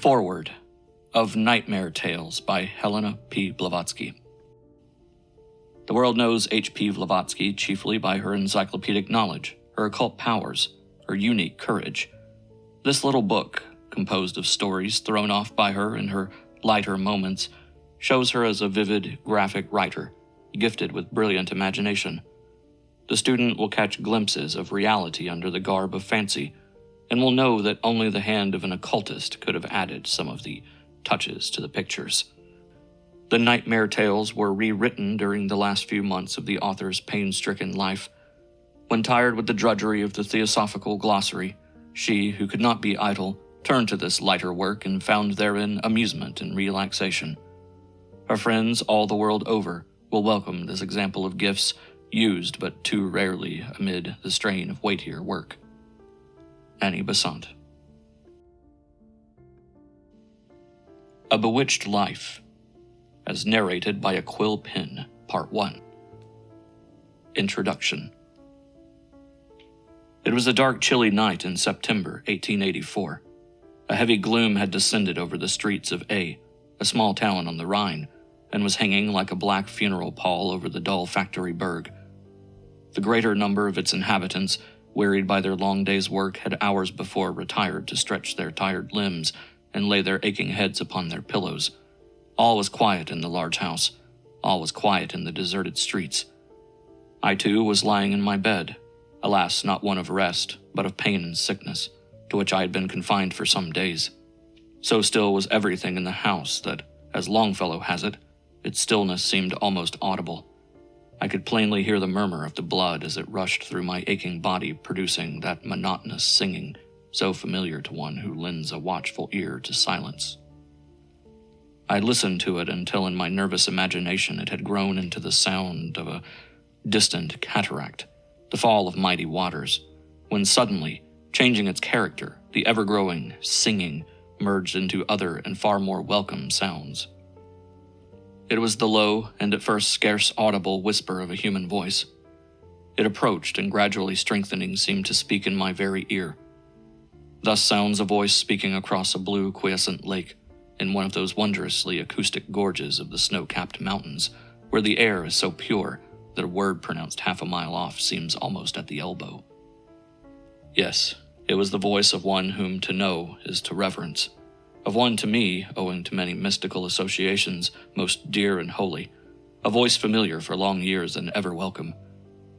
Foreword of Nightmare Tales by Helena P. Blavatsky. The world knows H.P. Blavatsky chiefly by her encyclopedic knowledge, her occult powers, her unique courage. This little book, composed of stories thrown off by her in her lighter moments, shows her as a vivid, graphic writer, gifted with brilliant imagination. The student will catch glimpses of reality under the garb of fancy, and will know that only the hand of an occultist could have added some of the touches to the pictures. The Nightmare Tales were rewritten during the last few months of the author's pain-stricken life. When tired with the drudgery of the Theosophical Glossary, she, who could not be idle, turned to this lighter work and found therein amusement and relaxation. Her friends all the world over will welcome this example of gifts used but too rarely amid the strain of weightier work. Annie Besant. A Bewitched Life, as narrated by a quill pen, Part 1. Introduction. It was a dark, chilly night in September 1884. A heavy gloom had descended over the streets of A small town on the Rhine, and was hanging like a black funeral pall over the dull factory burg. The greater number of its inhabitants, wearied by their long day's work, had hours before retired to stretch their tired limbs and lay their aching heads upon their pillows. All was quiet in the large house. All was quiet in the deserted streets. I, too, was lying in my bed, alas, not one of rest, but of pain and sickness, to which I had been confined for some days. So still was everything in the house that, as Longfellow has it, its stillness seemed almost audible. I could plainly hear the murmur of the blood as it rushed through my aching body, producing that monotonous singing so familiar to one who lends a watchful ear to silence. I listened to it until in my nervous imagination it had grown into the sound of a distant cataract, the fall of mighty waters, when suddenly, changing its character, the ever-growing singing merged into other and far more welcome sounds. It was the low and at first scarce audible whisper of a human voice. It approached and gradually strengthening seemed to speak in my very ear. Thus sounds a voice speaking across a blue quiescent lake in one of those wondrously acoustic gorges of the snow-capped mountains, where the air is so pure that a word pronounced half a mile off seems almost at the elbow. Yes, it was the voice of one whom to know is to reverence, of one to me, owing to many mystical associations, most dear and holy, a voice familiar for long years and ever welcome,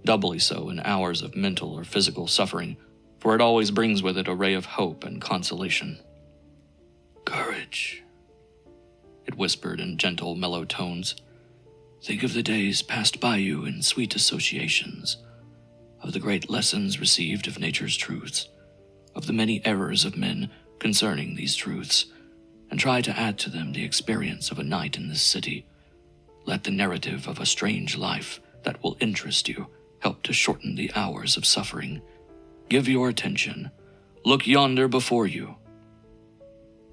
doubly so in hours of mental or physical suffering, for it always brings with it a ray of hope and consolation. "Courage," it whispered in gentle, mellow tones. "Think of the days passed by you in sweet associations, of the great lessons received of nature's truths, of the many errors of men concerning these truths, and try to add to them the experience of a night in this city. Let the narrative of a strange life that will interest you help to shorten the hours of suffering. Give your attention. Look yonder before you."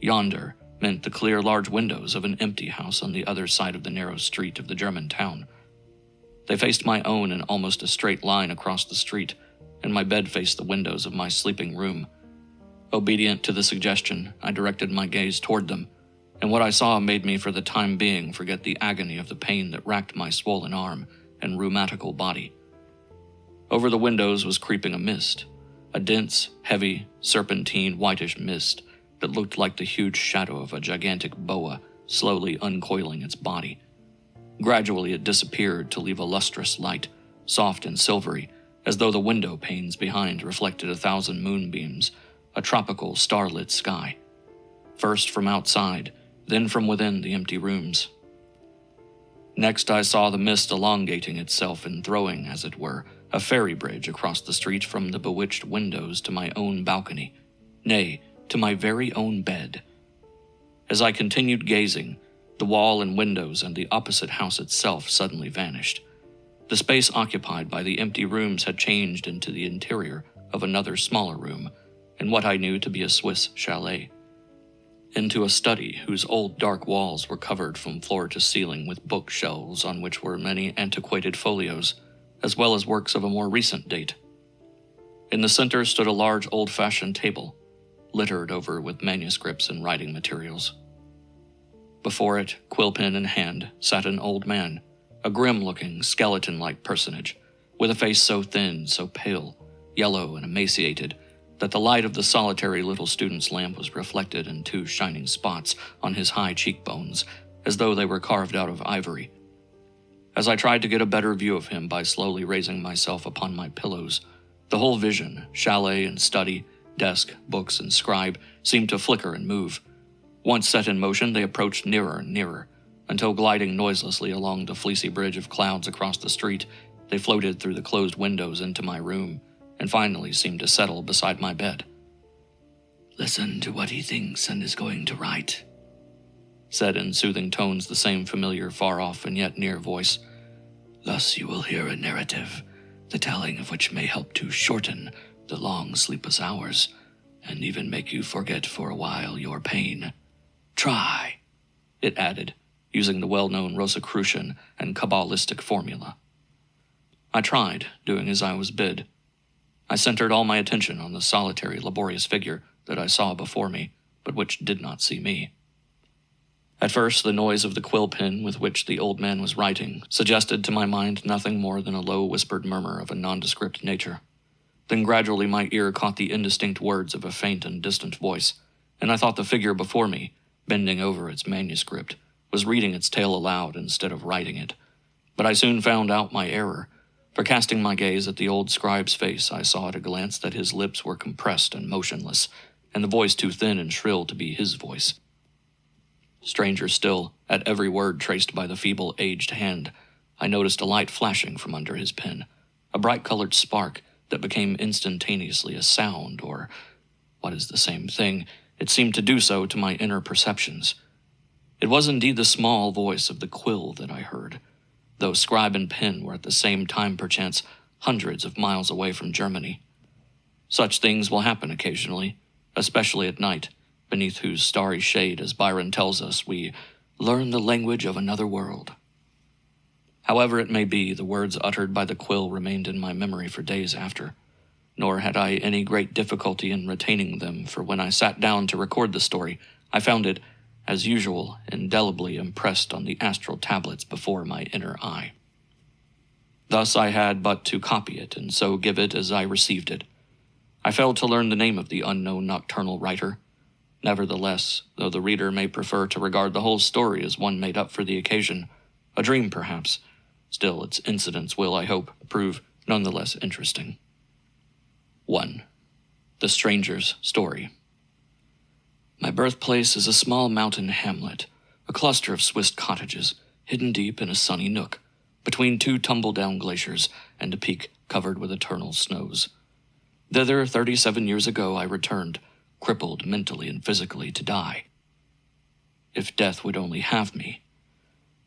Yonder meant the clear large windows of an empty house on the other side of the narrow street of the German town. They faced my own in almost a straight line across the street, and my bed faced the windows of my sleeping room. Obedient to the suggestion, I directed my gaze toward them, and what I saw made me for the time being forget the agony of the pain that racked my swollen arm and rheumatical body. Over the windows was creeping a mist, a dense, heavy, serpentine, whitish mist that looked like the huge shadow of a gigantic boa slowly uncoiling its body. Gradually it disappeared to leave a lustrous light, soft and silvery, as though the window panes behind reflected 1,000 moonbeams, a tropical, starlit sky. First from outside, then from within the empty rooms. Next I saw the mist elongating itself and throwing, as it were, a fairy bridge across the street from the bewitched windows to my own balcony, nay, to my very own bed. As I continued gazing, the wall and windows and the opposite house itself suddenly vanished. The space occupied by the empty rooms had changed into the interior of another smaller room, in what I knew to be a Swiss chalet, into a study whose old dark walls were covered from floor to ceiling with bookshelves on which were many antiquated folios, as well as works of a more recent date. In the center stood a large old-fashioned table, littered over with manuscripts and writing materials. Before it, quill pen in hand, sat an old man, a grim-looking, skeleton-like personage, with a face so thin, so pale, yellow and emaciated, that the light of the solitary little student's lamp was reflected in two shining spots on his high cheekbones, as though they were carved out of ivory. As I tried to get a better view of him by slowly raising myself upon my pillows, the whole vision, chalet and study, desk, books, and scribe, seemed to flicker and move. Once set in motion, they approached nearer and nearer, until gliding noiselessly along the fleecy bridge of clouds across the street, they floated through the closed windows into my room, and finally seemed to settle beside my bed. "Listen to what he thinks and is going to write," said in soothing tones the same familiar far-off and yet near voice. "Thus you will hear a narrative, the telling of which may help to shorten the long sleepless hours, and even make you forget for a while your pain. Try," it added, using the well-known Rosicrucian and Kabbalistic formula. I tried, doing as I was bid. I centered all my attention on the solitary, laborious figure that I saw before me, but which did not see me. At first, the noise of the quill pen with which the old man was writing suggested to my mind nothing more than a low whispered murmur of a nondescript nature. Then gradually my ear caught the indistinct words of a faint and distant voice, and I thought the figure before me, bending over its manuscript, was reading its tale aloud instead of writing it. But I soon found out my error, for casting my gaze at the old scribe's face, I saw at a glance that his lips were compressed and motionless, and the voice too thin and shrill to be his voice. Stranger still, at every word traced by the feeble, aged hand, I noticed a light flashing from under his pen, a bright-colored spark that became instantaneously a sound, or, what is the same thing, it seemed to do so to my inner perceptions. It was indeed the small voice of the quill that I heard, though scribe and pen were at the same time perchance hundreds of miles away from Germany. Such things will happen occasionally, especially at night, beneath whose starry shade, as Byron tells us, we learn the language of another world. However it may be, the words uttered by the quill remained in my memory for days after, nor had I any great difficulty in retaining them, for when I sat down to record the story, I found it, as usual, indelibly impressed on the astral tablets before my inner eye. Thus I had but to copy it, and so give it as I received it. I failed to learn the name of the unknown nocturnal writer. Nevertheless, though the reader may prefer to regard the whole story as one made up for the occasion, a dream perhaps, still its incidents will, I hope, prove none the less interesting. 1. The Stranger's Story. My birthplace is a small mountain hamlet, a cluster of Swiss cottages, hidden deep in a sunny nook, between two tumble-down glaciers and a peak covered with eternal snows. Thither 37 years ago I returned, crippled mentally and physically, to die. If death would only have me.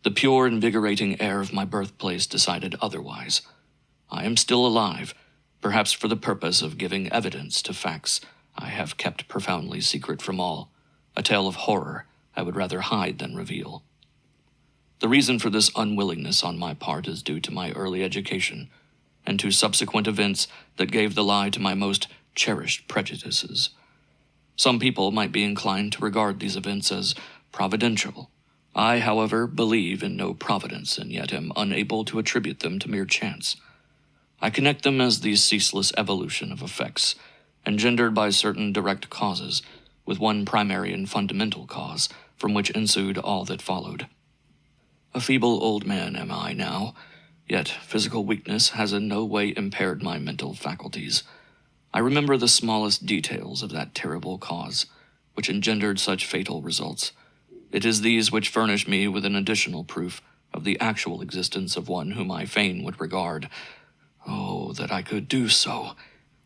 The pure, invigorating air of my birthplace decided otherwise. I am still alive, perhaps for the purpose of giving evidence to facts I have kept profoundly secret from all, a tale of horror I would rather hide than reveal. The reason for this unwillingness on my part is due to my early education, and to subsequent events that gave the lie to my most cherished prejudices. Some people might be inclined to regard these events as providential. I, however, believe in no providence, and yet am unable to attribute them to mere chance. I connect them as the ceaseless evolution of effects, engendered by certain direct causes, with one primary and fundamental cause, from which ensued all that followed. A feeble old man am I now, yet physical weakness has in no way impaired my mental faculties. I remember the smallest details of that terrible cause, which engendered such fatal results. It is these which furnish me with an additional proof of the actual existence of one whom I fain would regard. Oh, that I could do so!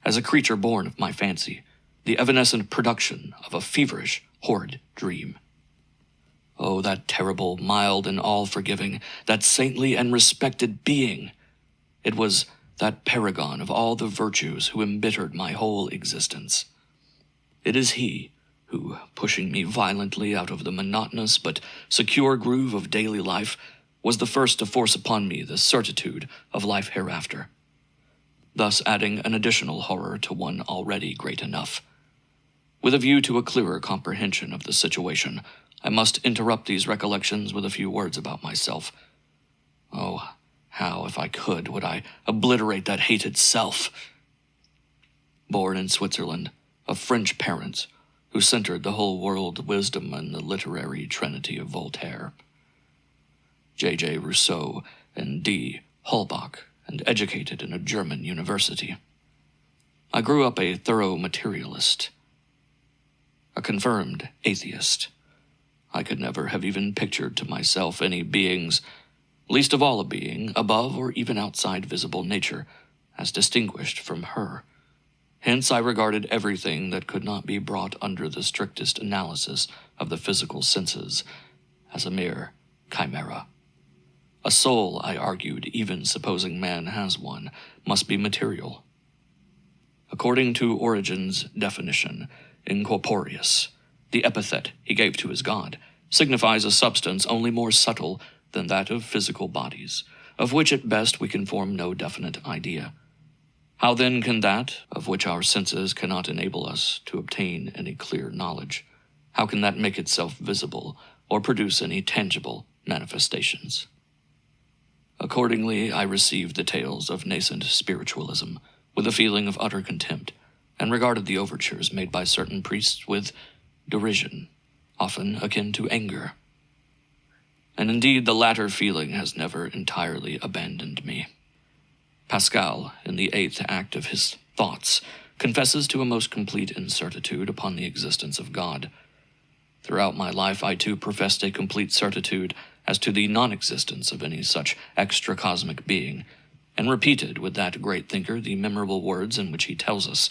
As a creature born of my fancy, the evanescent production of a feverish, horrid dream. Oh, that terrible, mild, and all-forgiving, that saintly and respected being! It was that paragon of all the virtues who embittered my whole existence. It is he who, pushing me violently out of the monotonous but secure groove of daily life, was the first to force upon me the certitude of life hereafter, thus adding an additional horror to one already great enough. With a view to a clearer comprehension of the situation, I must interrupt these recollections with a few words about myself. Oh, how, if I could, would I obliterate that hated self? Born in Switzerland, of French parents, who centered the whole world wisdom in the literary trinity of Voltaire. J.J. Rousseau and D. Holbach, and educated in a German university. I grew up a thorough materialist, a confirmed atheist. I could never have even pictured to myself any beings, least of all a being, above or even outside visible nature, as distinguished from her. Hence I regarded everything that could not be brought under the strictest analysis of the physical senses as a mere chimera. A soul, I argued, even supposing man has one, must be material. According to Origen's definition, incorporeus, the epithet he gave to his god, signifies a substance only more subtle than that of physical bodies, of which at best we can form no definite idea. How then can that, of which our senses cannot enable us to obtain any clear knowledge, how can that make itself visible or produce any tangible manifestations? Accordingly, I received the tales of nascent spiritualism with a feeling of utter contempt, and regarded the overtures made by certain priests with derision, often akin to anger. And indeed, the latter feeling has never entirely abandoned me. Pascal, in the 8th act of his Thoughts, confesses to a most complete incertitude upon the existence of God. Throughout my life, I too professed a complete certitude as to the non-existence of any such extra-cosmic being, and repeated with that great thinker the memorable words in which he tells us,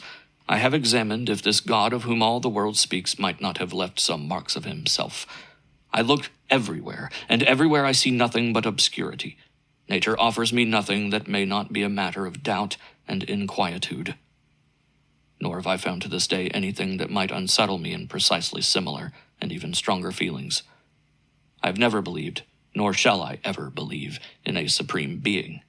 "I have examined if this God of whom all the world speaks might not have left some marks of himself. I looked everywhere, and everywhere I see nothing but obscurity. Nature offers me nothing that may not be a matter of doubt and inquietude. Nor have I found to this day anything that might unsettle me in precisely similar and even stronger feelings. I have never believed, nor shall I ever believe, in a supreme being.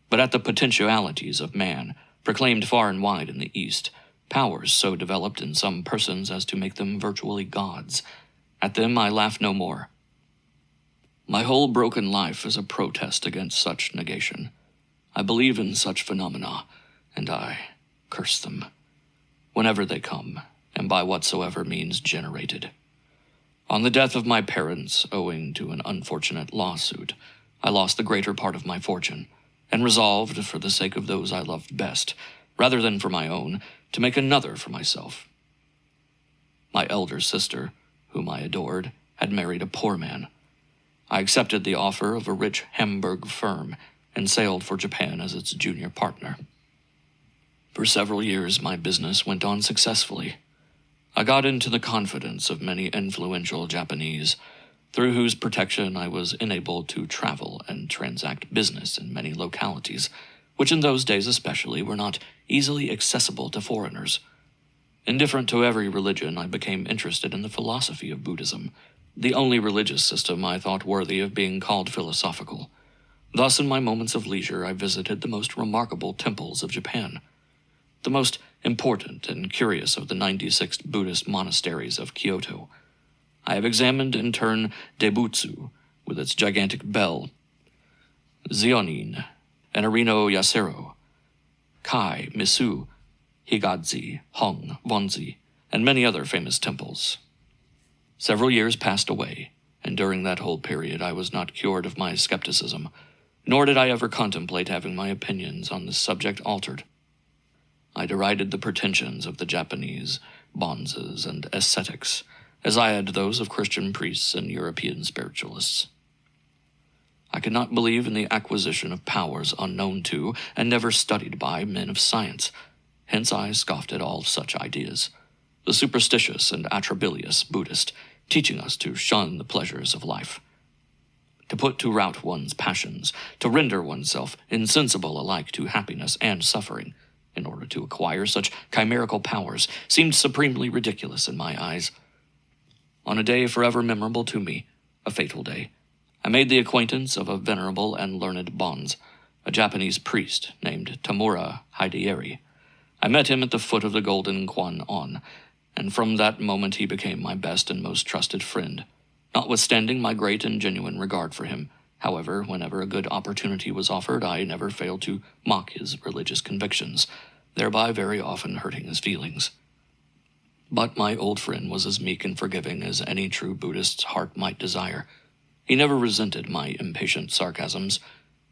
But at the potentialities of man, proclaimed far and wide in the East, powers so developed in some persons as to make them virtually gods, at them I laugh no more. My whole broken life is a protest against such negation. I believe in such phenomena, and I curse them, whenever they come, and by whatsoever means generated. On the death of my parents, owing to an unfortunate lawsuit, I lost the greater part of my fortune, and resolved, for the sake of those I loved best, rather than for my own, to make another for myself. My elder sister, whom I adored, had married a poor man. I accepted the offer of a rich Hamburg firm, and sailed for Japan as its junior partner. For several years my business went on successfully. I got into the confidence of many influential Japanese, through whose protection I was enabled to travel and transact business in many localities, which in those days especially were not easily accessible to foreigners. Indifferent to every religion, I became interested in the philosophy of Buddhism, the only religious system I thought worthy of being called philosophical. Thus, in my moments of leisure, I visited the most remarkable temples of Japan. The most important and curious of the 96 Buddhist monasteries of Kyoto. I have examined in turn Daibutsu, with its gigantic bell, Zionin, and Arino Yasero, Kai, Misu, Higadzi, Hong, Вонzi, and many other famous temples. Several years passed away, and during that whole period I was not cured of my skepticism, nor did I ever contemplate having my opinions on this subject altered. I derided the pretensions of the Japanese bonzes and ascetics, as I had those of Christian priests and European spiritualists. I could not believe in the acquisition of powers unknown to and never studied by men of science. Hence I scoffed at all such ideas. The superstitious and atrabilious Buddhist, teaching us to shun the pleasures of life, to put to rout one's passions, to render oneself insensible alike to happiness and suffering, in order to acquire such chimerical powers, seemed supremely ridiculous in my eyes. On a day forever memorable to me, a fatal day, I made the acquaintance of a venerable and learned bonze, a Japanese priest named Tamura Hideyeri. I met him at the foot of the Golden Kwan-on, and from that moment he became my best and most trusted friend. Notwithstanding my great and genuine regard for him, however, whenever a good opportunity was offered, I never failed to mock his religious convictions, thereby very often hurting his feelings. But my old friend was as meek and forgiving as any true Buddhist's heart might desire. He never resented my impatient sarcasms,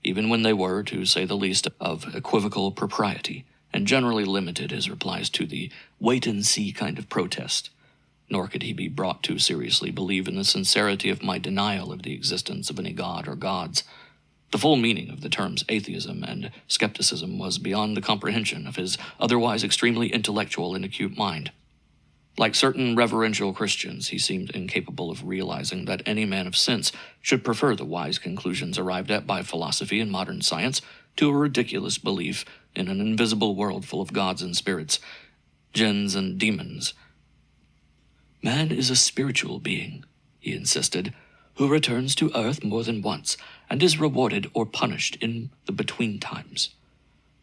even when they were, to say the least, of equivocal propriety, and generally limited his replies to the wait-and-see kind of protest. Nor could he be brought to seriously believe in the sincerity of my denial of the existence of any god or gods. The full meaning of the terms atheism and skepticism was beyond the comprehension of his otherwise extremely intellectual and acute mind. Like certain reverential Christians, he seemed incapable of realizing that any man of sense should prefer the wise conclusions arrived at by philosophy and modern science to a ridiculous belief in an invisible world full of gods and spirits, jinns and demons. Man is a spiritual being, he insisted, who returns to earth more than once and is rewarded or punished in the between times.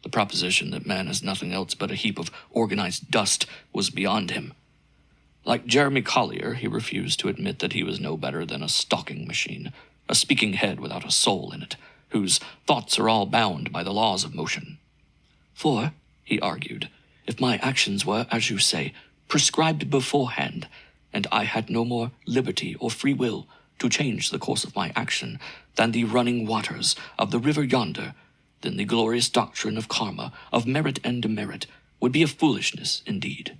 The proposition that man is nothing else but a heap of organized dust was beyond him. Like Jeremy Collier, he refused to admit that he was no better than a stalking machine, a speaking head without a soul in it, whose thoughts are all bound by the laws of motion. For, he argued, if my actions were, as you say, prescribed beforehand, and I had no more liberty or free will to change the course of my action than the running waters of the river yonder, then the glorious doctrine of karma, of merit and demerit, would be a foolishness indeed.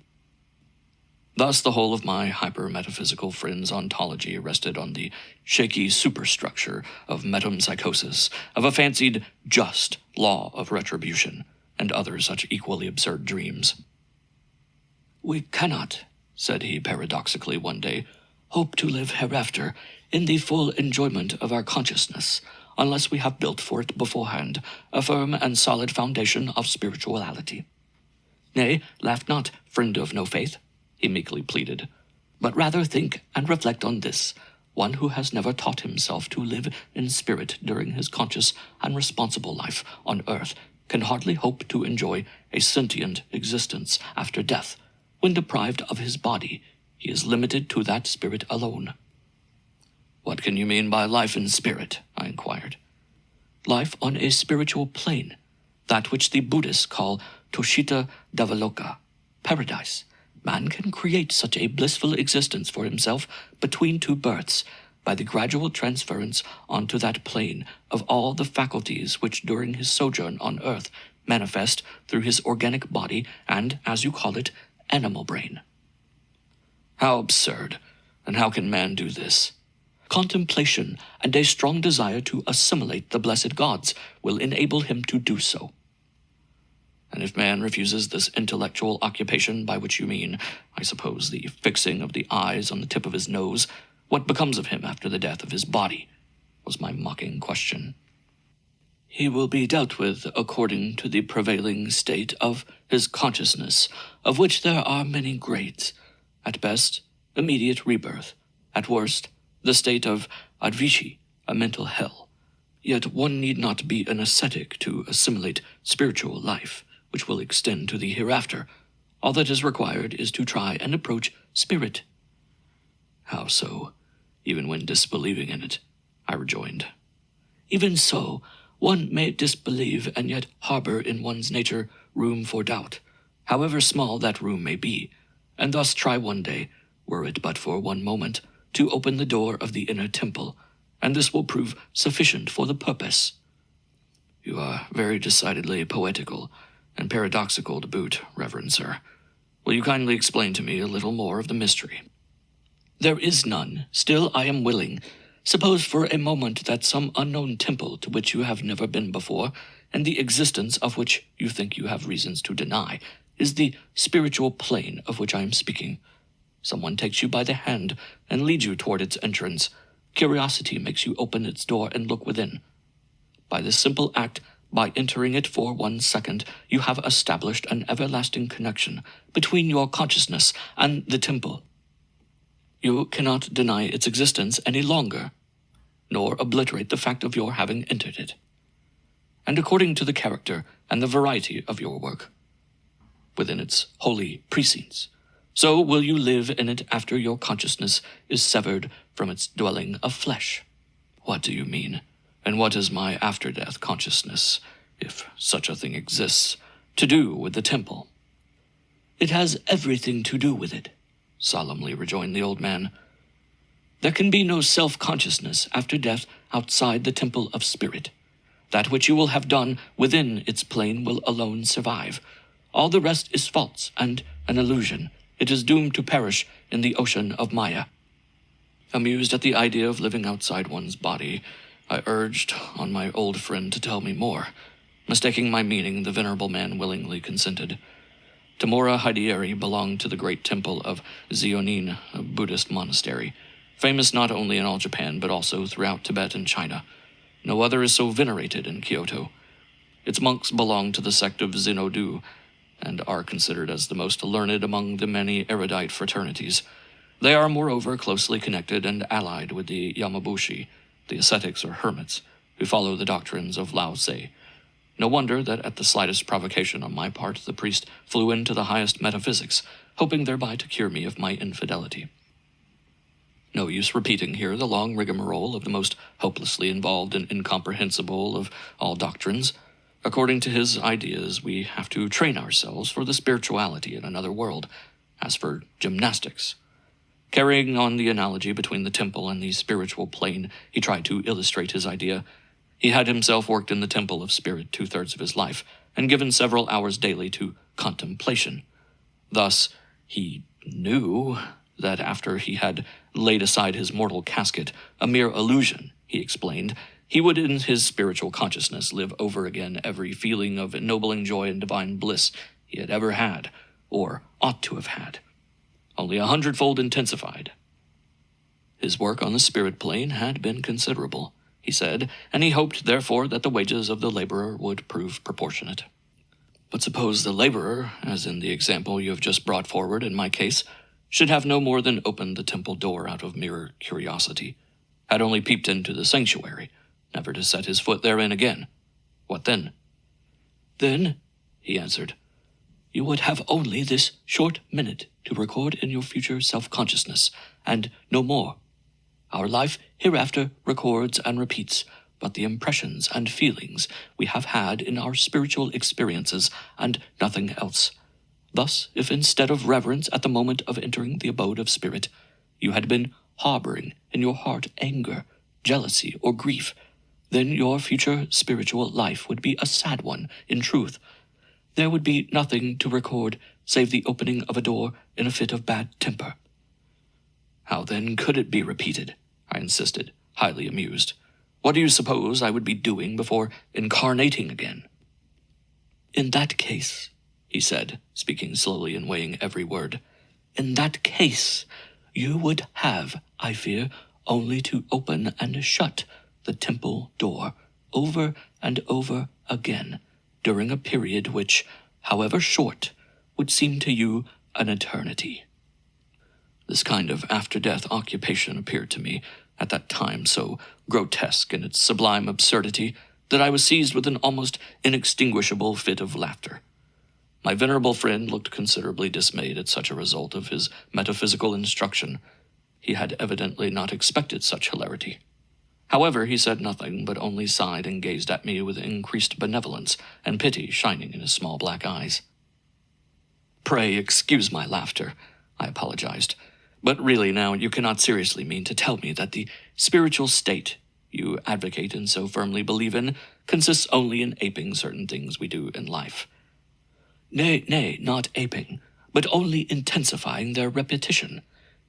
Thus the whole of my hyper-metaphysical friend's ontology rested on the shaky superstructure of metempsychosis, of a fancied just law of retribution, and other such equally absurd dreams. "We cannot," said he paradoxically one day, "hope to live hereafter in the full enjoyment of our consciousness, unless we have built for it beforehand a firm and solid foundation of spirituality. Nay, laugh not, friend of no faith," he meekly pleaded, "but rather think and reflect on this. One who has never taught himself to live in spirit during his conscious and responsible life on earth can hardly hope to enjoy a sentient existence after death. When deprived of his body, he is limited to that spirit alone." "What can you mean by life in spirit?" I inquired. "Life on a spiritual plane, that which the Buddhists call Toshita Devaloka, paradise. Man can create such a blissful existence for himself between two births by the gradual transference onto that plane of all the faculties which during his sojourn on earth manifest through his organic body and, as you call it, animal brain." "How absurd! And how can man do this?" "Contemplation and a strong desire to assimilate the blessed gods will enable him to do so." "And if man refuses this intellectual occupation, by which you mean, I suppose, the fixing of the eyes on the tip of his nose, what becomes of him after the death of his body?" was my mocking question. "He will be dealt with according to the prevailing state of his consciousness, of which there are many grades. At best, immediate rebirth. At worst, the state of advishi, a mental hell. Yet one need not be an ascetic to assimilate spiritual life, which will extend to the hereafter. All that is required is to try and approach spirit." "How so, even when disbelieving in it?" I rejoined. "Even so, one may disbelieve and yet harbor in one's nature room for doubt, however small that room may be, and thus try one day, were it but for one moment, to open the door of the inner temple, and this will prove sufficient for the purpose." "You are very decidedly poetical, and paradoxical to boot, Reverend Sir. Will you kindly explain to me a little more of the mystery?" "There is none. Still I am willing. Suppose for a moment that some unknown temple to which you have never been before, and the existence of which you think you have reasons to deny, is the spiritual plane of which I am speaking. Someone takes you by the hand and leads you toward its entrance. Curiosity makes you open its door and look within. By this simple act, by entering it for 1 second, you have established an everlasting connection between your consciousness and the temple. You cannot deny its existence any longer, nor obliterate the fact of your having entered it. And according to the character and the variety of your work, within its holy precincts, So will you live in it after your consciousness is severed from its dwelling of flesh. What do you mean? And what is my after-death consciousness, if such a thing exists, to do with the temple? It has everything to do with it, solemnly rejoined the old man. There can be no self-consciousness after death outside the temple of spirit. That which you will have done within its plane will alone survive. All the rest is false and an illusion. It is doomed to perish in the ocean of Maya. Amused at the idea of living outside one's body, I urged on my old friend to tell me more. Mistaking my meaning, the venerable man willingly consented. Tamora Haidieri belonged to the great temple of Zionin, a Buddhist monastery, famous not only in all Japan but also throughout Tibet and China. No other is so venerated in Kyoto. Its monks belong to the sect of Zenno-do, and are considered as the most learned among the many erudite fraternities. They are, moreover, closely connected and allied with the Yamabushi, the ascetics or hermits, who follow the doctrines of Lao Tse. No wonder that at the slightest provocation on my part, the priest flew into the highest metaphysics, hoping thereby to cure me of my infidelity. No use repeating here the long rigmarole of the most hopelessly involved and incomprehensible of all doctrines. According to his ideas, we have to train ourselves for the spirituality in another world, as for gymnastics. Carrying on the analogy between the temple and the spiritual plane, he tried to illustrate his idea. He had himself worked in the temple of spirit 2/3 of his life, and given several hours daily to contemplation. Thus, he knew that after he had laid aside his mortal casket, a mere illusion, he explained, he would in his spiritual consciousness live over again every feeling of ennobling joy and divine bliss he had ever had, or ought to have had, only 100-fold intensified. His work on the spirit plane had been considerable, he said, and he hoped, therefore, that the wages of the laborer would prove proportionate. But suppose the laborer, as in the example you have just brought forward in my case, should have no more than opened the temple door out of mere curiosity, had only peeped into the sanctuary, never to set his foot therein again. What then? Then, he answered, you would have only this short minute to record in your future self-consciousness, and no more. Our life hereafter records and repeats but the impressions and feelings we have had in our spiritual experiences, and nothing else. Thus, if instead of reverence at the moment of entering the abode of spirit, you had been harboring in your heart anger, jealousy, or grief, then your future spiritual life would be a sad one, in truth. There would be nothing to record save the opening of a door in a fit of bad temper. How then could it be repeated? I insisted, highly amused. What do you suppose I would be doing before incarnating again? In that case, he said, speaking slowly and weighing every word, in that case, you would have, I fear, only to open and shut the temple door over and over again during a period which, however short, would seem to you an eternity. This kind of after-death occupation appeared to me at that time so grotesque in its sublime absurdity that I was seized with an almost inextinguishable fit of laughter. My venerable friend looked considerably dismayed at such a result of his metaphysical instruction. He had evidently not expected such hilarity. However, he said nothing, but only sighed and gazed at me with increased benevolence and pity shining in his small black eyes. Pray excuse my laughter, I apologized. But really now, you cannot seriously mean to tell me that the spiritual state you advocate and so firmly believe in consists only in aping certain things we do in life. Nay, not aping, but only intensifying their repetition,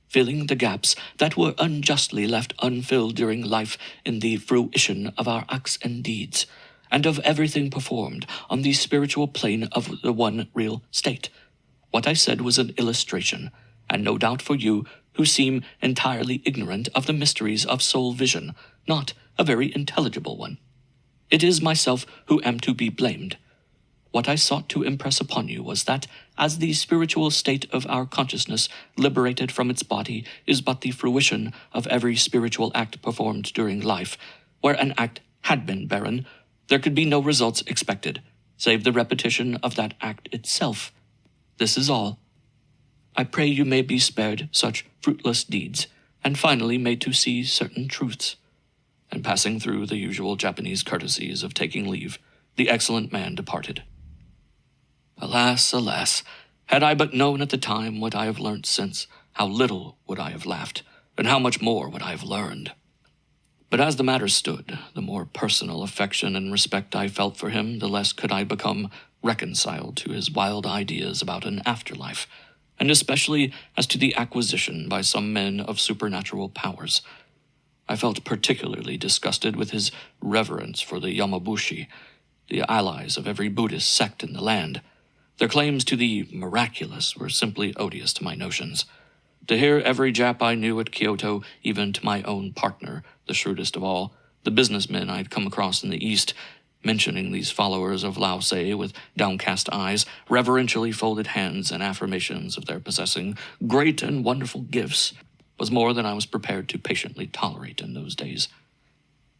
filling the gaps that were unjustly left unfilled during life in the fruition of our acts and deeds, and of everything performed on the spiritual plane of the one real state. What I said was an illustration, and no doubt for you, who seem entirely ignorant of the mysteries of soul vision, not a very intelligible one. It is myself who am to be blamed. What I sought to impress upon you was that, as the spiritual state of our consciousness, liberated from its body, is but the fruition of every spiritual act performed during life, where an act had been barren, there could be no results expected, save the repetition of that act itself. This is all. I pray you may be spared such fruitless deeds, and finally made to see certain truths." And passing through the usual Japanese courtesies of taking leave, the excellent man departed. Alas, alas, had I but known at the time what I have learnt since, how little would I have laughed, and how much more would I have learned. But as the matter stood, the more personal affection and respect I felt for him, the less could I become reconciled to his wild ideas about an afterlife, and especially as to the acquisition by some men of supernatural powers. I felt particularly disgusted with his reverence for the Yamabushi, the allies of every Buddhist sect in the land. Their claims to the miraculous were simply odious to my notions. To hear every Jap I knew at Kyoto, even to my own partner, the shrewdest of all, the businessmen I had come across in the East, mentioning these followers of Lao Tse with downcast eyes, reverentially folded hands, and affirmations of their possessing great and wonderful gifts, was more than I was prepared to patiently tolerate in those days.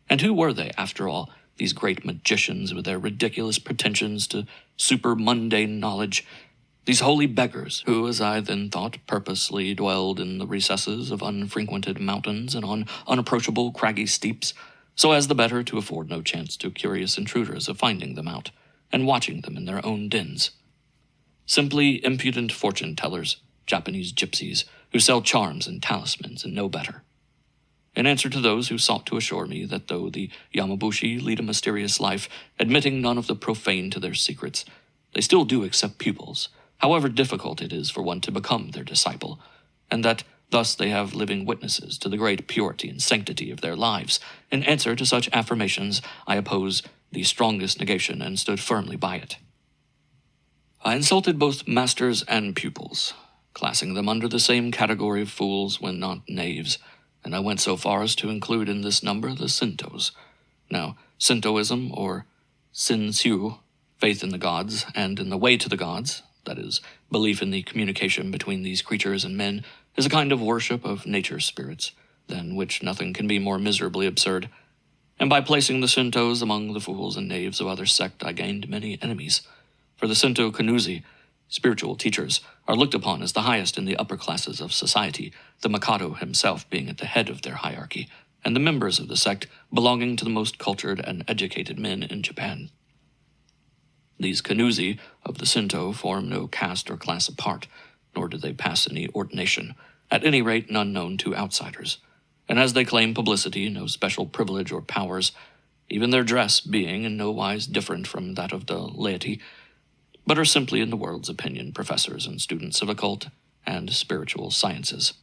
And who were they, after all, these great magicians with their ridiculous pretensions to super-mundane knowledge, these holy beggars who, as I then thought, purposely dwelled in the recesses of unfrequented mountains and on unapproachable craggy steeps, so as the better to afford no chance to curious intruders of finding them out, and watching them in their own dens? Simply impudent fortune-tellers, Japanese gypsies, who sell charms and talismans and no better. In answer to those who sought to assure me that though the Yamabushi lead a mysterious life, admitting none of the profane to their secrets, they still do accept pupils, however difficult it is for one to become their disciple, and that thus they have living witnesses to the great purity and sanctity of their lives. In answer to such affirmations, I oppose the strongest negation and stood firmly by it. I insulted both masters and pupils, classing them under the same category of fools when not knaves, and I went so far as to include in this number the Shintos. Now, Shintoism, or Shinshu, faith in the gods and in the way to the gods, that is, belief in the communication between these creatures and men, is a kind of worship of nature spirits, than which nothing can be more miserably absurd. And by placing the Shintos among the fools and knaves of other sect, I gained many enemies. For the Shinto Kanuzi, spiritual teachers, are looked upon as the highest in the upper classes of society, the Mikado himself being at the head of their hierarchy, and the members of the sect belonging to the most cultured and educated men in Japan. These Kanuzi of the Shinto form no caste or class apart, nor do they pass any ordination, at any rate none known to outsiders, and as they claim publicity, no special privilege or powers, even their dress being in no wise different from that of the laity, but are simply, in the world's opinion, professors and students of occult and spiritual sciences.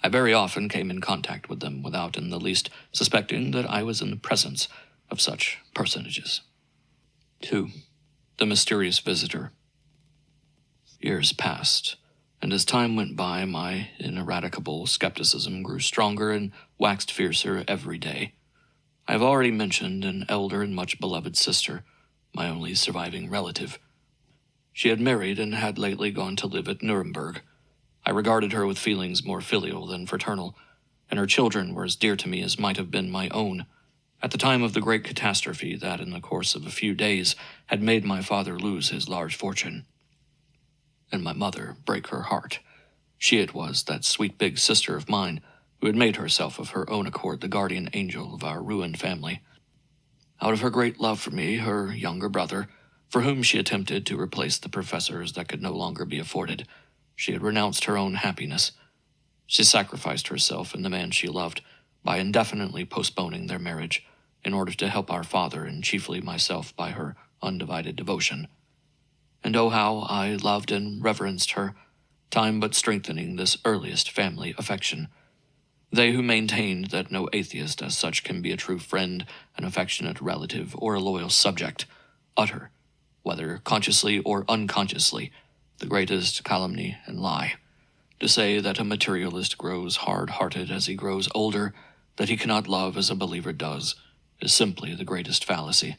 I very often came in contact with them without in the least suspecting that I was in the presence of such personages. 2. The Mysterious Visitor. Years passed, and as time went by, my ineradicable skepticism grew stronger and waxed fiercer every day. I have already mentioned an elder and much beloved sister, my only surviving relative. She had married and had lately gone to live at Nuremberg. I regarded her with feelings more filial than fraternal, and her children were as dear to me as might have been my own. At the time of the great catastrophe that, in the course of a few days, had made my father lose his large fortune, and my mother break her heart. She it was, that sweet big sister of mine, who had made herself of her own accord the guardian angel of our ruined family. Out of her great love for me, her younger brother, for whom she attempted to replace the professors that could no longer be afforded, she had renounced her own happiness. She sacrificed herself and the man she loved by indefinitely postponing their marriage, in order to help our father and chiefly myself by her undivided devotion. And oh, how I loved and reverenced her, time but strengthening this earliest family affection. They who maintained that no atheist as such can be a true friend, an affectionate relative, or a loyal subject, utter, whether consciously or unconsciously, the greatest calumny and lie. To say that a materialist grows hard-hearted as he grows older, that he cannot love as a believer does, is simply the greatest fallacy.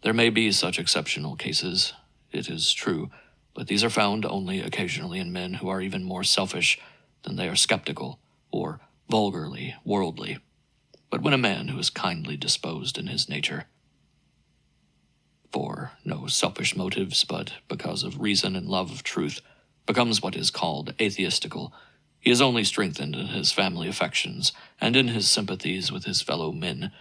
There may be such exceptional cases, it is true, but these are found only occasionally in men who are even more selfish than they are skeptical, or vulgarly worldly, but when a man who is kindly disposed in his nature, for no selfish motives, but because of reason and love of truth, becomes what is called atheistical, he is only strengthened in his family affections and in his sympathies with his fellow men.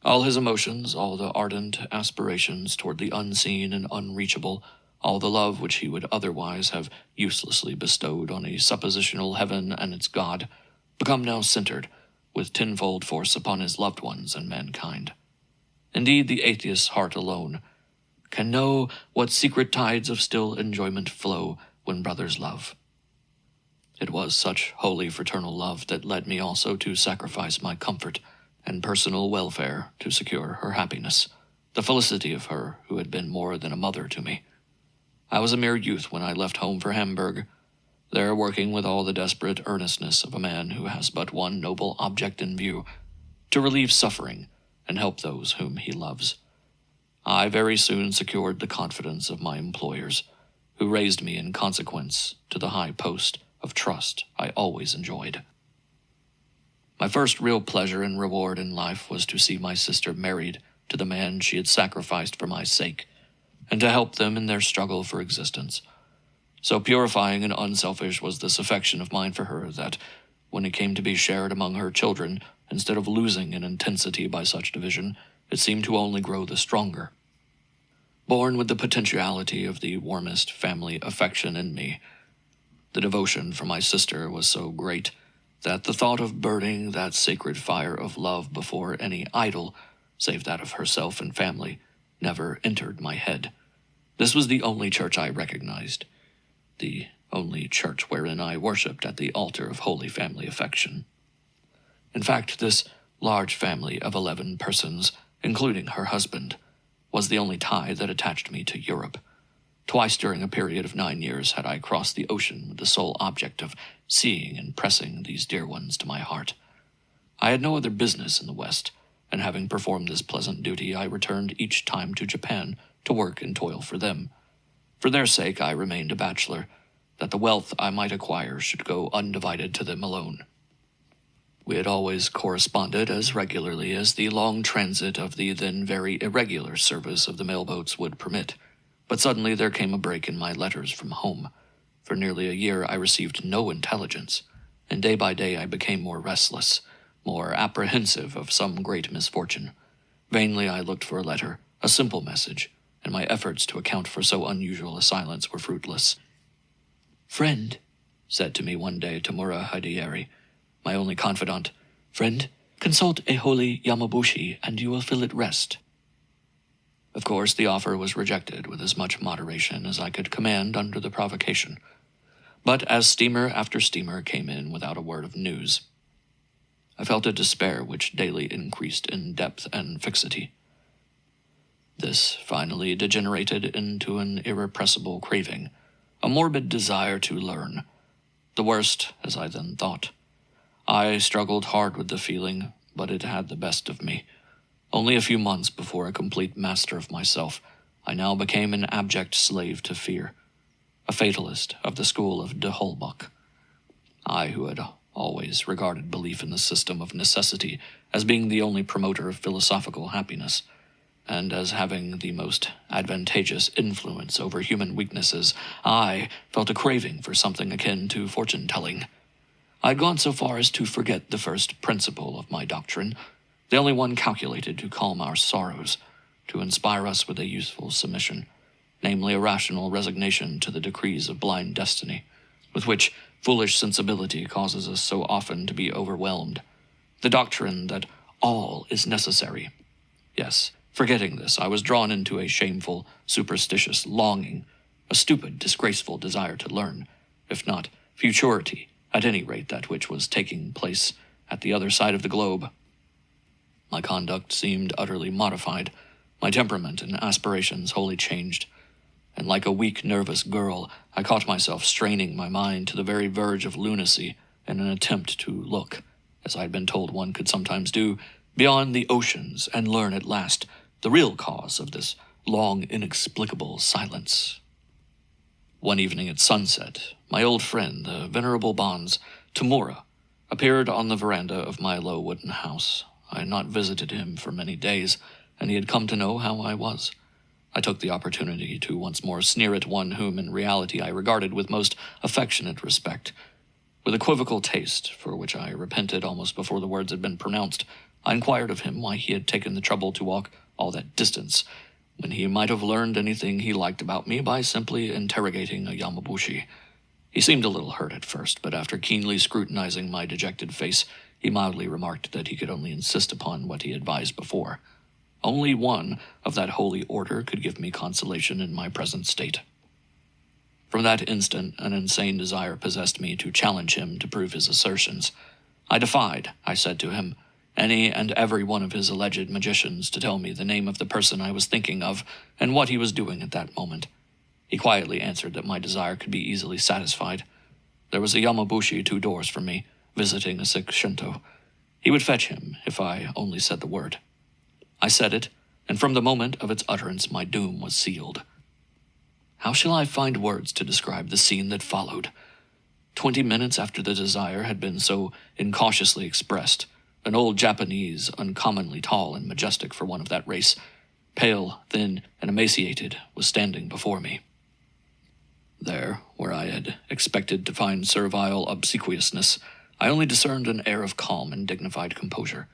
All his emotions, all the ardent aspirations toward the unseen and unreachable, all the love which he would otherwise have uselessly bestowed on a suppositional heaven and its God, become now centered with tenfold force upon his loved ones and mankind. Indeed, the atheist's heart alone can know what secret tides of still enjoyment flow when brothers love. It was such holy fraternal love that led me also to sacrifice my comfort and personal welfare to secure her happiness, the felicity of her who had been more than a mother to me. I was a mere youth when I left home for Hamburg, there working with all the desperate earnestness of a man who has but one noble object in view, to relieve suffering and help those whom he loves. I very soon secured the confidence of my employers, who raised me in consequence to the high post of trust I always enjoyed. My first real pleasure and reward in life was to see my sister married to the man she had sacrificed for my sake, and to help them in their struggle for existence. So purifying and unselfish was this affection of mine for her that, when it came to be shared among her children, instead of losing in intensity by such division, it seemed to only grow the stronger. Born with the potentiality of the warmest family affection in me, the devotion for my sister was so great that the thought of burning that sacred fire of love before any idol, save that of herself and family, never entered my head. This was the only church I recognized, the only church wherein I worshipped at the altar of holy family affection. In fact, this large family of 11 persons, including her husband, was the only tie that attached me to Europe. Twice during a period of 9 years had I crossed the ocean with the sole object of seeing and pressing these dear ones to my heart. I had no other business in the West, and having performed this pleasant duty, I returned each time to Japan to work and toil for them. For their sake I remained a bachelor, that the wealth I might acquire should go undivided to them alone. We had always corresponded as regularly as the long transit of the then very irregular service of the mailboats would permit, but suddenly there came a break in my letters from home. For nearly a year I received no intelligence, and day by day I became more restless, more apprehensive of some great misfortune. Vainly I looked for a letter, a simple message, and my efforts to account for so unusual a silence were fruitless. "Friend," said to me one day Tamura Hideyari, my only confidant, "friend, consult a holy Yamabushi, and you will feel at rest." Of course, the offer was rejected with as much moderation as I could command under the provocation. But as steamer after steamer came in without a word of news, I felt a despair which daily increased in depth and fixity. This finally degenerated into an irrepressible craving, a morbid desire to learn. The worst, as I then thought. I struggled hard with the feeling, but it had the best of me. Only a few months before a complete master of myself, I now became an abject slave to fear, a fatalist of the school of de Holbach. I, who had always regarded belief in the system of necessity as being the only promoter of philosophical happiness, and as having the most advantageous influence over human weaknesses, I felt a craving for something akin to fortune-telling. I had gone so far as to forget the first principle of my doctrine, the only one calculated to calm our sorrows, to inspire us with a useful submission, namely a rational resignation to the decrees of blind destiny, with which foolish sensibility causes us so often to be overwhelmed. The doctrine that all is necessary. Yes, forgetting this, I was drawn into a shameful, superstitious longing, a stupid, disgraceful desire to learn, if not futurity, at any rate that which was taking place at the other side of the globe. My conduct seemed utterly modified, my temperament and aspirations wholly changed, and like a weak, nervous girl, I caught myself straining my mind to the very verge of lunacy in an attempt to look, as I had been told one could sometimes do, beyond the oceans and learn at last the real cause of this long, inexplicable silence. One evening at sunset, my old friend, the venerable bonze, Tamura, appeared on the veranda of my low wooden house. I had not visited him for many days, and he had come to know how I was. I took the opportunity to once more sneer at one whom in reality I regarded with most affectionate respect. With equivocal taste, for which I repented almost before the words had been pronounced, I inquired of him why he had taken the trouble to walk all that distance, when he might have learned anything he liked about me by simply interrogating a Yamabushi. He seemed a little hurt at first, but after keenly scrutinizing my dejected face, he mildly remarked that he could only insist upon what he advised before. Only one of that holy order could give me consolation in my present state. From that instant, an insane desire possessed me to challenge him to prove his assertions. I defied, I said to him, any and every one of his alleged magicians to tell me the name of the person I was thinking of and what he was doing at that moment. He quietly answered that my desire could be easily satisfied. There was a Yamabushi 2 doors from me, visiting a sick Shinto. He would fetch him if I only said the word. I said it, and from the moment of its utterance my doom was sealed. How shall I find words to describe the scene that followed? 20 minutes after the desire had been so incautiously expressed, an old Japanese, uncommonly tall and majestic for one of that race, pale, thin, and emaciated, was standing before me. There, where I had expected to find servile obsequiousness, I only discerned an air of calm and dignified composure,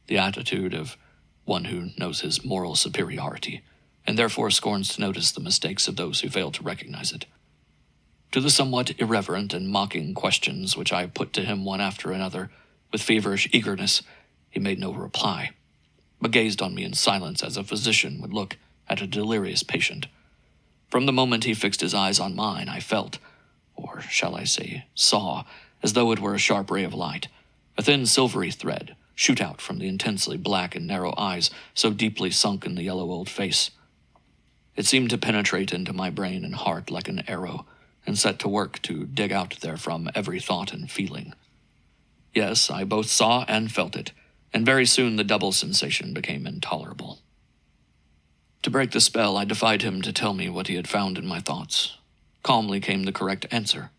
the attitude of one who knows his moral superiority, and therefore scorns to notice the mistakes of those who fail to recognize it. To the somewhat irreverent and mocking questions which I put to him one after another, with feverish eagerness, he made no reply, but gazed on me in silence as a physician would look at a delirious patient. From the moment he fixed his eyes on mine, I felt, or shall I say saw, as though it were a sharp ray of light, a thin silvery thread shoot out from the intensely black and narrow eyes so deeply sunk in the yellow old face. It seemed to penetrate into my brain and heart like an arrow, and set to work to dig out therefrom every thought and feeling. Yes, I both saw and felt it, and very soon the double sensation became intolerable. To break the spell, I defied him to tell me what he had found in my thoughts. Calmly came the correct answer.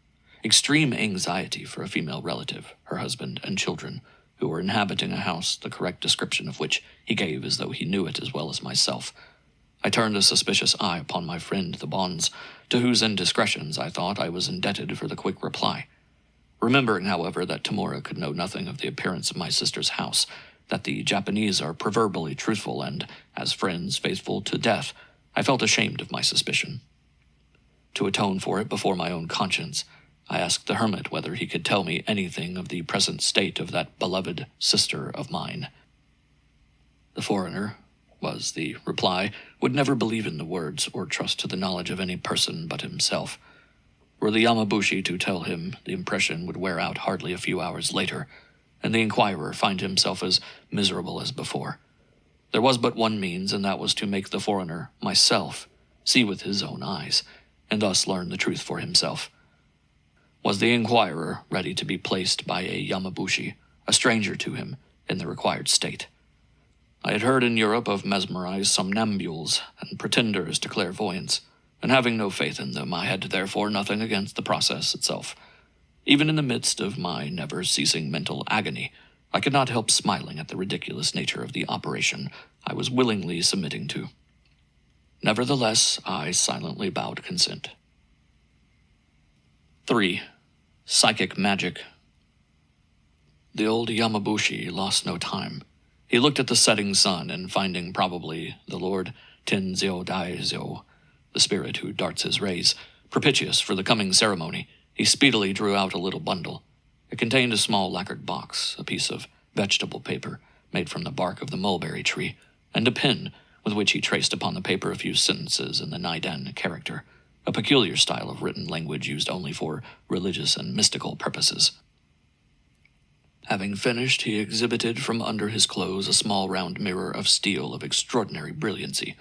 Extreme anxiety for a female relative, her husband and children, who were inhabiting a house, the correct description of which he gave as though he knew it as well as myself. I turned a suspicious eye upon my friend the Bonds, to whose indiscretions I thought I was indebted for the quick reply. Remembering, however, that Tamura could know nothing of the appearance of my sister's house, that the Japanese are proverbially truthful and, as friends, faithful to death, I felt ashamed of my suspicion. To atone for it before my own conscience, I asked the hermit whether he could tell me anything of the present state of that beloved sister of mine. The foreigner, was the reply, would never believe in the words or trust to the knowledge of any person but himself. Were the Yamabushi to tell him, the impression would wear out hardly a few hours later, and the inquirer find himself as miserable as before. There was but one means, and that was to make the foreigner, myself, see with his own eyes, and thus learn the truth for himself. Was the inquirer ready to be placed by a Yamabushi, a stranger to him, in the required state? I had heard in Europe of mesmerized somnambules and pretenders to clairvoyance, and having no faith in them, I had therefore nothing against the process itself. Even in the midst of my never-ceasing mental agony, I could not help smiling at the ridiculous nature of the operation I was willingly submitting to. Nevertheless, I silently bowed consent. 3. Psychic Magic. The old Yamabushi lost no time. He looked at the setting sun, and finding probably the Lord Tenzio Daizio, the spirit who darts his rays, propitious for the coming ceremony, he speedily drew out a little bundle. It contained a small lacquered box, a piece of vegetable paper made from the bark of the mulberry tree, and a pen with which he traced upon the paper a few sentences in the Naidan character, a peculiar style of written language used only for religious and mystical purposes. Having finished, he exhibited from under his clothes a small round mirror of steel of extraordinary brilliancy,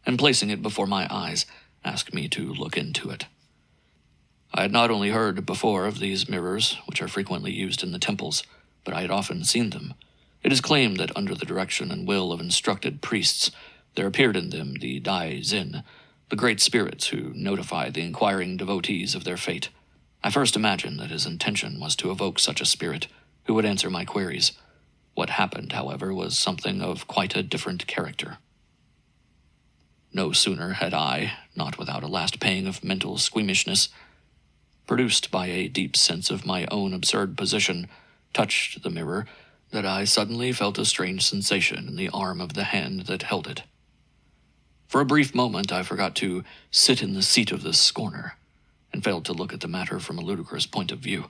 and placing it before my eyes, asked me to look into it. I had not only heard before of these mirrors, which are frequently used in the temples, but I had often seen them. It is claimed that under the direction and will of instructed priests, there appeared in them the Dai-Zin, the great spirits who notify the inquiring devotees of their fate. I first imagined that his intention was to evoke such a spirit, who would answer my queries. What happened, however, was something of quite a different character. No sooner had I, not without a last pang of mental squeamishness, produced by a deep sense of my own absurd position, touched the mirror, that I suddenly felt a strange sensation in the arm of the hand that held it. For a brief moment I forgot to sit in the seat of this scorner, and failed to look at the matter from a ludicrous point of view.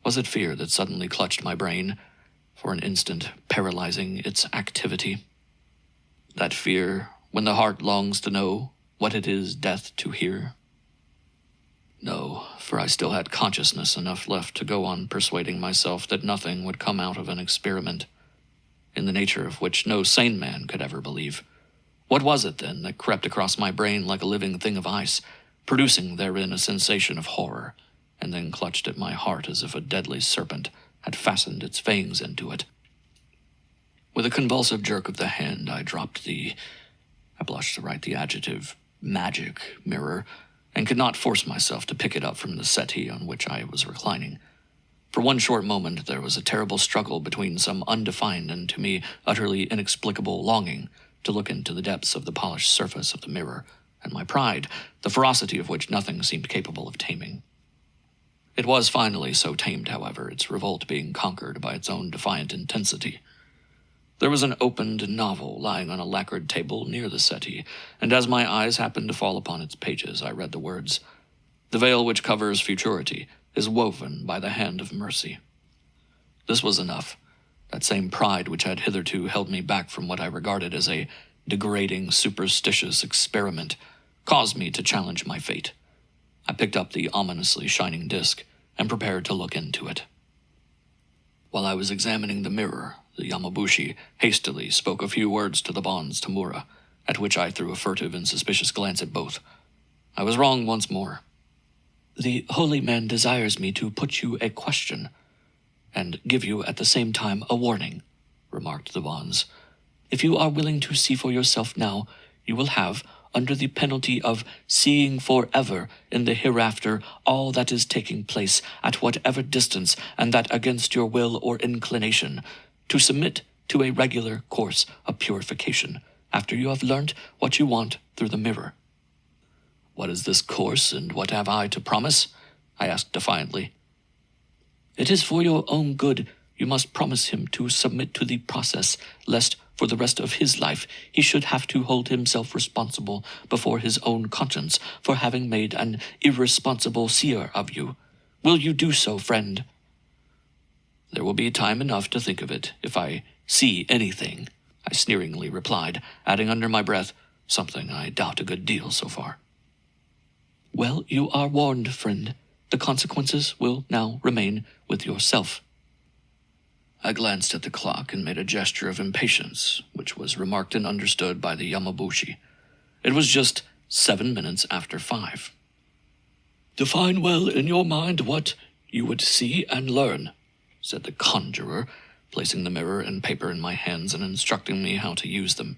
Was it fear that suddenly clutched my brain, for an instant paralyzing its activity? That fear, when the heart longs to know what it is death to hear? No, for I still had consciousness enough left to go on persuading myself that nothing would come out of an experiment, in the nature of which no sane man could ever believe. What was it, then, that crept across my brain like a living thing of ice, producing therein a sensation of horror, and then clutched at my heart as if a deadly serpent had fastened its fangs into it? With a convulsive jerk of the hand, I dropped I blush to write the adjective, magic mirror, and could not force myself to pick it up from the settee on which I was reclining. For one short moment there was a terrible struggle between some undefined and to me utterly inexplicable longing to look into the depths of the polished surface of the mirror, and my pride, the ferocity of which nothing seemed capable of taming. It was finally so tamed, however, its revolt being conquered by its own defiant intensity. There was an opened novel lying on a lacquered table near the settee, and as my eyes happened to fall upon its pages, I read the words, "The veil which covers futurity is woven by the hand of mercy." This was enough. That same pride which had hitherto held me back from what I regarded as a degrading, superstitious experiment caused me to challenge my fate. I picked up the ominously shining disc and prepared to look into it. While I was examining the mirror, the Yamabushi hastily spoke a few words to the bonds Tamura, at which I threw a furtive and suspicious glance at both. I was wrong once more. "The holy man desires me to put you a question, and give you at the same time a warning," remarked the bonds. "If you are willing to see for yourself now, you will have, under the penalty of seeing forever in the hereafter all that is taking place at whatever distance, and that against your will or inclination, to submit to a regular course of purification, after you have learnt what you want through the mirror." "What is this course, and what have I to promise?" I asked defiantly. "It is for your own good. You must promise him to submit to the process, lest, for the rest of his life, he should have to hold himself responsible before his own conscience for having made an irresponsible seer of you. Will you do so, friend?" "There will be time enough to think of it, if I see anything," I sneeringly replied, adding under my breath, something I doubt a good deal so far. "Well, you are warned, friend. The consequences will now remain with yourself." I glanced at the clock and made a gesture of impatience, which was remarked and understood by the Yamabushi. It was just 7 minutes after 5. "Define well in your mind what you would see and learn," said the conjurer, placing the mirror and paper in my hands and instructing me how to use them.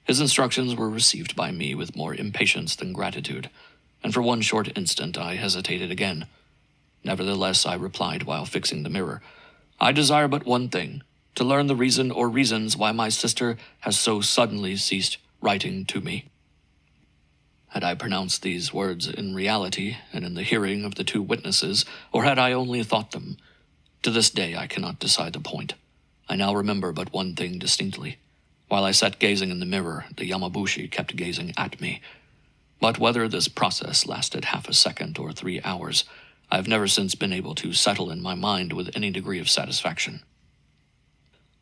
His instructions were received by me with more impatience than gratitude, and for one short instant I hesitated again. Nevertheless, I replied while fixing the mirror, "I desire but one thing, to learn the reason or reasons why my sister has so suddenly ceased writing to me." Had I pronounced these words in reality and in the hearing of the two witnesses, or had I only thought them? To this day I cannot decide the point. I now remember but one thing distinctly. While I sat gazing in the mirror, the Yamabushi kept gazing at me. But whether this process lasted half a second or 3 hours, I have never since been able to settle in my mind with any degree of satisfaction.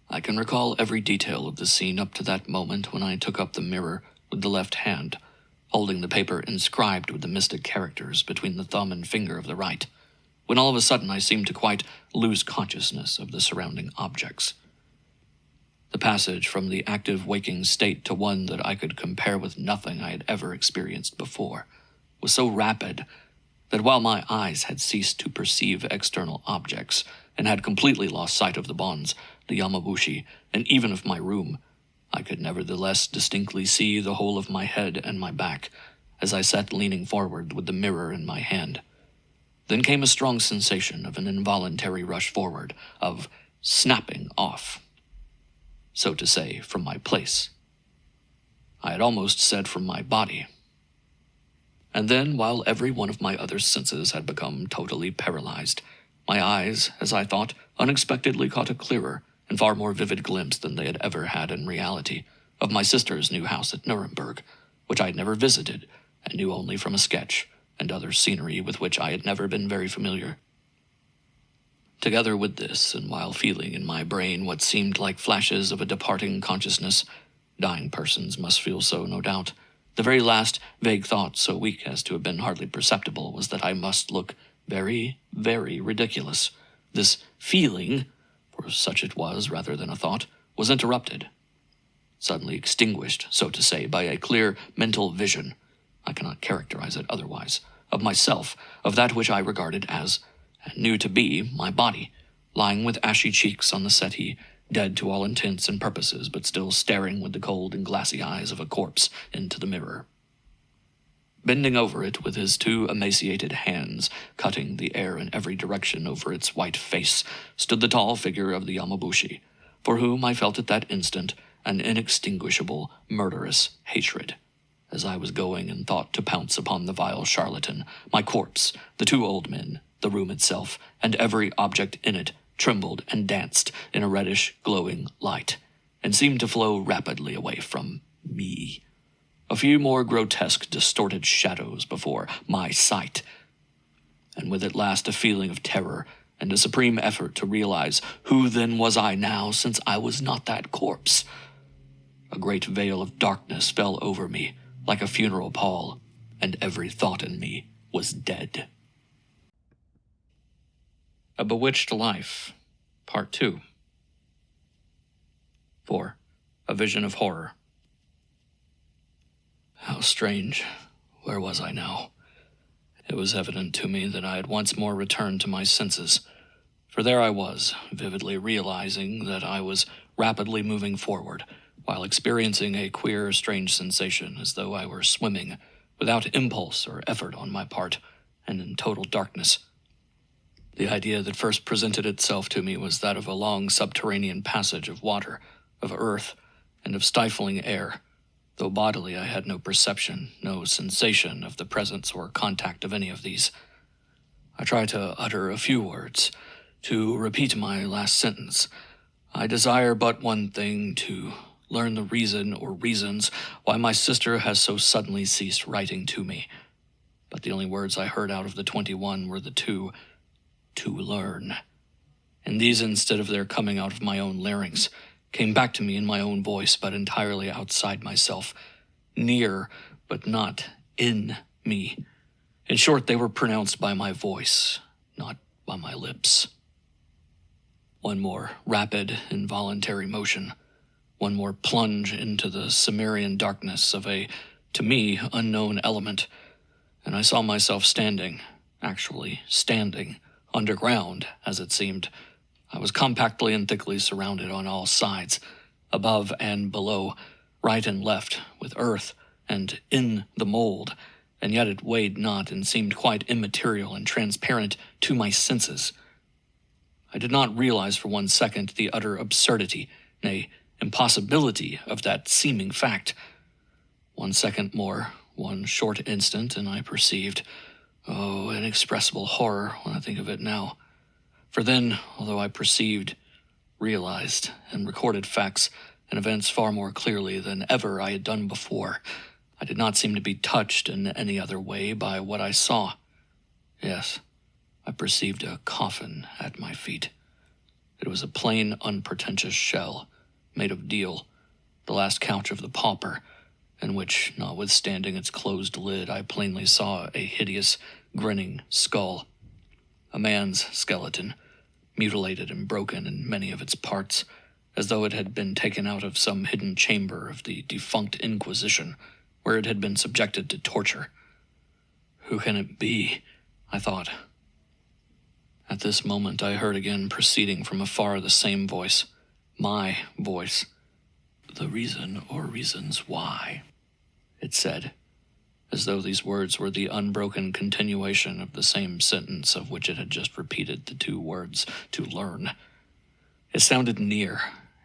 I can recall every detail of the scene up to that moment when I took up the mirror with the left hand, holding the paper inscribed with the mystic characters between the thumb and finger of the right, when all of a sudden I seemed to quite lose consciousness of the surrounding objects. The passage from the active waking state to one that I could compare with nothing I had ever experienced before was so rapid that while my eyes had ceased to perceive external objects and had completely lost sight of the bonds, the Yamabushi, and even of my room, I could nevertheless distinctly see the whole of my head and my back as I sat leaning forward with the mirror in my hand. Then came a strong sensation of an involuntary rush forward, of snapping off, so to say, from my place. I had almost said from my body. And then, while every one of my other senses had become totally paralyzed, my eyes, as I thought, unexpectedly caught a clearer and far more vivid glimpse than they had ever had in reality of my sister's new house at Nuremberg, which I had never visited and knew only from a sketch and other scenery with which I had never been very familiar. Together with this, and while feeling in my brain what seemed like flashes of a departing consciousness, dying persons must feel so, no doubt, the very last vague thought, so weak as to have been hardly perceptible, was that I must look very, very ridiculous. This feeling, for such it was rather than a thought, was interrupted, suddenly extinguished, so to say, by a clear mental vision, I cannot characterize it otherwise, of myself, of that which I regarded as, and knew to be, my body, lying with ashy cheeks on the settee, dead to all intents and purposes, but still staring with the cold and glassy eyes of a corpse into the mirror. Bending over it with his two emaciated hands, cutting the air in every direction over its white face, stood the tall figure of the Yamabushi, for whom I felt at that instant an inextinguishable, murderous hatred, as I was going in thought to pounce upon the vile charlatan. My corpse, the two old men, the room itself, and every object in it trembled and danced in a reddish, glowing light, and seemed to flow rapidly away from me. A few more grotesque, distorted shadows before my sight, and with at last a feeling of terror and a supreme effort to realize who then was I now, since I was not that corpse. A great veil of darkness fell over me like a funeral pall, and every thought in me was dead. A Bewitched Life, Part 2. 4. A Vision of Horror. How strange. Where was I now? It was evident to me that I had once more returned to my senses, for there I was, vividly realizing that I was rapidly moving forward, while experiencing a queer, strange sensation as though I were swimming, without impulse or effort on my part, and in total darkness. The idea that first presented itself to me was that of a long subterranean passage of water, of earth, and of stifling air, though bodily I had no perception, no sensation of the presence or contact of any of these. I tried to utter a few words, to repeat my last sentence. I desire but one thing, to learn the reason or reasons why my sister has so suddenly ceased writing to me. But the only words I heard out of the 21 were the two, to learn. And these, instead of their coming out of my own larynx, came back to me in my own voice, but entirely outside myself, near, but not in me. In short, they were pronounced by my voice, not by my lips. One more rapid, involuntary motion, one more plunge into the Cimmerian darkness of a, to me, unknown element, and I saw myself standing, actually standing, underground, as it seemed. I was compactly and thickly surrounded on all sides, above and below, right and left, with earth, and in the mold, and yet it weighed not and seemed quite immaterial and transparent to my senses. I did not realize for 1 second the utter absurdity, nay, impossibility of that seeming fact. 1 second more, one short instant, and I perceived, oh, inexpressible horror when I think of it now. For then, although I perceived, realized, and recorded facts and events far more clearly than ever I had done before, I did not seem to be touched in any other way by what I saw. Yes, I perceived a coffin at my feet. It was a plain, unpretentious shell, made of deal, the last couch of the pauper, in which, notwithstanding its closed lid, I plainly saw a hideous, grinning skull. A man's skeleton, mutilated and broken in many of its parts, as though it had been taken out of some hidden chamber of the defunct Inquisition, where it had been subjected to torture. Who can it be? I thought. At this moment I heard again proceeding from afar the same voice, my voice. The reason or reasons why, it said, as though these words were the unbroken continuation of the same sentence of which it had just repeated the two words, to learn. It sounded near,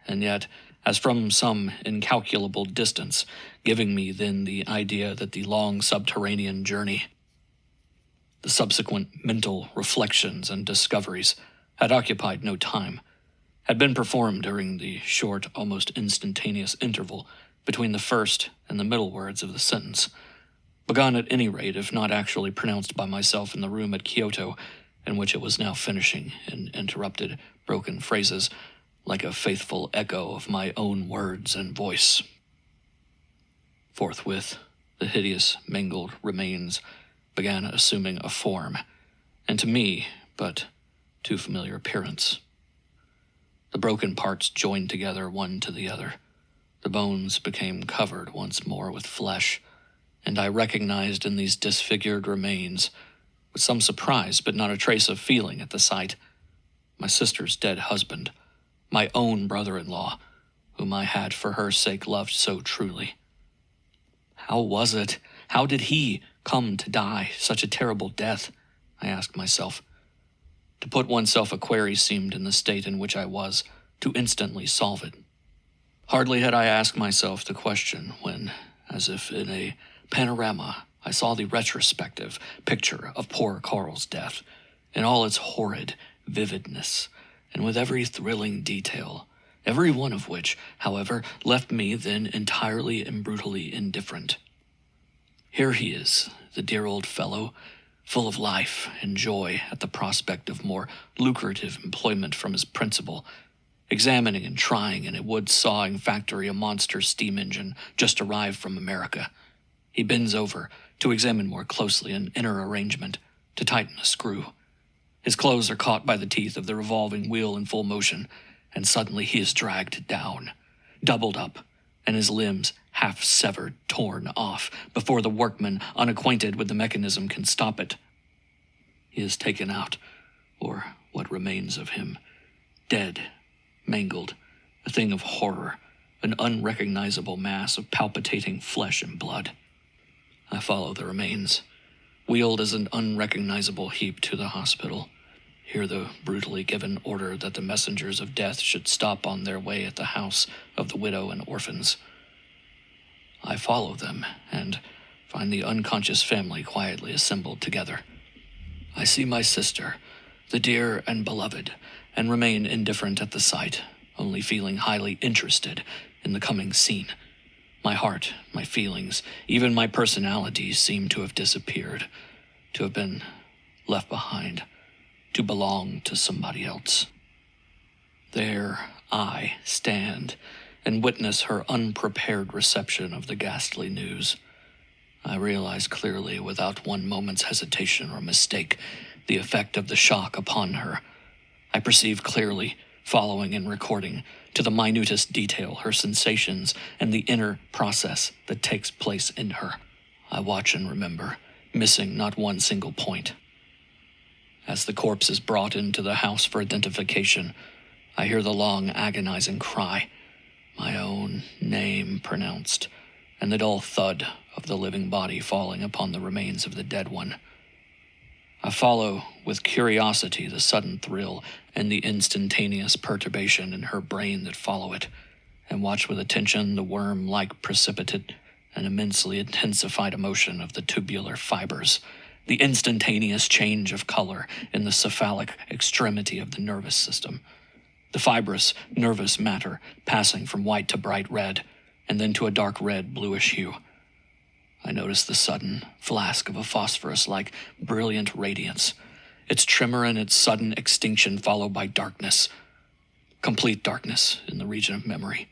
and yet, as from some incalculable distance, giving me then the idea that the long subterranean journey, the subsequent mental reflections and discoveries, had occupied no time, had been performed during the short, almost instantaneous interval between the first and the middle words of the sentence, begun at any rate if not actually pronounced by myself in the room at Kyoto, in which it was now finishing in interrupted, broken phrases, like a faithful echo of my own words and voice. Forthwith, the hideous, mangled remains began assuming a form, and to me, but too familiar appearance. The broken parts joined together one to the other. The bones became covered once more with flesh, and I recognized in these disfigured remains, with some surprise but not a trace of feeling at the sight, my sister's dead husband, my own brother-in-law, whom I had for her sake loved so truly. How was it? How did he come to die such a terrible death? I asked myself. To put oneself a query seemed, in the state in which I was, to instantly solve it. Hardly had I asked myself the question when, as if in a panorama, I saw the retrospective picture of poor Carl's death, in all its horrid vividness, and with every thrilling detail, every one of which, however, left me then entirely and brutally indifferent. Here he is, the dear old fellow, full of life and joy at the prospect of more lucrative employment from his principal, examining and trying in a wood-sawing factory a monster steam engine just arrived from America. He bends over to examine more closely an inner arrangement, to tighten a screw. His clothes are caught by the teeth of the revolving wheel in full motion, and suddenly he is dragged down, doubled up, and his limbs half severed, torn off, before the workman, unacquainted with the mechanism, can stop it. He is taken out, or what remains of him, dead, mangled, a thing of horror, an unrecognizable mass of palpitating flesh and blood. I follow the remains, wheeled as an unrecognizable heap to the hospital. Hear the brutally given order that the messengers of death should stop on their way at the house of the widow and orphans. I follow them, and find the unconscious family quietly assembled together. I see my sister, the dear and beloved, and remain indifferent at the sight, only feeling highly interested in the coming scene. My heart, my feelings, even my personality seem to have disappeared, to have been left behind, to belong to somebody else. There I stand and witness her unprepared reception of the ghastly news. I realize clearly, without one moment's hesitation or mistake, the effect of the shock upon her. I perceive clearly, following and recording, to the minutest detail, her sensations and the inner process that takes place in her. I watch and remember, missing not one single point. As the corpse is brought into the house for identification, I hear the long, agonizing cry, my own name pronounced, and the dull thud of the living body falling upon the remains of the dead one. I follow with curiosity the sudden thrill and the instantaneous perturbation in her brain that follow it, and watch with attention the worm-like precipitate and immensely intensified emotion of the tubular fibers, the instantaneous change of color in the cephalic extremity of the nervous system, the fibrous nervous matter passing from white to bright red, and then to a dark red bluish hue. I notice the sudden flask of a phosphorus-like brilliant radiance, its tremor and its sudden extinction followed by darkness, complete darkness in the region of memory,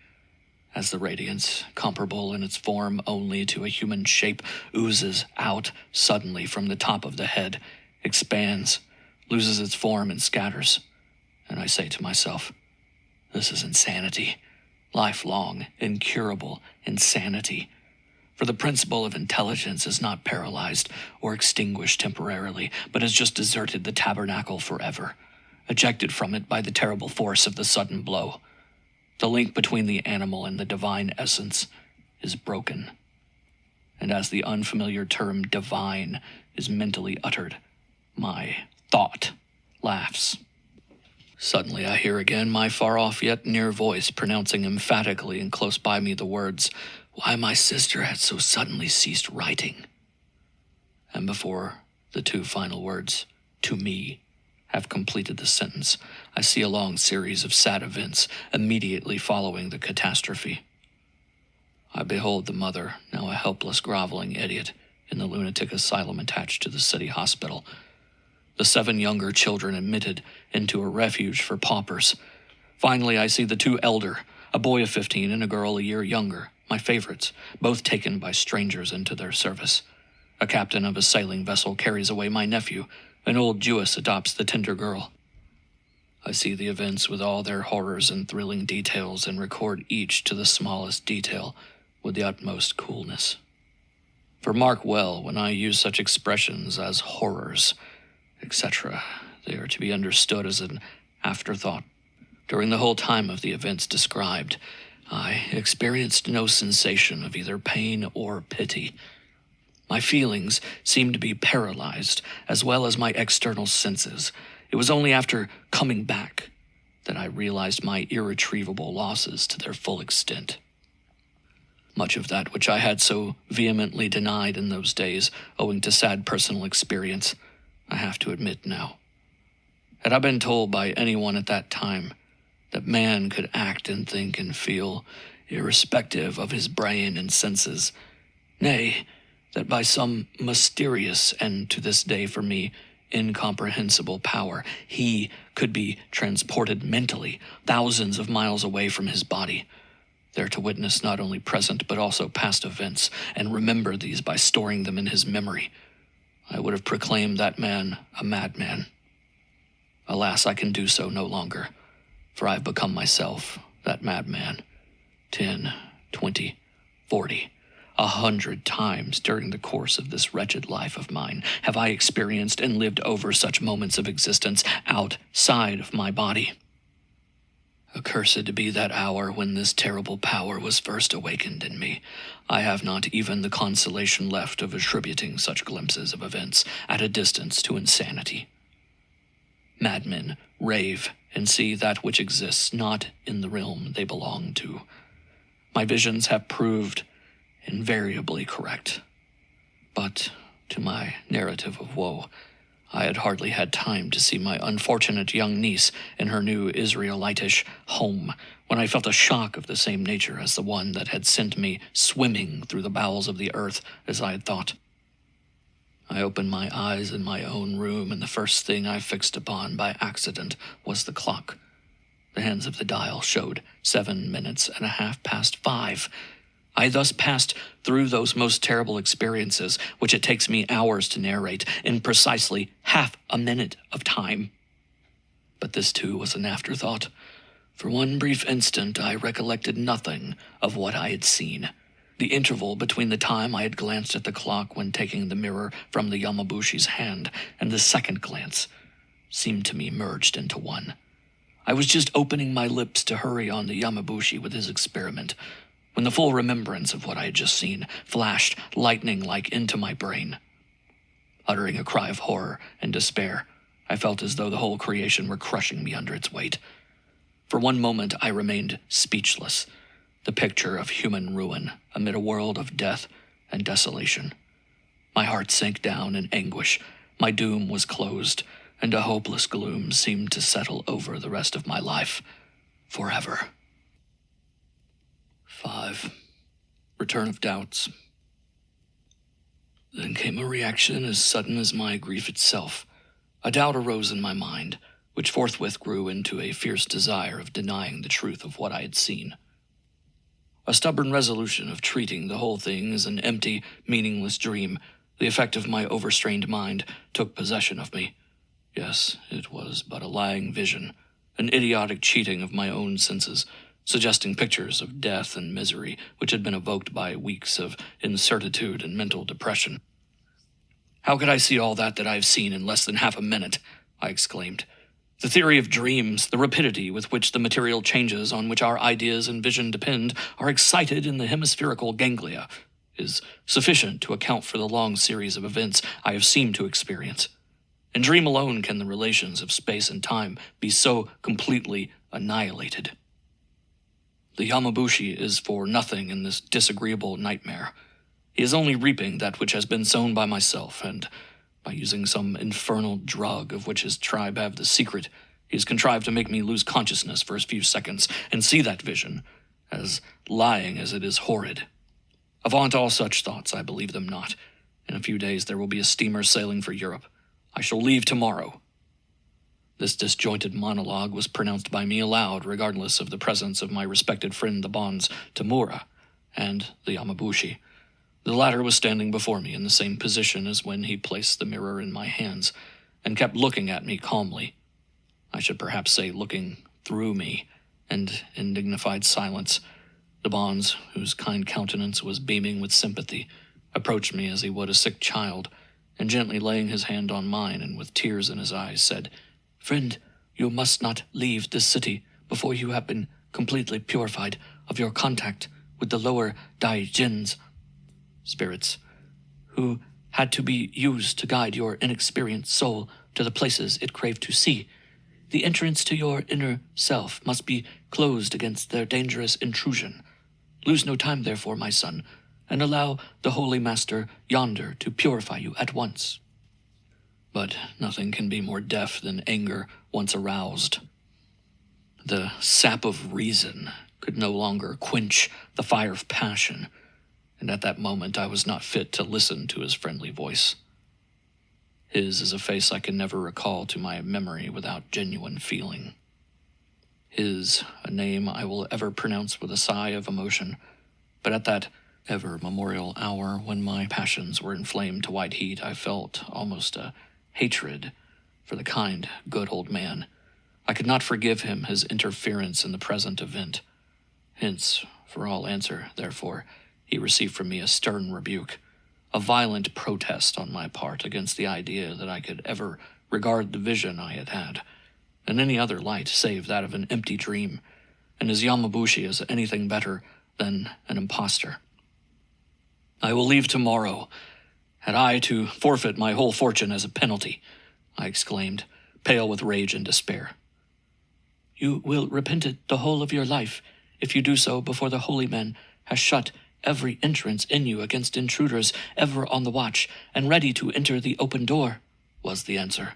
as the radiance, comparable in its form only to a human shape, oozes out suddenly from the top of the head, expands, loses its form and scatters. And I say to myself, this is insanity, lifelong, incurable insanity. For the principle of intelligence is not paralyzed or extinguished temporarily, but has just deserted the tabernacle forever, ejected from it by the terrible force of the sudden blow. The link between the animal and the divine essence is broken. And as the unfamiliar term divine is mentally uttered, my thought laughs. Suddenly I hear again my far-off yet near voice pronouncing emphatically and close by me the words, "Why my sister had so suddenly ceased writing." And before the two final words, "to me," have completed the sentence, I see a long series of sad events immediately following the catastrophe. I behold the mother, now a helpless, groveling idiot, in the lunatic asylum attached to the city hospital. The 7 younger children admitted into a refuge for paupers. Finally, I see the 2 elder, a boy of 15 and a girl a year younger, my favorites, both taken by strangers into their service. A captain of a sailing vessel carries away my nephew. An old Jewess adopts the tender girl. I see the events with all their horrors and thrilling details and record each to the smallest detail with the utmost coolness. For mark well, when I use such expressions as horrors, etc., they are to be understood as an afterthought. During the whole time of the events described, I experienced no sensation of either pain or pity. My feelings seemed to be paralyzed, as well as my external senses. It was only after coming back that I realized my irretrievable losses to their full extent. Much of that which I had so vehemently denied in those days, owing to sad personal experience, I have to admit now. Had I been told by anyone at that time that man could act and think and feel, irrespective of his brain and senses, nay, that by some mysterious and, to this day for me, incomprehensible power, he could be transported mentally thousands of miles away from his body, there to witness not only present but also past events, and remember these by storing them in his memory, I would have proclaimed that man a madman. Alas, I can do so no longer, for I have become myself that madman. 10, 20, 40, 100 times during the course of this wretched life of mine have I experienced and lived over such moments of existence outside of my body. Accursed be that hour when this terrible power was first awakened in me. I have not even the consolation left of attributing such glimpses of events at a distance to insanity. Madmen rave and see that which exists not in the realm they belong to. My visions have proved invariably correct. But, to my narrative of woe, I had hardly had time to see my unfortunate young niece in her new Israelitish home when I felt a shock of the same nature as the one that had sent me swimming through the bowels of the earth, as I had thought. I opened my eyes in my own room, and the first thing I fixed upon by accident was the clock. The hands of the dial showed 7 minutes and a half past 5. I thus passed through those most terrible experiences, which it takes me hours to narrate, in precisely half a minute of time. But this too was an afterthought. For one brief instant I recollected nothing of what I had seen. The interval between the time I had glanced at the clock when taking the mirror from the Yamabushi's hand and the second glance seemed to me merged into one. I was just opening my lips to hurry on the Yamabushi with his experiment, when the full remembrance of what I had just seen flashed lightning-like into my brain. Uttering a cry of horror and despair, I felt as though the whole creation were crushing me under its weight. For one moment I remained speechless, the picture of human ruin amid a world of death and desolation. My heart sank down in anguish. My doom was closed, and a hopeless gloom seemed to settle over the rest of my life, forever. 5. Return of doubts. Then came a reaction as sudden as my grief itself. A doubt arose in my mind, which forthwith grew into a fierce desire of denying the truth of what I had seen. A stubborn resolution of treating the whole thing as an empty, meaningless dream, the effect of my overstrained mind, took possession of me. Yes, it was but a lying vision, an idiotic cheating of my own senses, suggesting pictures of death and misery which had been evoked by weeks of incertitude and mental depression. "How could I see all that I have seen in less than half a minute?" I exclaimed. "The theory of dreams, the rapidity with which the material changes on which our ideas and vision depend are excited in the hemispherical ganglia, is sufficient to account for the long series of events I have seemed to experience. In dream alone can the relations of space and time be so completely annihilated. The Yamabushi is for nothing in this disagreeable nightmare. He is only reaping that which has been sown by myself, and by using some infernal drug of which his tribe have the secret, he has contrived to make me lose consciousness for a few seconds and see that vision, as lying as it is horrid. Avaunt all such thoughts, I believe them not. In a few days there will be a steamer sailing for Europe. I shall leave tomorrow. This disjointed monologue was pronounced by me aloud, regardless of the presence of my respected friend the Bonze Tamura and the Yamabushi. The latter was standing before me in the same position as when he placed the mirror in my hands, and kept looking at me calmly. I should perhaps say looking through me, and in dignified silence. The Bonze, whose kind countenance was beaming with sympathy, approached me as he would a sick child, and gently laying his hand on mine and with tears in his eyes said, "Friend, you must not leave this city before you have been completely purified of your contact with the lower Daijins, spirits, who had to be used to guide your inexperienced soul to the places it craved to see. The entrance to your inner self must be closed against their dangerous intrusion. Lose no time, therefore, my son, and allow the Holy Master yonder to purify you at once." But nothing can be more deaf than anger once aroused. The sap of reason could no longer quench the fire of passion, and at that moment I was not fit to listen to his friendly voice. His is a face I can never recall to my memory without genuine feeling. His, a name I will ever pronounce with a sigh of emotion, but at that ever-memorial hour when my passions were inflamed to white heat, I felt almost a hatred for the kind, good old man. I could not forgive him his interference in the present event. Hence, for all answer, therefore, he received from me a stern rebuke, a violent protest on my part against the idea that I could ever regard the vision I had had in any other light save that of an empty dream, and his Yamabushi as anything better than an impostor. "I will leave tomorrow. Had I to forfeit my whole fortune as a penalty," I exclaimed, pale with rage and despair. "You will repent it the whole of your life if you do so before the holy man has shut every entrance in you against intruders ever on the watch and ready to enter the open door," was the answer.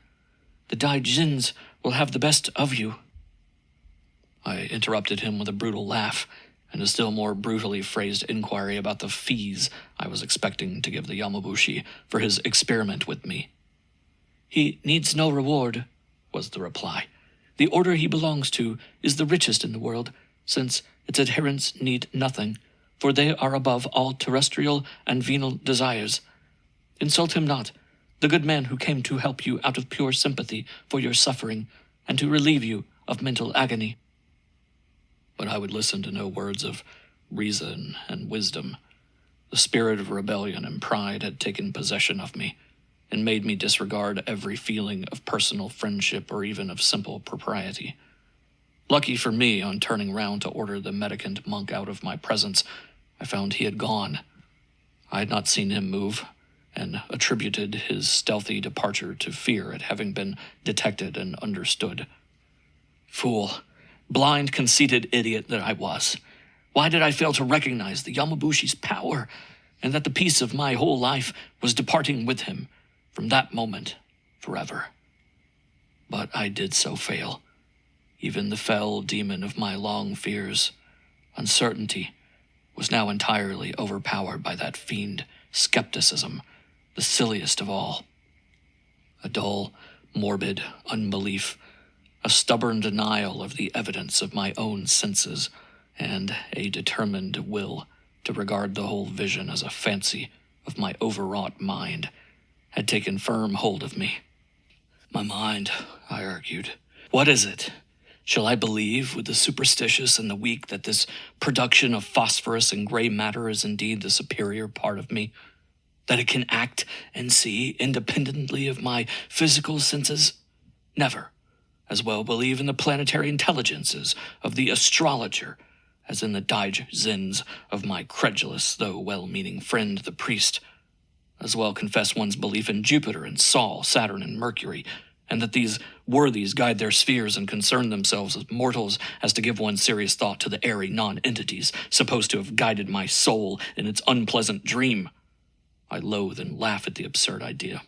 "The Daijins will have the best of you." I interrupted him with a brutal laugh, and a still more brutally phrased inquiry about the fees I was expecting to give the Yamabushi for his experiment with me. "He needs no reward," was the reply. "The order he belongs to is the richest in the world, since its adherents need nothing, for they are above all terrestrial and venal desires. Insult him not, the good man who came to help you out of pure sympathy for your suffering, and to relieve you of mental agony." But I would listen to no words of reason and wisdom. The spirit of rebellion and pride had taken possession of me, and made me disregard every feeling of personal friendship or even of simple propriety. Lucky for me, on turning round to order the mendicant monk out of my presence, I found he had gone. I had not seen him move, and attributed his stealthy departure to fear at having been detected and understood. Fool, blind, conceited idiot that I was! Why did I fail to recognize the Yamabushi's power, and that the peace of my whole life was departing with him, from that moment, forever? But I did so fail. Even the fell demon of my long fears, uncertainty, was now entirely overpowered by that fiend, skepticism, the silliest of all. A dull, morbid unbelief, a stubborn denial of the evidence of my own senses, and a determined will to regard the whole vision as a fancy of my overwrought mind, had taken firm hold of me. My mind, I argued. What is it? Shall I believe with the superstitious and the weak that this production of phosphorus and gray matter is indeed the superior part of me? That it can act and see independently of my physical senses? Never. As well believe in the planetary intelligences of the astrologer as in the daijins of my credulous though well-meaning friend the priest. as well confess one's belief in Jupiter and Sol, Saturn and Mercury, and that these worthies guide their spheres and concern themselves as mortals as to give one serious thought to the airy non-entities supposed to have guided my soul in its unpleasant dream. I loathe and laugh at the absurd idea.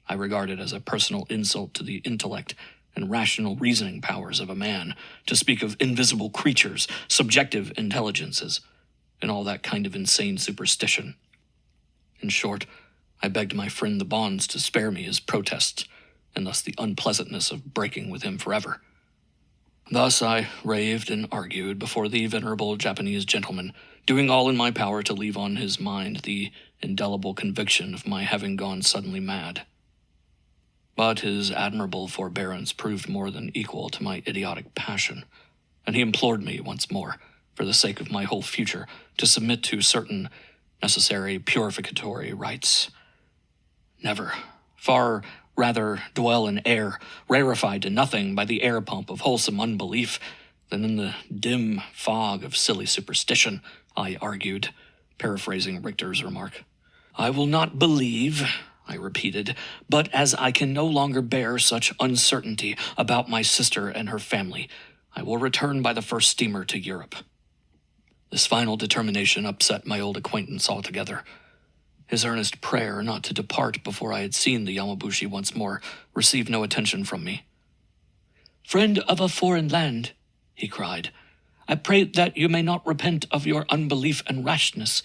I regard it as a personal insult to the intellect and rational reasoning powers of a man to speak of invisible creatures, subjective intelligences, and all that kind of insane superstition. In short, I begged my friend the Bonds to spare me his protests, and thus the unpleasantness of breaking with him forever. Thus I raved and argued before the venerable Japanese gentleman, doing all in my power to leave on his mind the indelible conviction of my having gone suddenly mad. But his admirable forbearance proved more than equal to my idiotic passion, and he implored me once more, for the sake of my whole future, to submit to certain necessary purificatory rites. Never, far rather dwell in air, rarefied to nothing by the air pump of wholesome unbelief, than in the dim fog of silly superstition, I argued, paraphrasing Richter's remark. I will not believe, I repeated, but as I can no longer bear such uncertainty about my sister and her family, I will return by the first steamer to Europe. This final determination upset my old acquaintance altogether. His earnest prayer not to depart before I had seen the Yamabushi once more received no attention from me. "Friend of a foreign land," he cried, "I pray that you may not repent of your unbelief and rashness.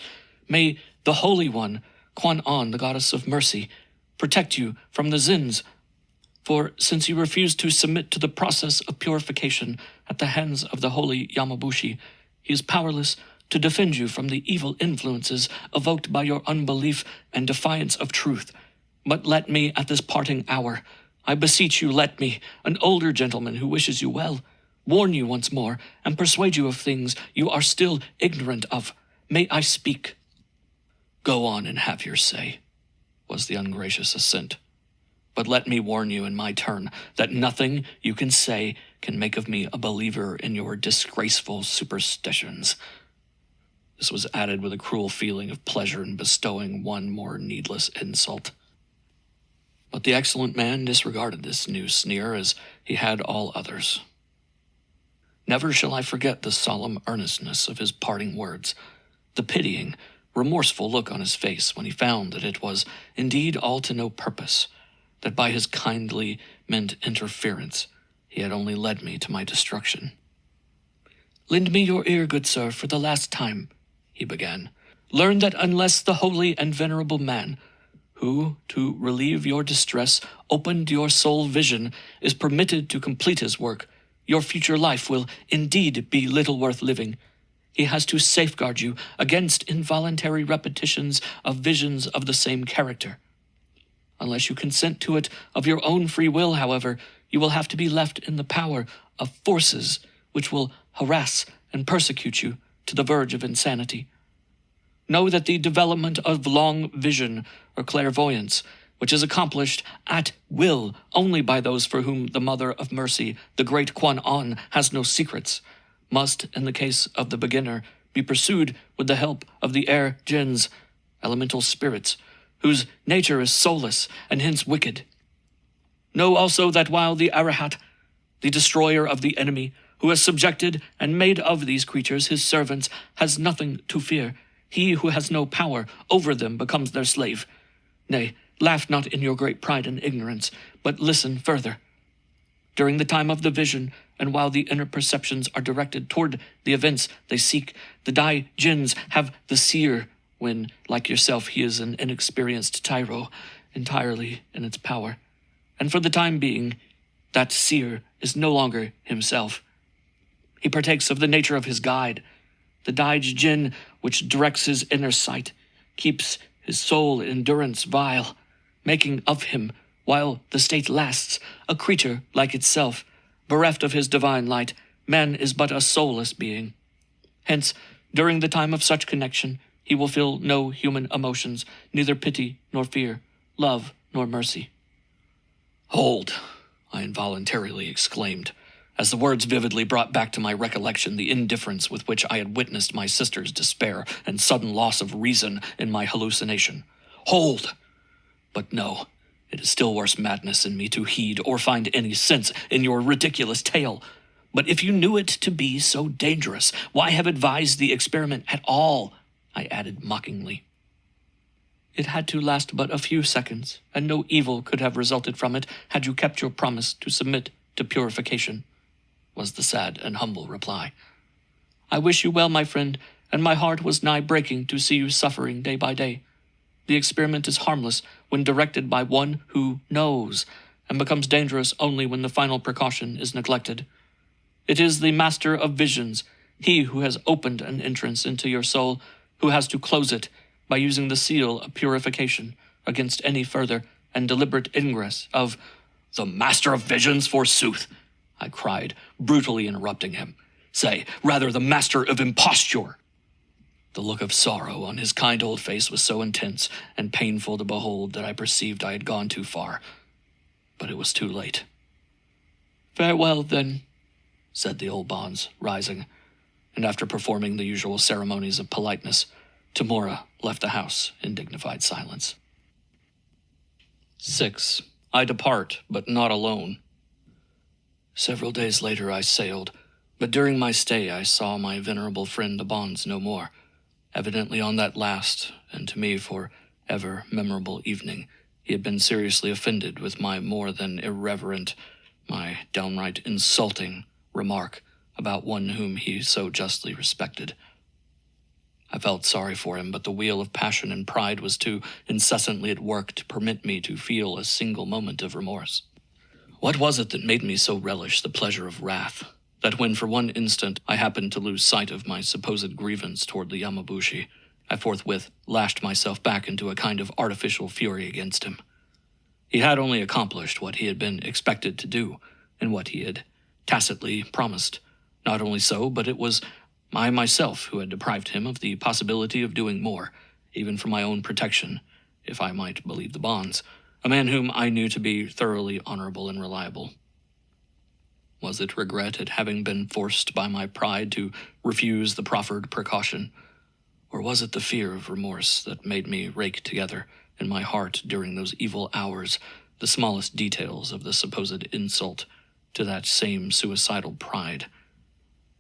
May the Holy One, Kwan On, the goddess of mercy, protect you from the Zins. For since you refuse to submit to the process of purification at the hands of the holy Yamabushi, he is powerless to defend you from the evil influences evoked by your unbelief and defiance of truth. But let me, at this parting hour, I beseech you, let me, an older gentleman who wishes you well, warn you once more, and persuade you of things you are still ignorant of. May I speak?" "Go on and have your say," was the ungracious assent. "But let me warn you in my turn that nothing you can say can make of me a believer in your disgraceful superstitions." This was added with a cruel feeling of pleasure in bestowing one more needless insult. But the excellent man disregarded this new sneer as he had all others. Never shall I forget the solemn earnestness of his parting words, the pitying, remorseful look on his face when he found that it was indeed all to no purpose, that by his kindly meant interference he had only led me to my destruction. "Lend me your ear, good sir, for the last time," he began. "Learn that unless the holy and venerable man, who, to relieve your distress, opened your soul vision, is permitted to complete his work, your future life will indeed be little worth living. He has to safeguard you against involuntary repetitions of visions of the same character. Unless you consent to it of your own free will, however, you will have to be left in the power of forces which will harass and persecute you to the verge of insanity. Know that the development of long vision or clairvoyance, which is accomplished at will only by those for whom the Mother of Mercy, the great Kwan On, has no secrets, must, in the case of the beginner, be pursued with the help of the air jinns, elemental spirits, whose nature is soulless and hence wicked. Know also that while the Arahat, the destroyer of the enemy, who has subjected and made of these creatures his servants, has nothing to fear, he who has no power over them becomes their slave. Nay, laugh not in your great pride and ignorance, but listen further. During the time of the vision, and while the inner perceptions are directed toward the events they seek, the Dai Jinns have the seer, when, like yourself, he is an inexperienced tyro, entirely in its power. And for the time being, that seer is no longer himself. He partakes of the nature of his guide. The Dai Jin, which directs his inner sight, keeps his soul in durance vile, making of him, while the state lasts, a creature like itself. Bereft of his divine light, man is but a soulless being. Hence, during the time of such connection, he will feel no human emotions, neither pity nor fear, love nor mercy. "Hold," I involuntarily exclaimed, as the words vividly brought back to my recollection the indifference with which I had witnessed my sister's despair and sudden loss of reason in my hallucination. Hold! But no, it is still worse madness in me to heed or find any sense in your ridiculous tale. But if you knew it to be so dangerous, why have advised the experiment at all? I added mockingly. It had to last but a few seconds, and no evil could have resulted from it had you kept your promise to submit to purification, was the sad and humble reply. I wish you well, my friend, and my heart was nigh breaking to see you suffering day by day. The experiment is harmless when directed by one who knows, and becomes dangerous only when the final precaution is neglected. It is the master of visions, he who has opened an entrance into your soul, who has to close it by using the seal of purification against any further and deliberate ingress of the master of visions, forsooth, I cried, brutally interrupting him. Say, rather, the master of imposture. The look of sorrow on his kind old face was so intense and painful to behold that I perceived I had gone too far. But it was too late. Farewell, then, said the old bonze, rising, and after performing the usual ceremonies of politeness, Tamora left the house in dignified silence. 6. I depart, but not alone. Several days later I sailed, but during my stay I saw my venerable friend the bonze no more. Evidently on that last, and to me for ever memorable evening, he had been seriously offended with my more than irreverent, my downright insulting remark about one whom he so justly respected. I felt sorry for him, but the wheel of passion and pride was too incessantly at work to permit me to feel a single moment of remorse. What was it that made me so relish the pleasure of wrath, that when for one instant I happened to lose sight of my supposed grievance toward the Yamabushi, I forthwith lashed myself back into a kind of artificial fury against him? He had only accomplished what he had been expected to do, and what he had tacitly promised. Not only so, but it was I myself who had deprived him of the possibility of doing more, even for my own protection, if I might believe the bonds, a man whom I knew to be thoroughly honorable and reliable. Was it regret at having been forced by my pride to refuse the proffered precaution, or was it the fear of remorse that made me rake together in my heart during those evil hours the smallest details of the supposed insult to that same suicidal pride?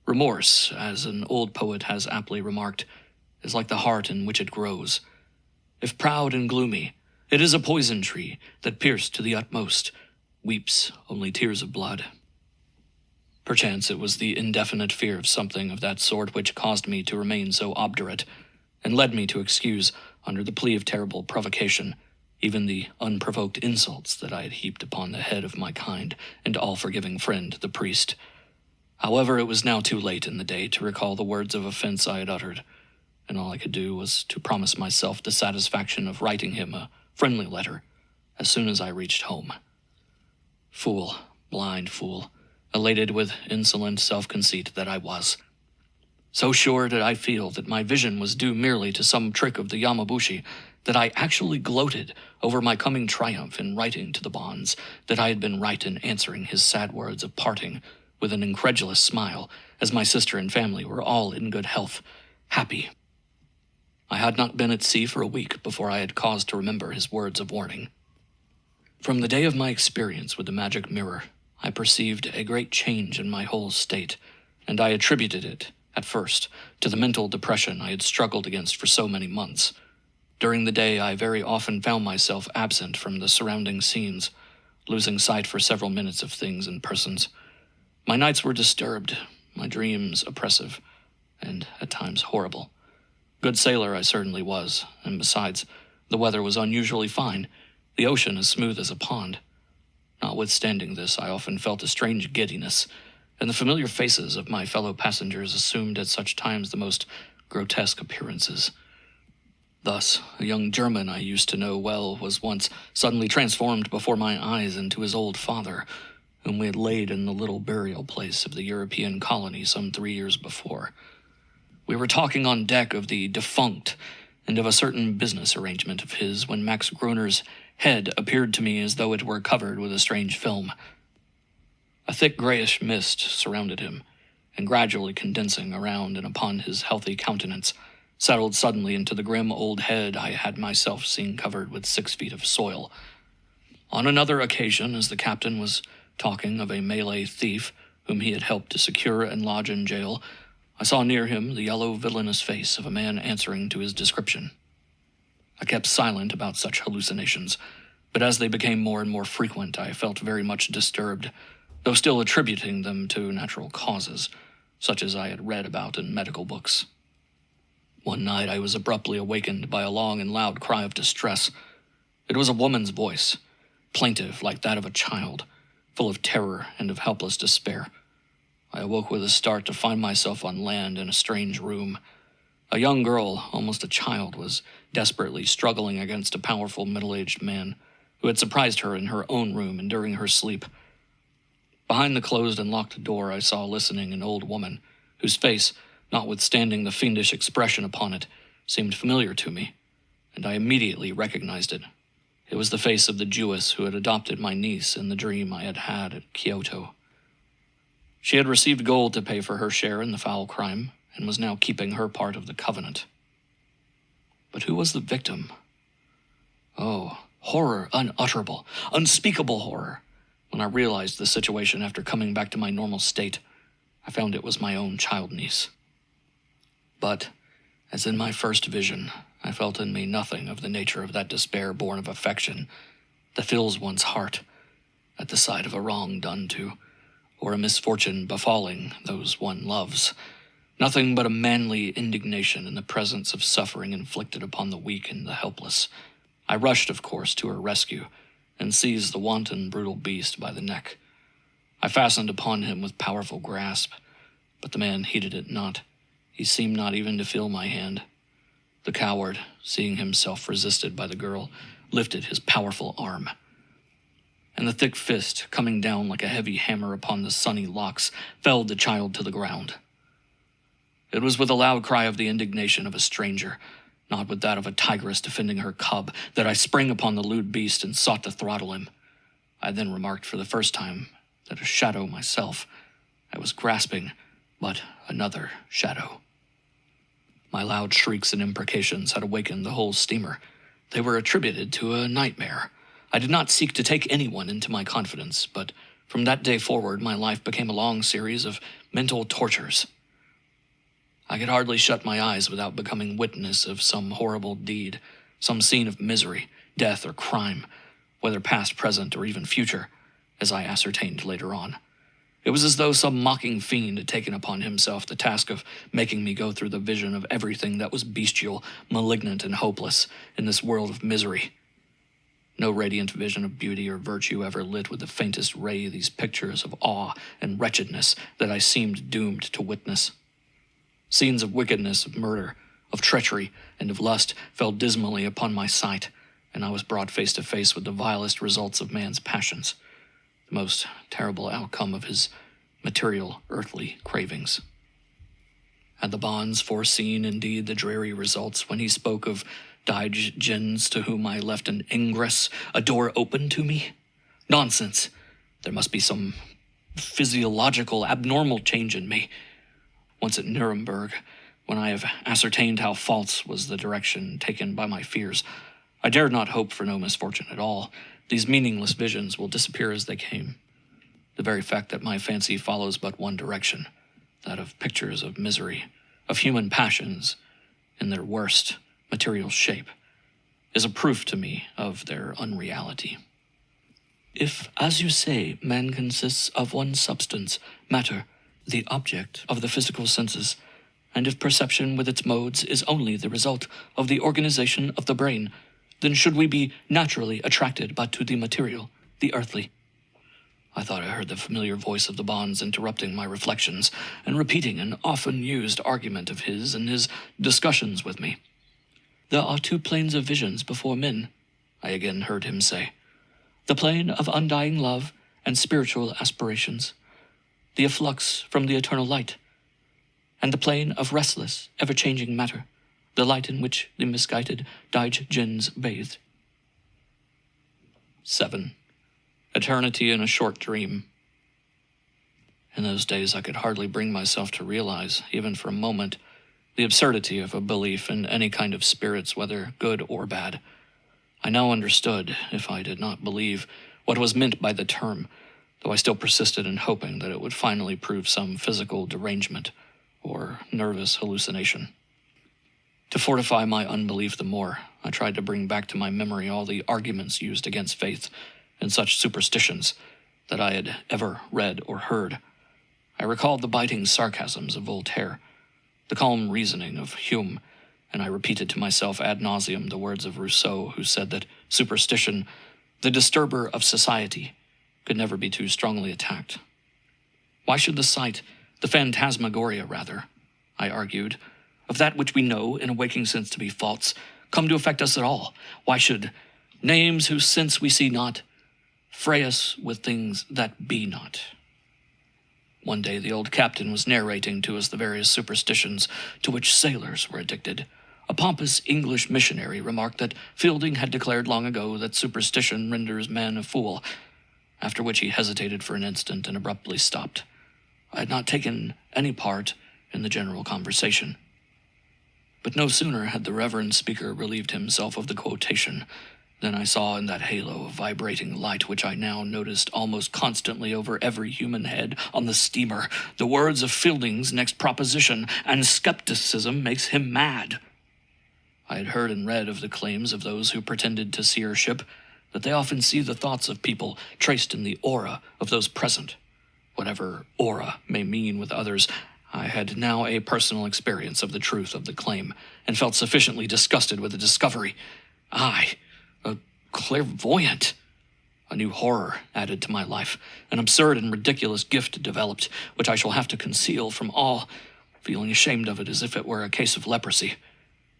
Remorse, as an old poet has aptly remarked, is like the heart in which it grows. If proud and gloomy, it is a poison tree that, pierced to the utmost, weeps only tears of blood. Perchance it was the indefinite fear of something of that sort which caused me to remain so obdurate, and led me to excuse, under the plea of terrible provocation, even the unprovoked insults that I had heaped upon the head of my kind and all-forgiving friend, the priest. However, it was now too late in the day to recall the words of offense I had uttered, and all I could do was to promise myself the satisfaction of writing him a friendly letter as soon as I reached home. Fool, blind fool, elated with insolent self-conceit that I was. So sure did I feel that my vision was due merely to some trick of the Yamabushi that I actually gloated over my coming triumph in writing to the bonze that I had been right in answering his sad words of parting with an incredulous smile, as my sister and family were all in good health, happy. I had not been at sea for a week before I had cause to remember his words of warning. From the day of my experience with the magic mirror, I perceived a great change in my whole state, and I attributed it, at first, to the mental depression I had struggled against for so many months. During the day, I very often found myself absent from the surrounding scenes, losing sight for several minutes of things and persons. My nights were disturbed, my dreams oppressive, and at times horrible. Good sailor I certainly was, and besides, the weather was unusually fine, the ocean as smooth as a pond. Notwithstanding this, I often felt a strange giddiness, and the familiar faces of my fellow passengers assumed at such times the most grotesque appearances. Thus, a young German I used to know well was once suddenly transformed before my eyes into his old father, whom we had laid in the little burial place of the European colony some 3 years before. We were talking on deck of the defunct and of a certain business arrangement of his when Max Groener's head appeared to me as though it were covered with a strange film. A thick grayish mist surrounded him, and gradually condensing around and upon his healthy countenance, settled suddenly into the grim old head I had myself seen covered with 6 feet of soil. On another occasion, as the captain was talking of a Malay thief whom he had helped to secure and lodge in jail, I saw near him the yellow, villainous face of a man answering to his description. I kept silent about such hallucinations, but as they became more and more frequent, I felt very much disturbed, though still attributing them to natural causes, such as I had read about in medical books. One night I was abruptly awakened by a long and loud cry of distress. It was a woman's voice, plaintive like that of a child, full of terror and of helpless despair. I awoke with a start to find myself on land in a strange room. A young girl, almost a child, was desperately struggling against a powerful middle-aged man who had surprised her in her own room and during her sleep. Behind the closed and locked door I saw listening an old woman, whose face, notwithstanding the fiendish expression upon it, seemed familiar to me, and I immediately recognized it. It was the face of the Jewess who had adopted my niece in the dream I had had at Kyoto. She had received gold to pay for her share in the foul crime, and was now keeping her part of the covenant. But who was the victim? Oh, horror unutterable, unspeakable horror. When I realized the situation after coming back to my normal state, I found it was my own child niece. But, as in my first vision, I felt in me nothing of the nature of that despair born of affection that fills one's heart at the sight of a wrong done to, or a misfortune befalling those one loves. Nothing but a manly indignation in the presence of suffering inflicted upon the weak and the helpless. I rushed, of course, to her rescue, and seized the wanton, brutal beast by the neck. I fastened upon him with powerful grasp, but the man heeded it not. He seemed not even to feel my hand. The coward, seeing himself resisted by the girl, lifted his powerful arm, and the thick fist, coming down like a heavy hammer upon the sunny locks, felled the child to the ground. It was with a loud cry of the indignation of a stranger, not with that of a tigress defending her cub, that I sprang upon the lewd beast and sought to throttle him. I then remarked for the first time that a shadow myself, I was grasping but another shadow. My loud shrieks and imprecations had awakened the whole steamer. They were attributed to a nightmare. I did not seek to take anyone into my confidence, but from that day forward my life became a long series of mental tortures. I could hardly shut my eyes without becoming witness of some horrible deed, some scene of misery, death, or crime, whether past, present, or even future, as I ascertained later on. It was as though some mocking fiend had taken upon himself the task of making me go through the vision of everything that was bestial, malignant, and hopeless in this world of misery. No radiant vision of beauty or virtue ever lit with the faintest ray these pictures of awe and wretchedness that I seemed doomed to witness. Scenes of wickedness, of murder, of treachery, and of lust fell dismally upon my sight, and I was brought face to face with the vilest results of man's passions, the most terrible outcome of his material, earthly cravings. Had the bonds foreseen indeed the dreary results when he spoke of Daij Jins to whom I left an ingress, a door open to me? Nonsense! There must be some physiological, abnormal change in me. Once at Nuremberg, when I have ascertained how false was the direction taken by my fears, I dared not hope for no misfortune at all. These meaningless visions will disappear as they came. The very fact that my fancy follows but one direction, that of pictures of misery, of human passions in their worst material shape, is a proof to me of their unreality. If, as you say, man consists of one substance, matter, the object of the physical senses, and if perception with its modes is only the result of the organization of the brain, then should we be naturally attracted but to the material, the earthly? I thought I heard the familiar voice of the bonds interrupting my reflections and repeating an often-used argument of his in his discussions with me. There are two planes of visions before men, I again heard him say. The plane of undying love and spiritual aspirations, the efflux from the eternal light, and the plane of restless, ever-changing matter, the light in which the misguided Daij Jins bathed. 7. Eternity in a short dream. In those days I could hardly bring myself to realize, even for a moment, the absurdity of a belief in any kind of spirits, whether good or bad. I now understood, if I did not believe, what was meant by the term, though I still persisted in hoping that it would finally prove some physical derangement or nervous hallucination. To fortify my unbelief the more, I tried to bring back to my memory all the arguments used against faith and such superstitions that I had ever read or heard. I recalled the biting sarcasms of Voltaire, the calm reasoning of Hume, and I repeated to myself ad nauseum the words of Rousseau, who said that superstition, the disturber of society, could never be too strongly attacked. Why should the sight, the phantasmagoria rather, I argued, of that which we know in a waking sense to be false, come to affect us at all? Why should names whose sense we see not fray us with things that be not? One day the old captain was narrating to us the various superstitions to which sailors were addicted. A pompous English missionary remarked that Fielding had declared long ago that superstition renders man a fool, after which he hesitated for an instant and abruptly stopped. I had not taken any part in the general conversation. But no sooner had the reverend speaker relieved himself of the quotation than I saw in that halo of vibrating light which I now noticed almost constantly over every human head on the steamer the words of Fielding's next proposition, "And skepticism makes him mad." I had heard and read of the claims of those who pretended to seership, that they often see the thoughts of people traced in the aura of those present. Whatever aura may mean with others, I had now a personal experience of the truth of the claim, and felt sufficiently disgusted with the discovery. I, a clairvoyant! A new horror added to my life, an absurd and ridiculous gift developed, which I shall have to conceal from all, feeling ashamed of it as if it were a case of leprosy.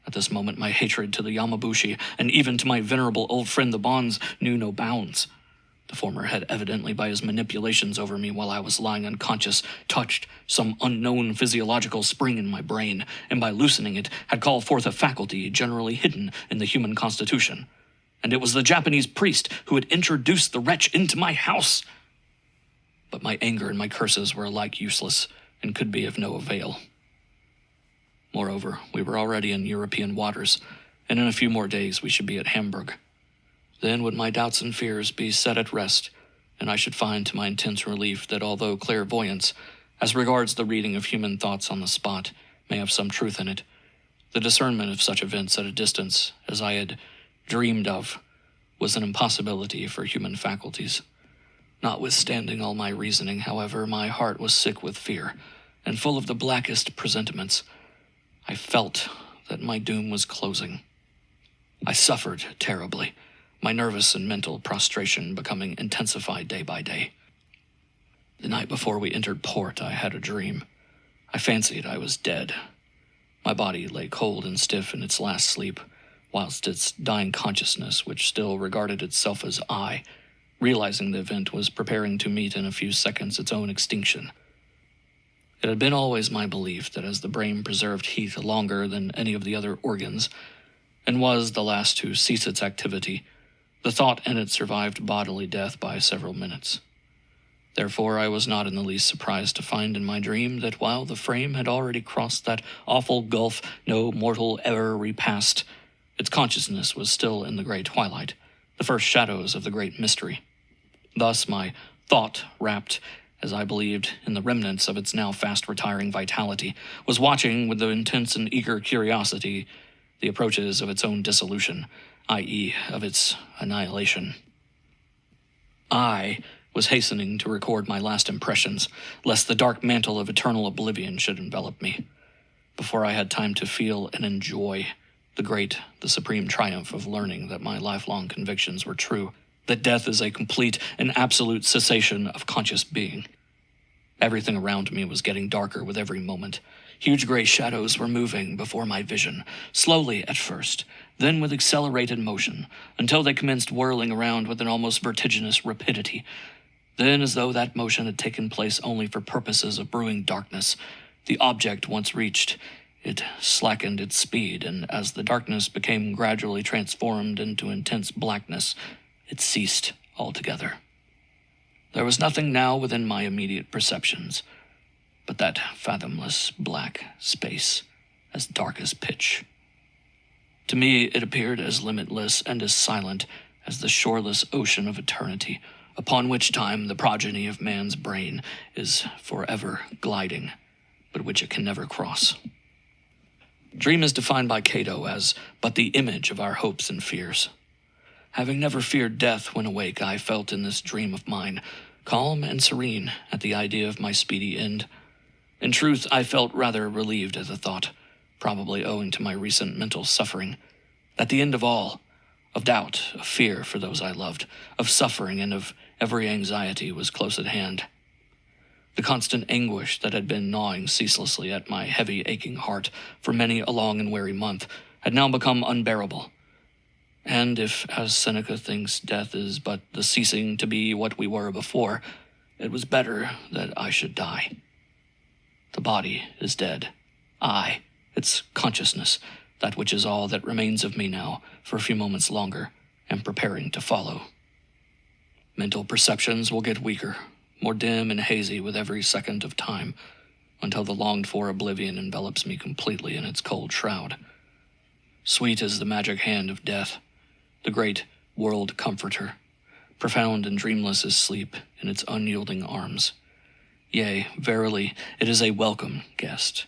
At this moment my hatred to the Yamabushi, and even to my venerable old friend the Bonds, knew no bounds. The former had evidently, by his manipulations over me while I was lying unconscious, touched some unknown physiological spring in my brain, and by loosening it had called forth a faculty generally hidden in the human constitution. And it was the Japanese priest who had introduced the wretch into my house. But my anger and my curses were alike useless, and could be of no avail. Moreover, we were already in European waters, and in a few more days we should be at Hamburg. Then would my doubts and fears be set at rest, and I should find to my intense relief that although clairvoyance, as regards the reading of human thoughts on the spot, may have some truth in it, the discernment of such events at a distance, as I had dreamed of, was an impossibility for human faculties. Notwithstanding all my reasoning, however, my heart was sick with fear, and full of the blackest presentiments. I felt that my doom was closing. I suffered terribly, my nervous and mental prostration becoming intensified day by day. The night before we entered port, I had a dream. I fancied I was dead. My body lay cold and stiff in its last sleep, whilst its dying consciousness, which still regarded itself as I, realizing the event, was preparing to meet in a few seconds its own extinction. It had been always my belief that as the brain preserved heat longer than any of the other organs, and was the last to cease its activity, the thought in it survived bodily death by several minutes. Therefore, I was not in the least surprised to find in my dream that while the frame had already crossed that awful gulf no mortal ever repassed, its consciousness was still in the grey twilight, the first shadows of the great mystery. Thus my thought, wrapped, as I believed, in the remnants of its now fast retiring vitality, was watching with the intense and eager curiosity the approaches of its own dissolution, i.e., of its annihilation. I was hastening to record my last impressions, lest the dark mantle of eternal oblivion should envelop me, before I had time to feel and enjoy the supreme triumph of learning that my lifelong convictions were true, that death is a complete and absolute cessation of conscious being. Everything around me was getting darker with every moment. Huge gray shadows were moving before my vision, slowly at first, then with accelerated motion, until they commenced whirling around with an almost vertiginous rapidity. Then, as though that motion had taken place only for purposes of brewing darkness, the object once reached, it slackened its speed, and as the darkness became gradually transformed into intense blackness, it ceased altogether. There was nothing now within my immediate perceptions but that fathomless black space, as dark as pitch. To me, it appeared as limitless and as silent as the shoreless ocean of eternity, upon which time the progeny of man's brain is forever gliding, but which it can never cross. Dream is defined by Cato as but the image of our hopes and fears. Having never feared death when awake, I felt in this dream of mine calm and serene at the idea of my speedy end. In truth, I felt rather relieved at the thought, probably owing to my recent mental suffering, that the end of all, of doubt, of fear for those I loved, of suffering and of every anxiety was close at hand. The constant anguish that had been gnawing ceaselessly at my heavy, aching heart for many a long and weary month had now become unbearable. And if, as Seneca thinks, death is but the ceasing to be what we were before, it was better that I should die. The body is dead. I, its consciousness, that which is all that remains of me now, for a few moments longer, am preparing to follow. Mental perceptions will get weaker, more dim and hazy with every second of time, until the longed-for oblivion envelops me completely in its cold shroud. Sweet is the magic hand of death, the great world comforter. Profound and dreamless is sleep in its unyielding arms. Yea, verily, it is a welcome guest,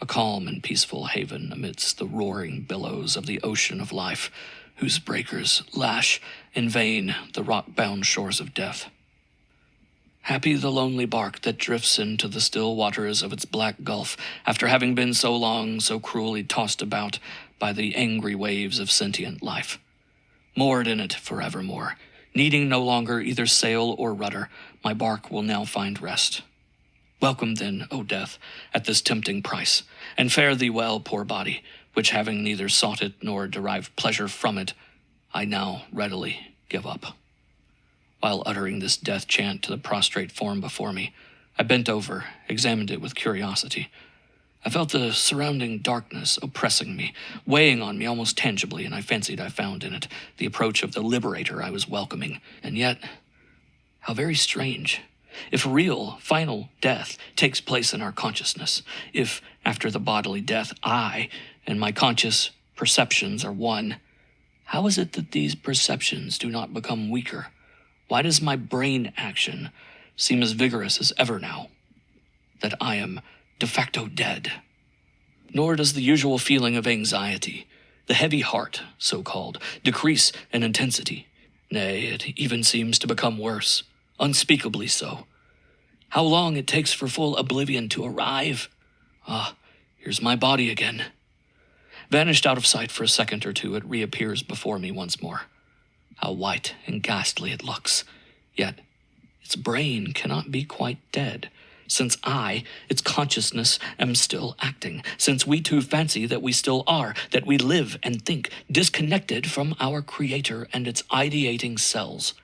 a calm and peaceful haven amidst the roaring billows of the ocean of life, whose breakers lash in vain the rock-bound shores of death. Happy the lonely bark that drifts into the still waters of its black gulf after having been so long, so cruelly tossed about by the angry waves of sentient life. Moored in it forevermore, needing no longer either sail or rudder, my bark will now find rest. Welcome then, O death, at this tempting price, and fare thee well, poor body, which having neither sought it nor derived pleasure from it, I now readily give up. While uttering this death chant to the prostrate form before me, I bent over, examined it with curiosity. I felt the surrounding darkness oppressing me, weighing on me almost tangibly, and I fancied I found in it the approach of the liberator I was welcoming. And yet, how very strange. If real, final death takes place in our consciousness, if, after the bodily death, I and my conscious perceptions are one, how is it that these perceptions do not become weaker? Why does my brain action seem as vigorous as ever now? That I am de facto dead. Nor does the usual feeling of anxiety, the heavy heart, so-called, decrease in intensity. Nay, it even seems to become worse, unspeakably so. How long it takes for full oblivion to arrive? Ah, here's my body again. Vanished out of sight for a second or two, it reappears before me once more. How white and ghastly it looks, yet its brain cannot be quite dead, since I, its consciousness, am still acting, since we too fancy that we still are, that we live and think, disconnected from our Creator and its ideating cells.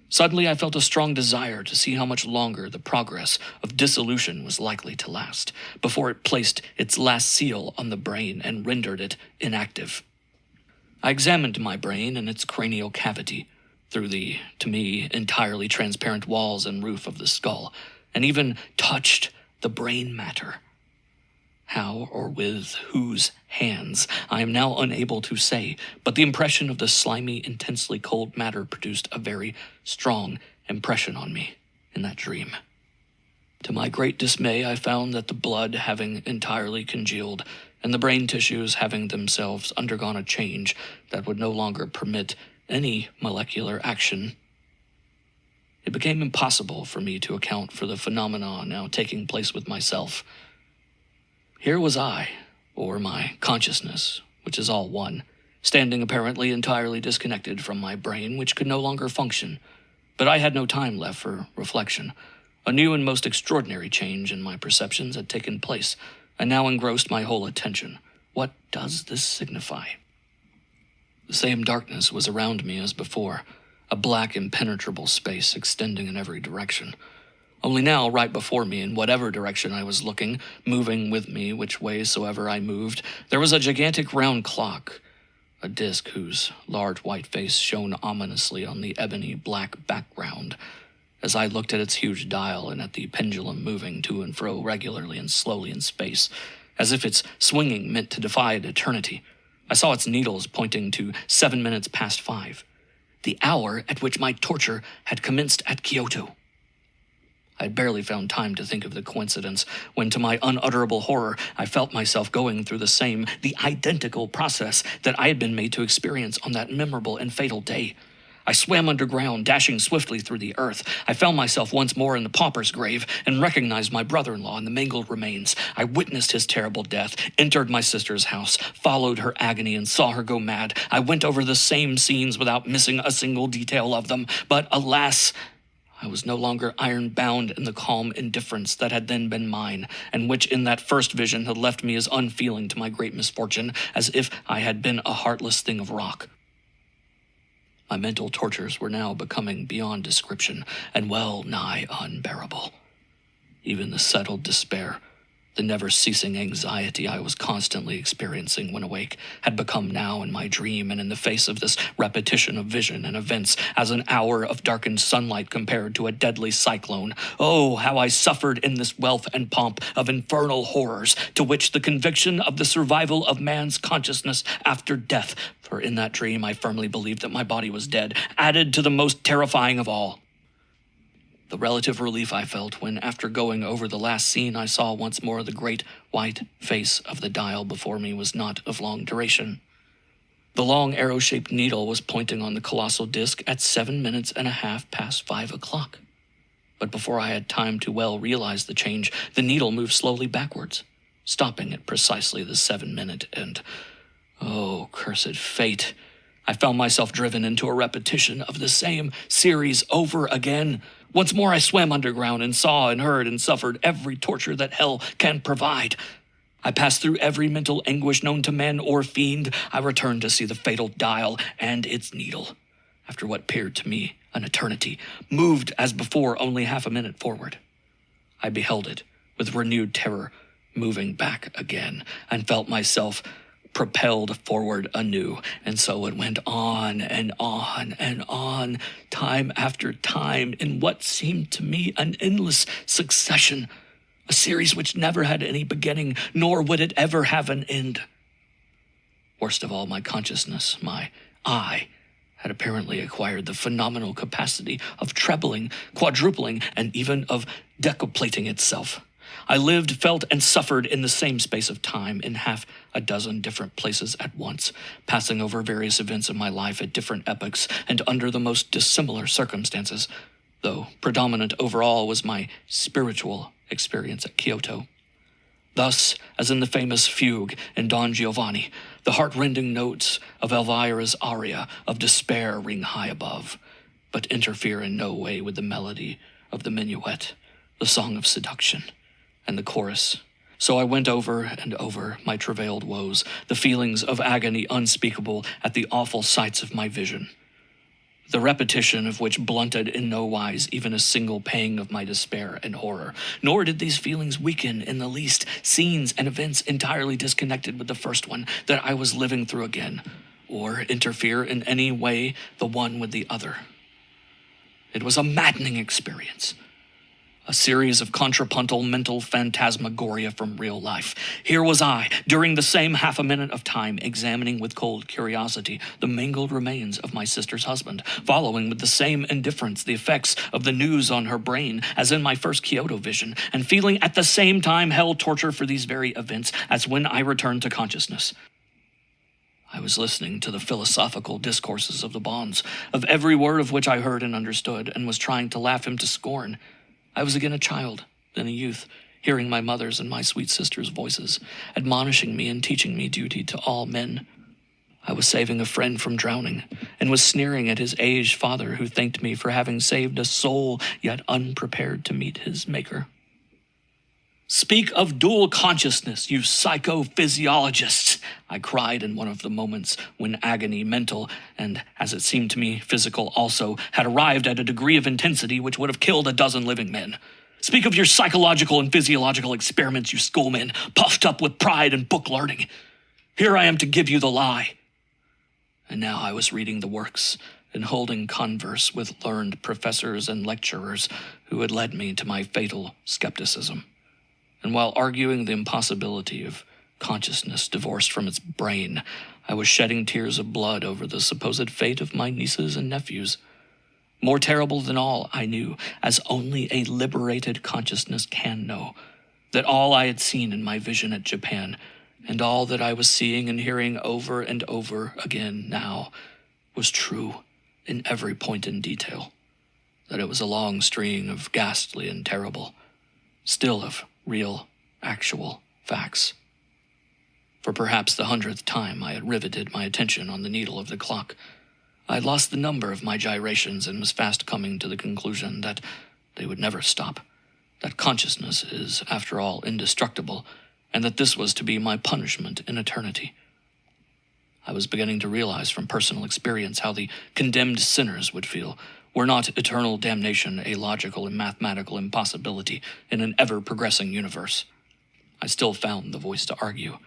Suddenly I felt a strong desire to see how much longer the progress of dissolution was likely to last, before it placed its last seal on the brain and rendered it inactive. I examined my brain and its cranial cavity, through the, to me, entirely transparent walls and roof of the skull, and even touched the brain matter. How or with whose hands, I am now unable to say, but the impression of the slimy, intensely cold matter produced a very strong impression on me in that dream. To my great dismay, I found that the blood having entirely congealed, and the brain tissues having themselves undergone a change that would no longer permit any molecular action, it became impossible for me to account for the phenomena now taking place with myself. Here was I, or my consciousness, which is all one, standing apparently entirely disconnected from my brain, which could no longer function. But I had no time left for reflection. A new and most extraordinary change in my perceptions had taken place, and now engrossed my whole attention. What does this signify? The same darkness was around me as before, a black, impenetrable space extending in every direction. Only now, right before me, in whatever direction I was looking, moving with me which way soever I moved, there was a gigantic round clock, a disk whose large white face shone ominously on the ebony black background. As I looked at its huge dial and at the pendulum moving to and fro regularly and slowly in space, as if its swinging meant to defy eternity. I saw its needles pointing to 7 minutes past 5, the hour at which my torture had commenced at Kyoto. I had barely found time to think of the coincidence when, to my unutterable horror, I felt myself going through the identical process that I had been made to experience on that memorable and fatal day. I swam underground, dashing swiftly through the earth. I found myself once more in the pauper's grave and recognized my brother-in-law in the mangled remains. I witnessed his terrible death, entered my sister's house, followed her agony, and saw her go mad. I went over the same scenes without missing a single detail of them, but alas, I was no longer iron-bound in the calm indifference that had then been mine, and which in that first vision had left me as unfeeling to my great misfortune as if I had been a heartless thing of rock. My mental tortures were now becoming beyond description and well nigh unbearable. Even the settled despair, the never-ceasing anxiety I was constantly experiencing when awake, had become now in my dream and in the face of this repetition of vision and events as an hour of darkened sunlight compared to a deadly cyclone. Oh, how I suffered in this wealth and pomp of infernal horrors, to which the conviction of the survival of man's consciousness after death, for in that dream I firmly believed that my body was dead, added to the most terrifying of all. The relative relief I felt when, after going over the last scene, I saw once more the great white face of the dial before me was not of long duration. The long arrow-shaped needle was pointing on the colossal disc at 7 minutes and a half past 5 o'clock. But before I had time to well realize the change, the needle moved slowly backwards, stopping at precisely the 7-minute end. Oh, cursed fate! I found myself driven into a repetition of the same series over again. Once more I swam underground and saw and heard and suffered every torture that hell can provide. I passed through every mental anguish known to man or fiend. I returned to see the fatal dial and its needle, after what appeared to me an eternity, moved as before only half a minute forward. I beheld it with renewed terror, moving back again, and felt myself propelled forward anew, and so it went on and on and on, time after time, in what seemed to me an endless succession, a series which never had any beginning, nor would it ever have an end. Worst of all, my consciousness, my I, had apparently acquired the phenomenal capacity of trebling, quadrupling, and even of decuplating itself. I lived, felt, and suffered in the same space of time in half a dozen different places at once, passing over various events of my life at different epochs and under the most dissimilar circumstances, though predominant over all was my spiritual experience at Kyoto. Thus, as in the famous fugue in Don Giovanni, the heart-rending notes of Elvira's aria of despair ring high above, but interfere in no way with the melody of the minuet, the song of seduction, and the chorus. So I went over and over my travailed woes, the feelings of agony unspeakable at the awful sights of my vision, the repetition of which blunted in no wise even a single pang of my despair and horror. Nor did these feelings weaken in the least scenes and events entirely disconnected with the first one that I was living through again, or interfere in any way the one with the other. It was a maddening experience, a series of contrapuntal mental phantasmagoria from real life. Here was I, during the same half a minute of time, examining with cold curiosity the mangled remains of my sister's husband, following with the same indifference the effects of the news on her brain as in my first Kyoto vision, and feeling at the same time hell torture for these very events as when I returned to consciousness. I was listening to the philosophical discourses of the bonds, of every word of which I heard and understood, and was trying to laugh him to scorn. I was again a child, then a youth, hearing my mother's and my sweet sister's voices, admonishing me and teaching me duty to all men. I was saving a friend from drowning, and was sneering at his aged father who thanked me for having saved a soul yet unprepared to meet his maker. "Speak of dual consciousness, you psychophysiologists," I cried in one of the moments when agony, mental, and, as it seemed to me, physical also, had arrived at a degree of intensity which would have killed a dozen living men. "Speak of your psychological and physiological experiments, you schoolmen, puffed up with pride and book learning. Here I am to give you the lie." And now I was reading the works and holding converse with learned professors and lecturers who had led me to my fatal skepticism. and while arguing the impossibility of consciousness divorced from its brain, I was shedding tears of blood over the supposed fate of my nieces and nephews. More terrible than all, I knew, as only a liberated consciousness can know, that all I had seen in my vision at Japan, and all that I was seeing and hearing over and over again now, was true in every point and detail, that it was a long string of ghastly and terrible, still of real, actual facts. For perhaps the 100th time I had riveted my attention on the needle of the clock. I had lost the number of my gyrations and was fast coming to the conclusion that they would never stop, that consciousness is, after all, indestructible, and that this was to be my punishment in eternity. I was beginning to realize from personal experience how the condemned sinners would feel, were not eternal damnation a logical and mathematical impossibility in an ever-progressing universe. I still found the voice to argue.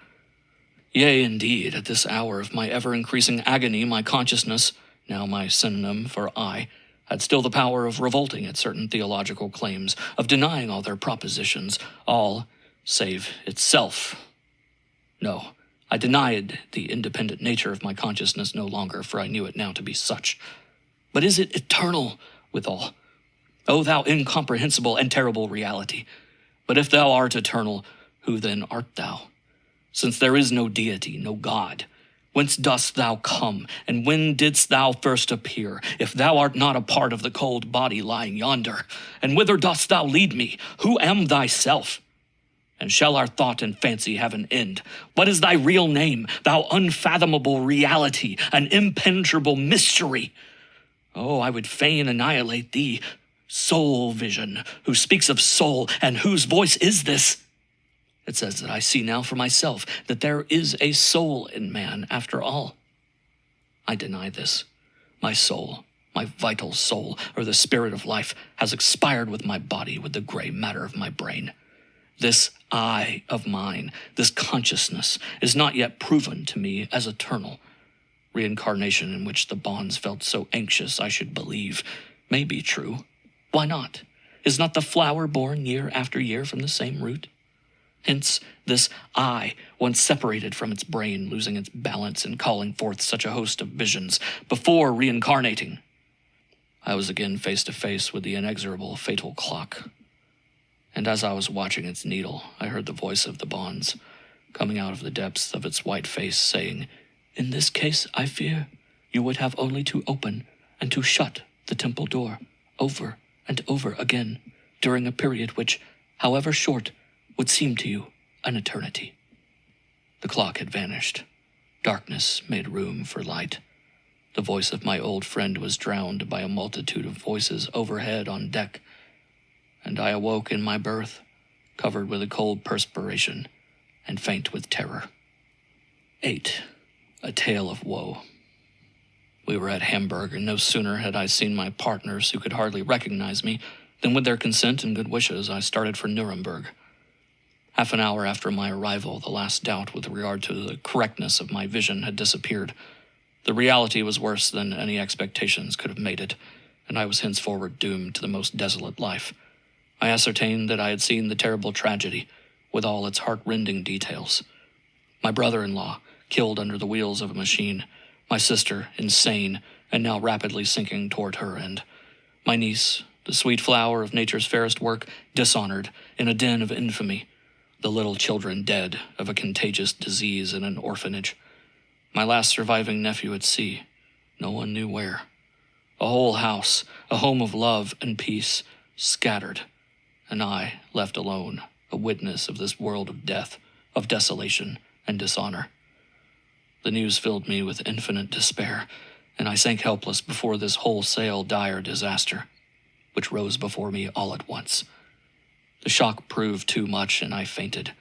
Yea, indeed, at this hour of my ever-increasing agony, my consciousness, now my synonym for I, had still the power of revolting at certain theological claims, of denying all their propositions, all save itself. No, I denied the independent nature of my consciousness no longer, for I knew it now to be such. But is it eternal withal? O thou incomprehensible and terrible reality! But if thou art eternal, who then art thou? Since there is no deity, no God, whence dost thou come, and when didst thou first appear, if thou art not a part of the cold body lying yonder? And whither dost thou lead me? Who am thyself? And shall our thought and fancy have an end? What is thy real name, thou unfathomable reality, an impenetrable mystery? Oh, I would fain annihilate thee, soul vision, who speaks of soul, and whose voice is this? It says that I see now for myself that there is a soul in man after all. I deny this. My soul, my vital soul, or the spirit of life, has expired with my body, with the gray matter of my brain. This I of mine, this consciousness, is not yet proven to me as eternal. Reincarnation, in which the bonds felt so anxious I should believe, may be true. Why not? Is not the flower born year after year from the same root? Hence, this I, once separated from its brain, losing its balance and calling forth such a host of visions, before reincarnating. I was again face to face with the inexorable fatal clock. And as I was watching its needle, I heard the voice of the bonds, coming out of the depths of its white face, saying, "In this case, I fear, you would have only to open and to shut the temple door, over and over again, during a period which, however short, would seem to you an eternity." The clock had vanished. Darkness made room for light. The voice of my old friend was drowned by a multitude of voices overhead on deck, and I awoke in my berth, covered with a cold perspiration and faint with terror. 8. A Tale of Woe. We were at Hamburg, and no sooner had I seen my partners, who could hardly recognize me, than with their consent and good wishes I started for Nuremberg. Half an hour after my arrival, the last doubt with regard to the correctness of my vision had disappeared. The reality was worse than any expectations could have made it, and I was henceforward doomed to the most desolate life. I ascertained that I had seen the terrible tragedy, with all its heart-rending details. My brother-in-law, killed under the wheels of a machine, my sister, insane, and now rapidly sinking toward her end. My niece, the sweet flower of nature's fairest work, dishonored in a den of infamy. The little children dead of a contagious disease in an orphanage. My last surviving nephew at sea, no one knew where. A whole house, a home of love and peace, scattered, and I left alone, a witness of this world of death, of desolation and dishonor. The news filled me with infinite despair, and I sank helpless before this wholesale dire disaster, which rose before me all at once. The shock proved too much, and I fainted.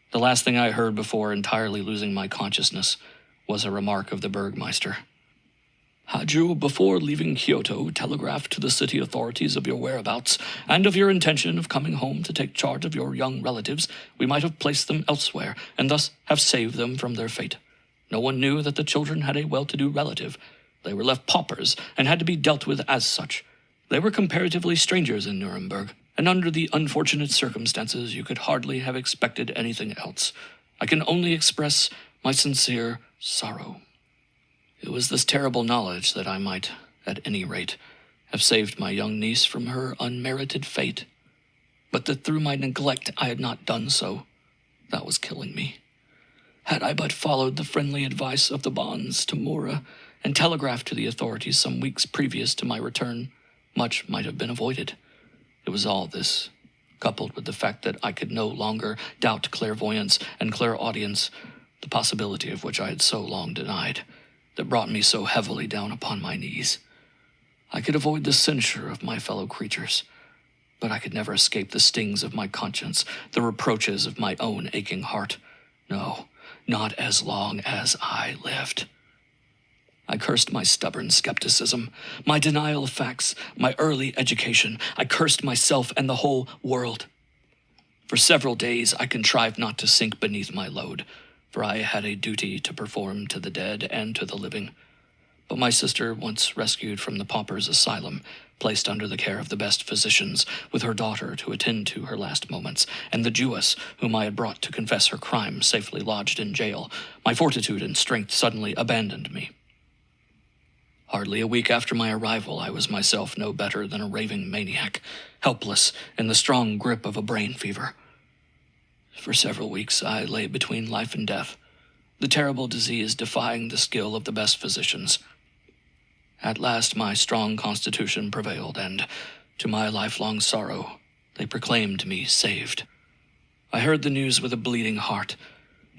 The last thing I heard before entirely losing my consciousness was a remark of the Burgmeister. "Had you, before leaving Kyoto, telegraphed to the city authorities of your whereabouts and of your intention of coming home to take charge of your young relatives, we might have placed them elsewhere, and thus have saved them from their fate. No one knew that the children had a well-to-do relative. They were left paupers, and had to be dealt with as such. They were comparatively strangers in Nuremberg. and under the unfortunate circumstances you could hardly have expected anything else. I can only express my sincere sorrow. It was this terrible knowledge that I might, at any rate, have saved my young niece from her unmerited fate, but that through my neglect I had not done so. That was killing me. Had I but followed the friendly advice of the bonds to Mora and telegraphed to the authorities some weeks previous to my return, much might have been avoided. It was all this, coupled with the fact that I could no longer doubt clairvoyance and clairaudience, the possibility of which I had so long denied, that brought me so heavily down upon my knees. I could avoid the censure of my fellow creatures, but I could never escape the stings of my conscience, the reproaches of my own aching heart. No, not as long as I lived. I cursed my stubborn skepticism, my denial of facts, my early education. I cursed myself and the whole world. For several days I contrived not to sink beneath my load, for I had a duty to perform to the dead and to the living. But my sister, once rescued from the pauper's asylum, placed under the care of the best physicians, with her daughter to attend to her last moments, and the Jewess, whom I had brought to confess her crime, safely lodged in jail, my fortitude and strength suddenly abandoned me. Hardly a week after my arrival, I was myself no better than a raving maniac, helpless in the strong grip of a brain fever. For several weeks I lay between life and death, the terrible disease defying the skill of the best physicians. At last my strong constitution prevailed, and, to my lifelong sorrow, they proclaimed me saved. I heard the news with a bleeding heart,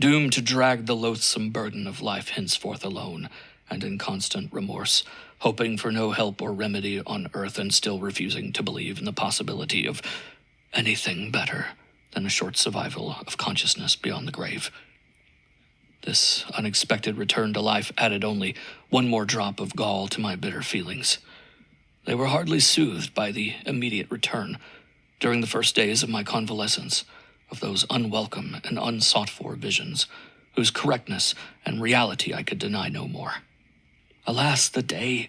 doomed to drag the loathsome burden of life henceforth alone, and in constant remorse, hoping for no help or remedy on earth and still refusing to believe in the possibility of anything better than a short survival of consciousness beyond the grave. This unexpected return to life added only one more drop of gall to my bitter feelings. They were hardly soothed by the immediate return, during the first days of my convalescence, of those unwelcome and unsought-for visions, whose correctness and reality I could deny no more. Alas, the day!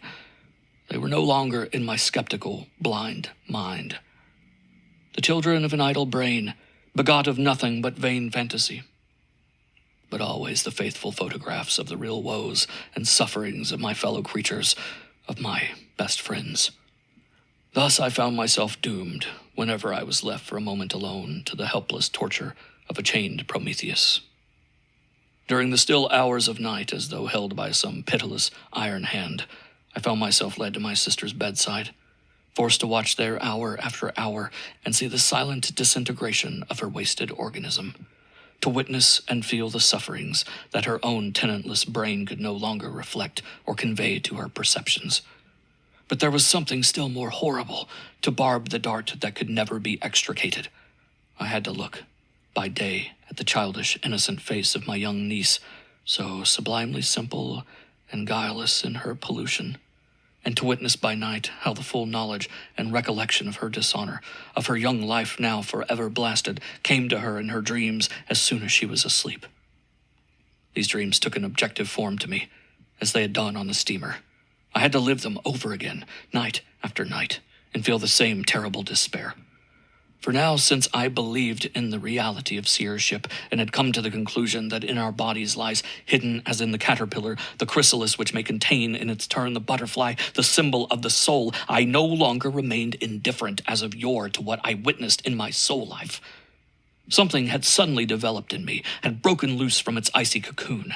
They were no longer in my skeptical, blind mind. The children of an idle brain, begot of nothing but vain fantasy, but always the faithful photographs of the real woes and sufferings of my fellow creatures, of my best friends. Thus I found myself doomed, whenever I was left for a moment alone, to the helpless torture of a chained Prometheus. During the still hours of night, as though held by some pitiless iron hand, I found myself led to my sister's bedside, forced to watch there hour after hour and see the silent disintegration of her wasted organism, to witness and feel the sufferings that her own tenantless brain could no longer reflect or convey to her perceptions. But there was something still more horrible to barb the dart that could never be extricated. I had to look, by day, at the childish, innocent face of my young niece, so sublimely simple and guileless in her pollution, and to witness by night how the full knowledge and recollection of her dishonor, of her young life now forever blasted, came to her in her dreams as soon as she was asleep. These dreams took an objective form to me, as they had done on the steamer. I had to live them over again, night after night, and feel the same terrible despair. For now, since I believed in the reality of seership and had come to the conclusion that in our bodies lies hidden, as in the caterpillar, the chrysalis which may contain in its turn the butterfly, the symbol of the soul, I no longer remained indifferent as of yore to what I witnessed in my soul life. Something had suddenly developed in me, had broken loose from its icy cocoon.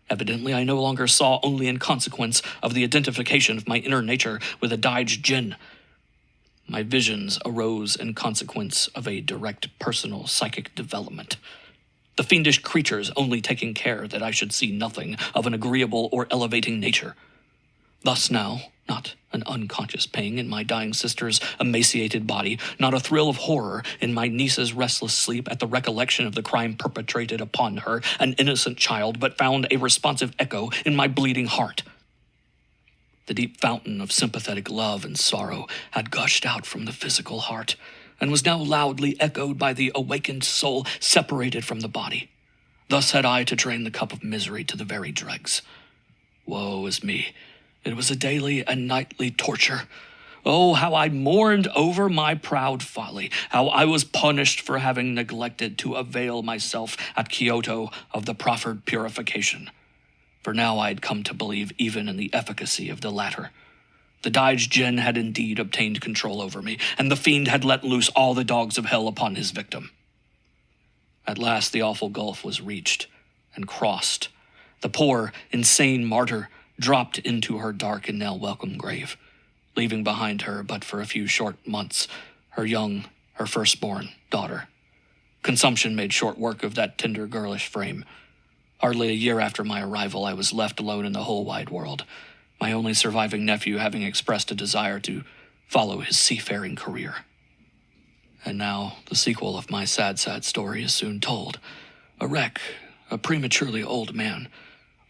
Evidently, I no longer saw only in consequence of the identification of my inner nature with a Daij Jinn. My visions arose in consequence of a direct personal psychic development. The fiendish creatures only taking care that I should see nothing of an agreeable or elevating nature. Thus now, not an unconscious pang in my dying sister's emaciated body, not a thrill of horror in my niece's restless sleep at the recollection of the crime perpetrated upon her, an innocent child, but found a responsive echo in my bleeding heart. The deep fountain of sympathetic love and sorrow had gushed out from the physical heart, and was now loudly echoed by the awakened soul separated from the body. Thus had I to drain the cup of misery to the very dregs. Woe is me! It was a daily and nightly torture. Oh, how I mourned over my proud folly, how I was punished for having neglected to avail myself at Kyoto of the proffered purification. For now I had come to believe even in the efficacy of the latter. The Daijin had indeed obtained control over me, and the fiend had let loose all the dogs of hell upon his victim. At last the awful gulf was reached and crossed. The poor, insane martyr dropped into her dark and now welcome grave, leaving behind her, but for a few short months, her firstborn daughter. Consumption made short work of that tender girlish frame. Hardly a year after my arrival, I was left alone in the whole wide world, my only surviving nephew having expressed a desire to follow his seafaring career. And now, the sequel of my sad, sad story is soon told. A wreck, a prematurely old man,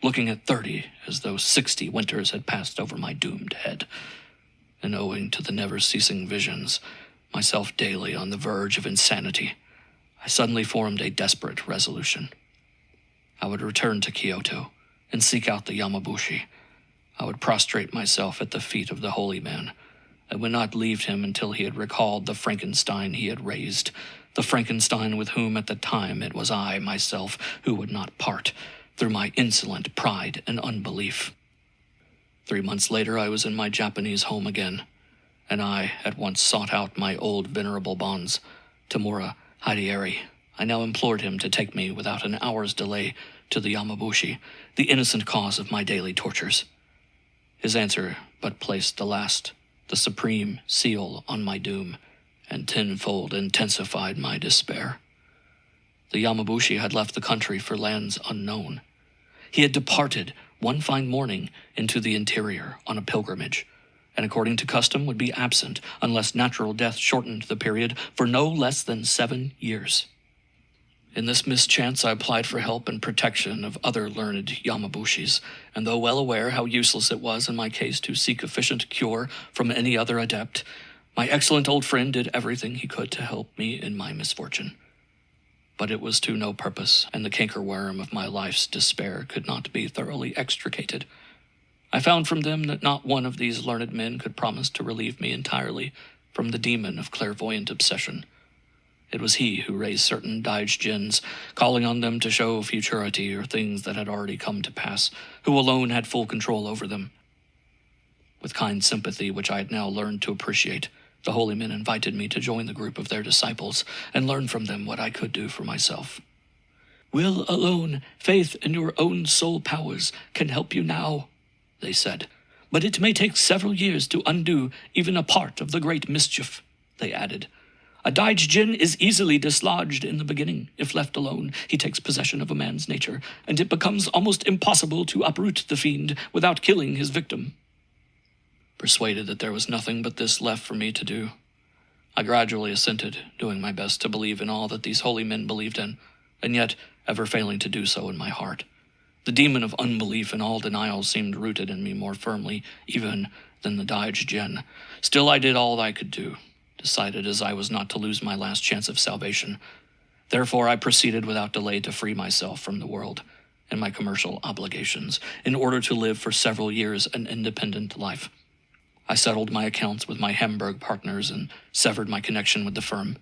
looking at 30 as though 60 winters had passed over my doomed head. And owing to the never-ceasing visions, myself daily on the verge of insanity, I suddenly formed a desperate resolution. I would return to Kyoto and seek out the Yamabushi. I would prostrate myself at the feet of the holy man. I would not leave him until he had recalled the Frankenstein he had raised, the Frankenstein with whom at the time it was I, myself, who would not part, through my insolent pride and unbelief. 3 months later I was in my Japanese home again, and I at once sought out my old venerable bonds, Tamura Hideyari. I now implored him to take me without an hour's delay to the Yamabushi, the innocent cause of my daily tortures. His answer but placed the supreme seal on my doom, and tenfold intensified my despair. The Yamabushi had left the country for lands unknown. He had departed one fine morning into the interior on a pilgrimage, and according to custom would be absent unless natural death shortened the period for no less than 7 years. In this mischance I applied for help and protection of other learned Yamabushis, and though well aware how useless it was in my case to seek efficient cure from any other adept, my excellent old friend did everything he could to help me in my misfortune. But it was to no purpose, and the cankerworm of my life's despair could not be thoroughly extricated. I found from them that not one of these learned men could promise to relieve me entirely from the demon of clairvoyant obsession. It was he who raised certain Daijins, calling on them to show futurity or things that had already come to pass, who alone had full control over them. With kind sympathy, which I had now learned to appreciate, the holy men invited me to join the group of their disciples and learn from them what I could do for myself. "Will alone, faith in your own soul powers, can help you now," they said. "But it may take several years to undo even a part of the great mischief," they added. "A Daijin is easily dislodged in the beginning. If left alone, he takes possession of a man's nature, and it becomes almost impossible to uproot the fiend without killing his victim." Persuaded that there was nothing but this left for me to do, I gradually assented, doing my best to believe in all that these holy men believed in, and yet ever failing to do so in my heart. The demon of unbelief and all denial seemed rooted in me more firmly even than the Daijin. Still I did all I could do, decided as I was not to lose my last chance of salvation. Therefore I proceeded without delay to free myself from the world and my commercial obligations, in order to live for several years an independent life. I settled my accounts with my Hamburg partners and severed my connection with the firm.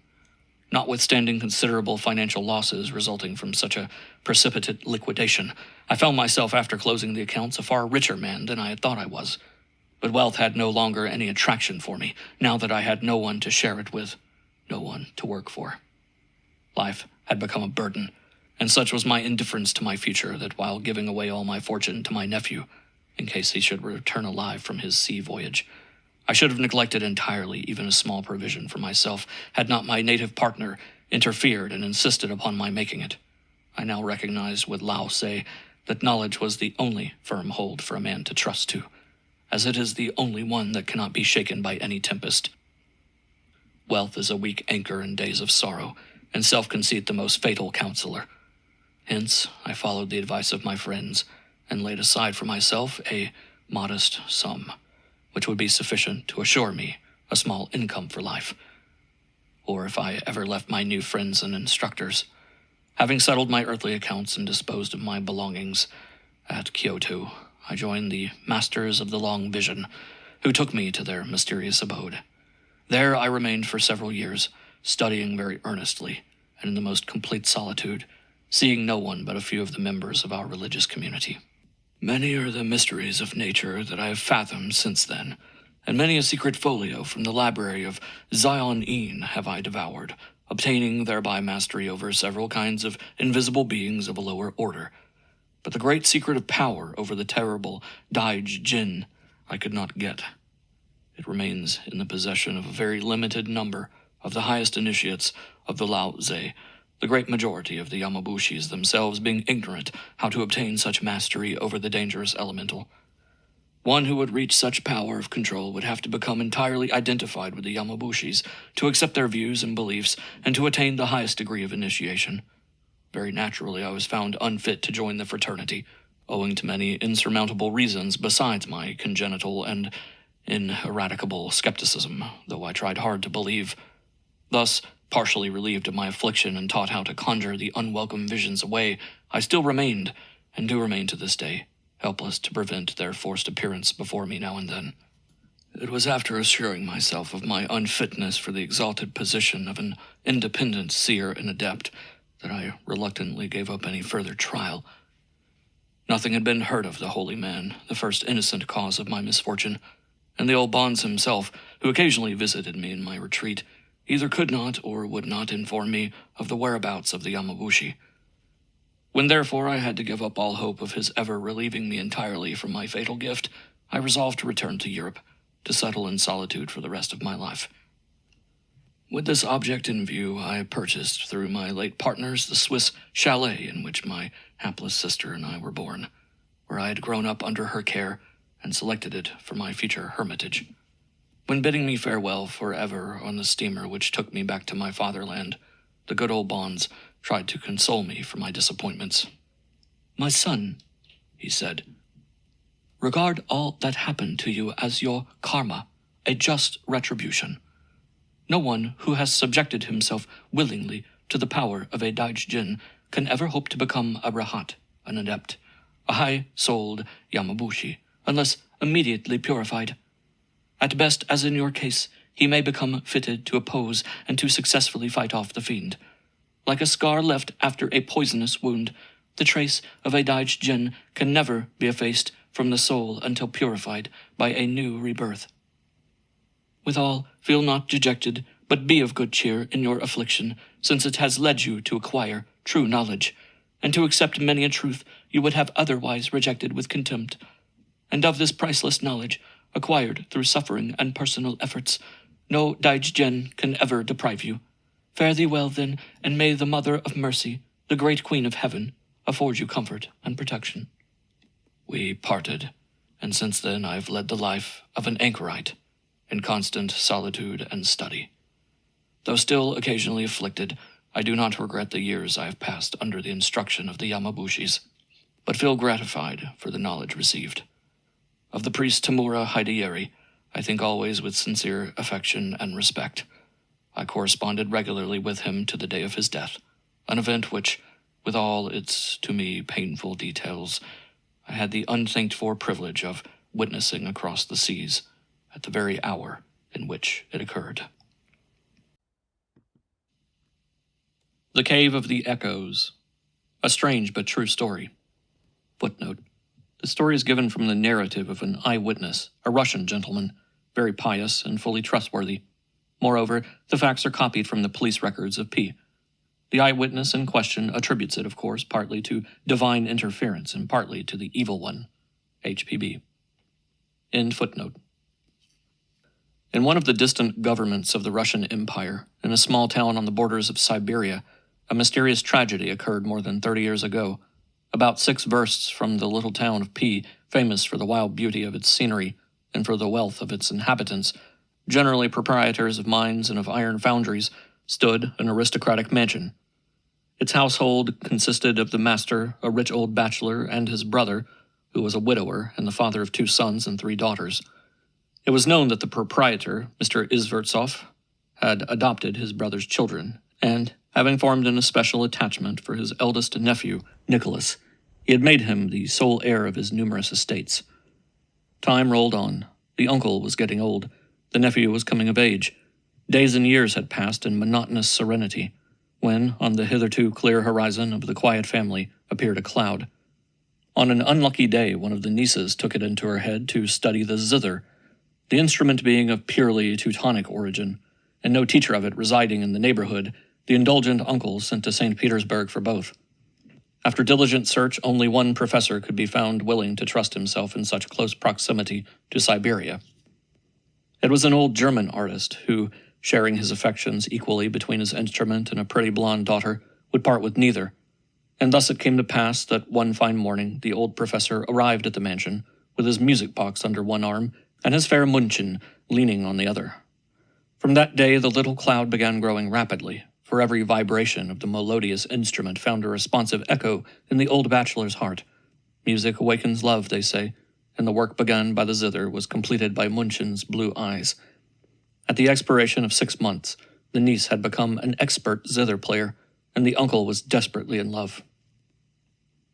Notwithstanding considerable financial losses resulting from such a precipitate liquidation, I found myself after closing the accounts a far richer man than I had thought I was. But wealth had no longer any attraction for me, now that I had no one to share it with, no one to work for. Life had become a burden, and such was my indifference to my future that while giving away all my fortune to my nephew, in case he should return alive from his sea voyage, I should have neglected entirely even a small provision for myself, had not my native partner interfered and insisted upon my making it. I now recognized with Lao Tse that knowledge was the only firm hold for a man to trust to, as it is the only one that cannot be shaken by any tempest. Wealth is a weak anchor in days of sorrow, and self-conceit the most fatal counselor. Hence, I followed the advice of my friends, and laid aside for myself a modest sum, which would be sufficient to assure me a small income for life, or if I ever left my new friends and instructors. Having settled my earthly accounts and disposed of my belongings at Kyoto, I joined the Masters of the Long Vision, who took me to their mysterious abode. There I remained for several years, studying very earnestly, and in the most complete solitude, seeing no one but a few of the members of our religious community. Many are the mysteries of nature that I have fathomed since then, and many a secret folio from the library of Zion-Een have I devoured, obtaining thereby mastery over several kinds of invisible beings of a lower order. But the great secret of power over the terrible Daij Jin I could not get. It remains in the possession of a very limited number of the highest initiates of the Lao Tse, the great majority of the Yamabushis themselves being ignorant how to obtain such mastery over the dangerous elemental. One who would reach such power of control would have to become entirely identified with the Yamabushis, to accept their views and beliefs, and to attain the highest degree of initiation. Very naturally, I was found unfit to join the fraternity, owing to many insurmountable reasons besides my congenital and ineradicable skepticism, though I tried hard to believe. Thus, partially relieved of my affliction and taught how to conjure the unwelcome visions away, I still remained, and do remain to this day, helpless to prevent their forced appearance before me now and then. It was after assuring myself of my unfitness for the exalted position of an independent seer and adept that I reluctantly gave up any further trial. Nothing had been heard of the holy man, the first innocent cause of my misfortune, and the old bonze himself, who occasionally visited me in my retreat, either could not or would not inform me of the whereabouts of the Yamabushi. When therefore I had to give up all hope of his ever relieving me entirely from my fatal gift, I resolved to return to Europe, to settle in solitude for the rest of my life. With this object in view, I purchased through my late partners the Swiss chalet in which my hapless sister and I were born, where I had grown up under her care and selected it for my future hermitage. When bidding me farewell forever on the steamer which took me back to my fatherland, the good old bonze tried to console me for my disappointments. "My son," he said, "regard all that happened to you as your karma, a just retribution. No one who has subjected himself willingly to the power of a Daij Jin can ever hope to become a Rahat, an adept, a high-souled Yamabushi, unless immediately purified. At best, as in your case, he may become fitted to oppose and to successfully fight off the fiend. Like a scar left after a poisonous wound, the trace of a Daij Jin can never be effaced from the soul until purified by a new rebirth. Withal, feel not dejected, but be of good cheer in your affliction, since it has led you to acquire true knowledge, and to accept many a truth you would have otherwise rejected with contempt. And of this priceless knowledge, acquired through suffering and personal efforts, no Daij Jin can ever deprive you. Fare thee well, then, and may the Mother of Mercy, the great Queen of Heaven, afford you comfort and protection." We parted, and since then I have led the life of an anchorite, in constant solitude and study. Though still occasionally afflicted, I do not regret the years I have passed under the instruction of the Yamabushis, but feel gratified for the knowledge received. Of the priest Tamura Hideyeri, I think always with sincere affection and respect. I corresponded regularly with him to the day of his death, an event which, with all its to me painful details, I had the unthanked-for privilege of witnessing across the seas at the very hour in which it occurred. The Cave of the Echoes. A strange but true story. Footnote. The story is given from the narrative of an eyewitness, a Russian gentleman, very pious and fully trustworthy. Moreover, the facts are copied from the police records of P. The eyewitness in question attributes it, of course, partly to divine interference and partly to the evil one, HPB. End footnote. In one of the distant governments of the Russian Empire, in a small town on the borders of Siberia, a mysterious tragedy occurred more than 30 years ago. About 6 versts from the little town of P, famous for the wild beauty of its scenery and for the wealth of its inhabitants, generally proprietors of mines and of iron foundries, stood an aristocratic mansion. Its household consisted of the master, a rich old bachelor, and his brother, who was a widower and the father of 2 sons and 3 daughters. It was known that the proprietor, Mr. Izvertsov, had adopted his brother's children, and, having formed an especial attachment for his eldest nephew, Nicholas, he had made him the sole heir of his numerous estates. Time rolled on. The uncle was getting old. The nephew was coming of age. Days and years had passed in monotonous serenity, when, on the hitherto clear horizon of the quiet family, appeared a cloud. On an unlucky day, one of the nieces took it into her head to study the zither, the instrument being of purely Teutonic origin, and no teacher of it residing in the neighborhood. The indulgent uncle sent to St. Petersburg for both. After diligent search, only one professor could be found willing to trust himself in such close proximity to Siberia. It was an old German artist who, sharing his affections equally between his instrument and a pretty blonde daughter, would part with neither. And thus it came to pass that one fine morning the old professor arrived at the mansion with his music box under one arm and his fair Munchin leaning on the other. From that day the little cloud began growing rapidly, for every vibration of the melodious instrument found a responsive echo in the old bachelor's heart. Music awakens love, they say, and the work begun by the zither was completed by Munchin's blue eyes. At the expiration of 6 months, the niece had become an expert zither player, and the uncle was desperately in love.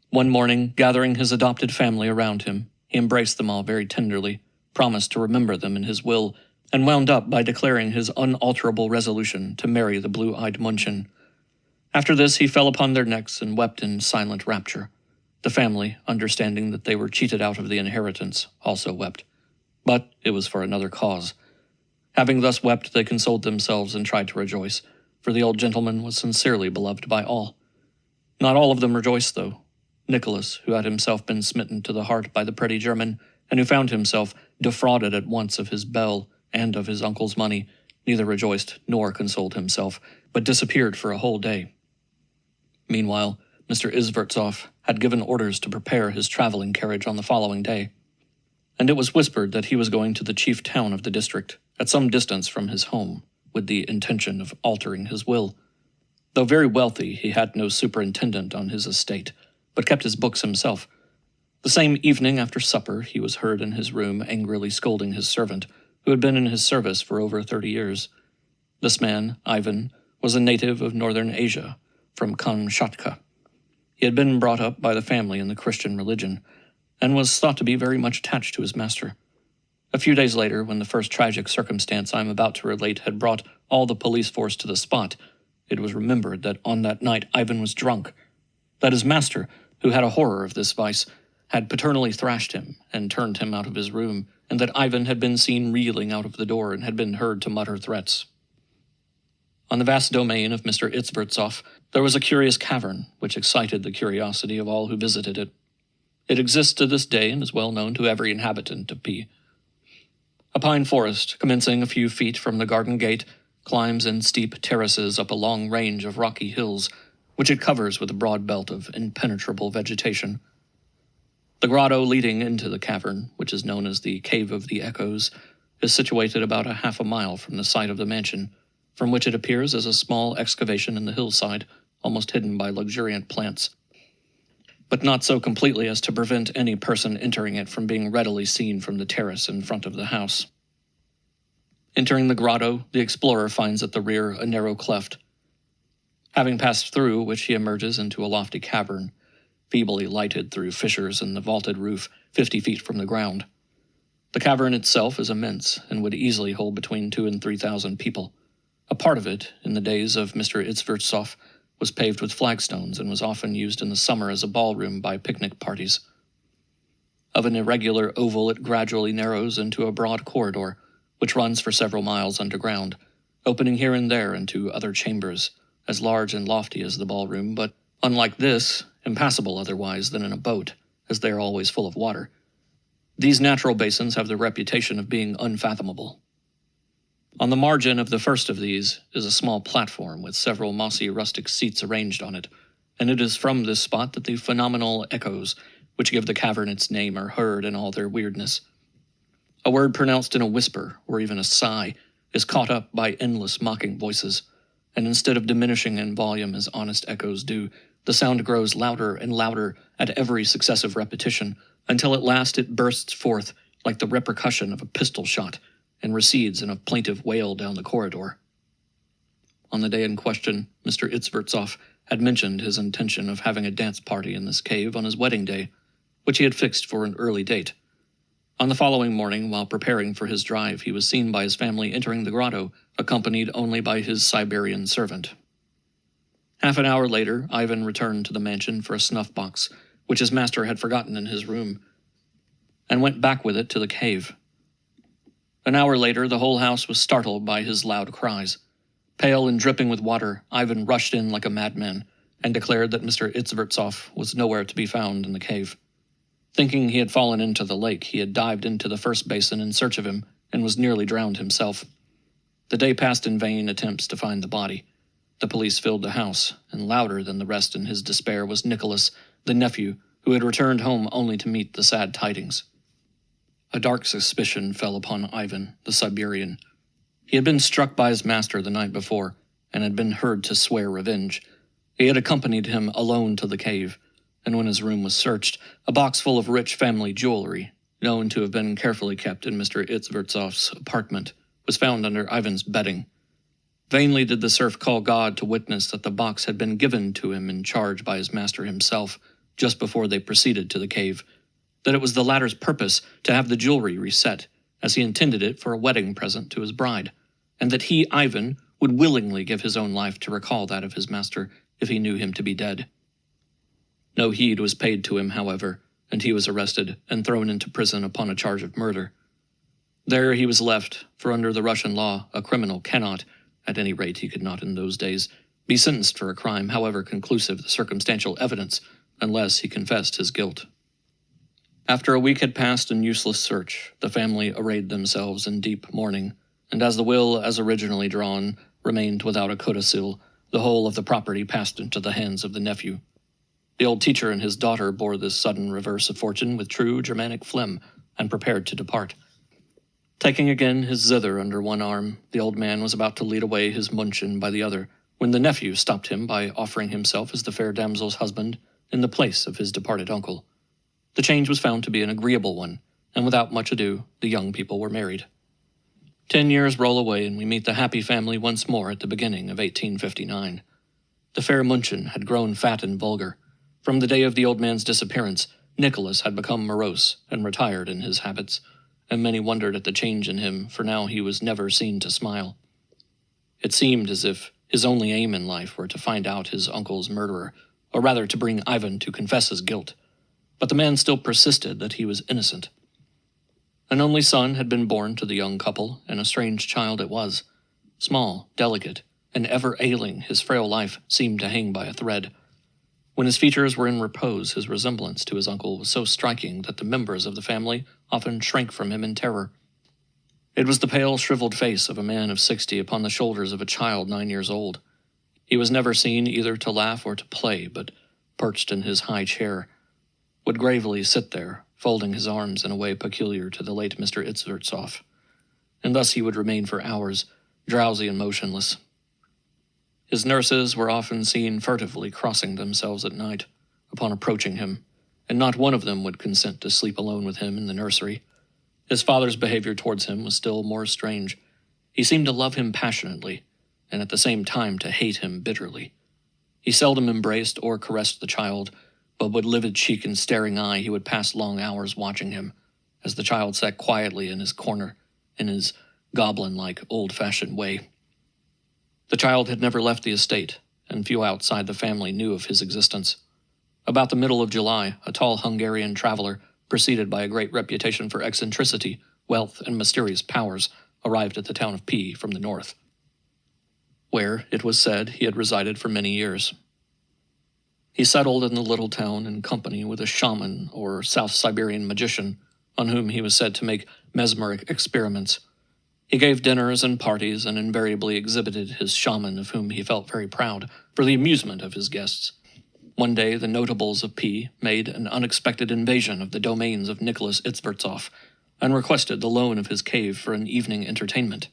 One morning, gathering his adopted family around him, he embraced them all very tenderly, promised to remember them in his will, and wound up by declaring his unalterable resolution to marry the blue-eyed Munchin. After this he fell upon their necks and wept in silent rapture. The family, understanding that they were cheated out of the inheritance, also wept. But it was for another cause. Having thus wept, they consoled themselves and tried to rejoice, for the old gentleman was sincerely beloved by all. Not all of them rejoiced, though. Nicholas, who had himself been smitten to the heart by the pretty German, and who found himself defrauded at once of his belle and of his uncle's money, neither rejoiced nor consoled himself, but disappeared for a whole day. Meanwhile, Mr. Izvortsov had given orders to prepare his traveling carriage on the following day, and it was whispered that he was going to the chief town of the district, at some distance from his home, with the intention of altering his will. Though very wealthy, he had no superintendent on his estate, but kept his books himself. The same evening after supper he was heard in his room angrily scolding his servant, who had been in his service for over 30 years. This man, Ivan, was a native of northern Asia, from Kamchatka. He had been brought up by the family in the Christian religion, and was thought to be very much attached to his master. A few days later, when the first tragic circumstance I am about to relate had brought all the police force to the spot, it was remembered that on that night Ivan was drunk, that his master, who had a horror of this vice, had paternally thrashed him and turned him out of his room, and that Ivan had been seen reeling out of the door and had been heard to mutter threats. On the vast domain of Mr. Izvortsov there was a curious cavern, which excited the curiosity of all who visited it. It exists to this day and is well known to every inhabitant of P. A pine forest, commencing a few feet from the garden gate, climbs in steep terraces up a long range of rocky hills, which it covers with a broad belt of impenetrable vegetation. The grotto leading into the cavern, which is known as the Cave of the Echoes, is situated about half a mile from the site of the mansion, from which it appears as a small excavation in the hillside, almost hidden by luxuriant plants, but not so completely as to prevent any person entering it from being readily seen from the terrace in front of the house. Entering the grotto, the explorer finds at the rear a narrow cleft, having passed through which he emerges into a lofty cavern, feebly lighted through fissures in the vaulted roof 50 feet from the ground. The cavern itself is immense, and would easily hold between 2,000 and 3,000 people. A part of it, in the days of Mr. Izvortsov, was paved with flagstones and was often used in the summer as a ballroom by picnic parties. Of an irregular oval it gradually narrows into a broad corridor, which runs for several miles underground, opening here and there into other chambers, as large and lofty as the ballroom, but, unlike this, impassable otherwise than in a boat, as they are always full of water. These natural basins have the reputation of being unfathomable. On the margin of the first of these is a small platform with several mossy rustic seats arranged on it, and it is from this spot that the phenomenal echoes, which give the cavern its name, are heard in all their weirdness. A word pronounced in a whisper, or even a sigh, is caught up by endless mocking voices, and instead of diminishing in volume as honest echoes do, the sound grows louder and louder at every successive repetition, until at last it bursts forth like the repercussion of a pistol shot, and recedes in a plaintive wail down the corridor. On the day in question, Mr. Izvortsov had mentioned his intention of having a dance party in this cave on his wedding day, which he had fixed for an early date. On the following morning, while preparing for his drive, he was seen by his family entering the grotto, accompanied only by his Siberian servant. Half an hour later, Ivan returned to the mansion for a snuff-box, which his master had forgotten in his room, and went back with it to the cave. An hour later, the whole house was startled by his loud cries. Pale and dripping with water, Ivan rushed in like a madman, and declared that Mr. Itzvertsov was nowhere to be found in the cave. Thinking he had fallen into the lake, he had dived into the first basin in search of him, and was nearly drowned himself. The day passed in vain attempts to find the body. The police filled the house, and louder than the rest in his despair was Nicholas, the nephew, who had returned home only to meet the sad tidings. A dark suspicion fell upon Ivan, the Siberian. He had been struck by his master the night before, and had been heard to swear revenge. He had accompanied him alone to the cave, and when his room was searched, a box full of rich family jewelry, known to have been carefully kept in Mr. Itzvertsov's apartment, was found under Ivan's bedding. Vainly did the serf call God to witness that the box had been given to him in charge by his master himself, just before they proceeded to the cave, that it was the latter's purpose to have the jewelry reset, as he intended it for a wedding present to his bride, and that he, Ivan, would willingly give his own life to recall that of his master if he knew him to be dead. No heed was paid to him, however, and he was arrested and thrown into prison upon a charge of murder. There he was left, for under the Russian law, a criminal cannot, at any rate he could not in those days, be sentenced for a crime, however conclusive the circumstantial evidence, unless he confessed his guilt. After a week had passed in useless search, the family arrayed themselves in deep mourning, and as the will, as originally drawn, remained without a codicil, the whole of the property passed into the hands of the nephew. The old teacher and his daughter bore this sudden reverse of fortune with true Germanic phlegm, and prepared to depart. Taking again his zither under one arm, the old man was about to lead away his Munchin by the other, when the nephew stopped him by offering himself as the fair damsel's husband in the place of his departed uncle. The change was found to be an agreeable one, and without much ado, the young people were married. 10 years roll away, and we meet the happy family once more at the beginning of 1859. The fair Munchin had grown fat and vulgar. From the day of the old man's disappearance, Nicholas had become morose and retired in his habits, and many wondered at the change in him, for now he was never seen to smile. It seemed as if his only aim in life were to find out his uncle's murderer, or rather to bring Ivan to confess his guilt. But the man still persisted that he was innocent. An only son had been born to the young couple, and a strange child it was. Small, delicate, and ever ailing, his frail life seemed to hang by a thread. When his features were in repose, his resemblance to his uncle was so striking that the members of the family often shrank from him in terror. It was the pale, shriveled face of a man of 60 upon the shoulders of a child 9 years old. He was never seen either to laugh or to play, but, perched in his high chair, would gravely sit there, folding his arms in a way peculiar to the late Mr. Itzvertsov, and thus he would remain for hours, drowsy and motionless. His nurses were often seen furtively crossing themselves at night, upon approaching him, and not one of them would consent to sleep alone with him in the nursery. His father's behavior towards him was still more strange. He seemed to love him passionately, and at the same time to hate him bitterly. He seldom embraced or caressed the child, but with livid cheek and staring eye he would pass long hours watching him, as the child sat quietly in his corner, in his goblin-like, old-fashioned way. The child had never left the estate, and few outside the family knew of his existence. About the middle of July, a tall Hungarian traveler, preceded by a great reputation for eccentricity, wealth, and mysterious powers, arrived at the town of P from the north, where, it was said, he had resided for many years. He settled in the little town in company with a shaman or South Siberian magician, on whom he was said to make mesmeric experiments. He gave dinners and parties and invariably exhibited his shaman, of whom he felt very proud, for the amusement of his guests. One day the notables of P made an unexpected invasion of the domains of Nicholas Itzvertsov, and requested the loan of his cave for an evening entertainment.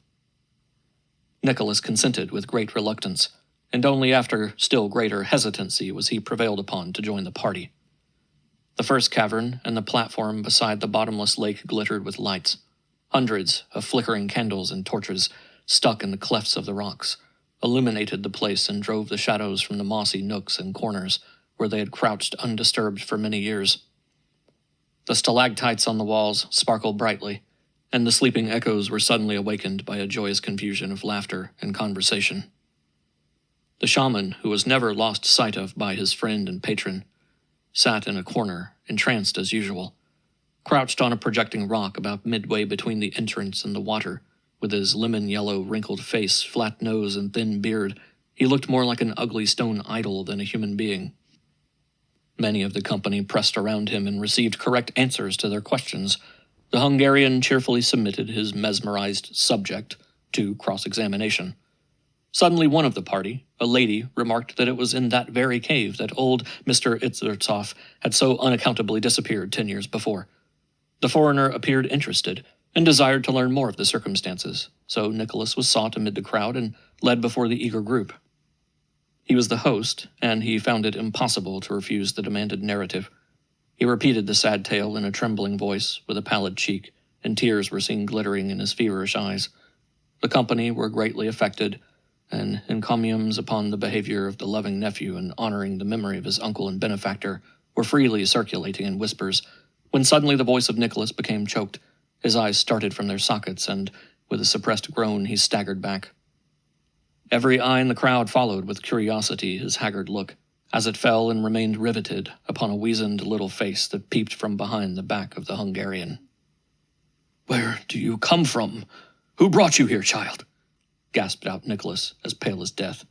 Nicholas consented with great reluctance, and only after still greater hesitancy was he prevailed upon to join the party. The first cavern and the platform beside the bottomless lake glittered with lights. Hundreds of flickering candles and torches, stuck in the clefts of the rocks, illuminated the place and drove the shadows from the mossy nooks and corners where they had crouched undisturbed for many years. The stalactites on the walls sparkled brightly, and the sleeping echoes were suddenly awakened by a joyous confusion of laughter and conversation. The shaman, who was never lost sight of by his friend and patron, sat in a corner, entranced as usual, crouched on a projecting rock about midway between the entrance and the water. With his lemon-yellow, wrinkled face, flat nose, and thin beard, he looked more like an ugly stone idol than a human being. Many of the company pressed around him and received correct answers to their questions. The Hungarian cheerfully submitted his mesmerized subject to cross-examination. Suddenly one of the party, a lady, remarked that it was in that very cave that old Mr. Itzertsoff had so unaccountably disappeared 10 years before. The foreigner appeared interested, and desired to learn more of the circumstances, so Nicholas was sought amid the crowd and led before the eager group. He was the host, and he found it impossible to refuse the demanded narrative. He repeated the sad tale in a trembling voice, with a pallid cheek, and tears were seen glittering in his feverish eyes. The company were greatly affected, and encomiums upon the behavior of the loving nephew and honoring the memory of his uncle and benefactor were freely circulating in whispers, when suddenly the voice of Nicholas became choked. His eyes started from their sockets, and, with a suppressed groan, he staggered back. Every eye in the crowd followed with curiosity his haggard look, as it fell and remained riveted upon a weazened little face that peeped from behind the back of the Hungarian. "Where do you come from? Who brought you here, child?" gasped out Nicholas, as pale as death.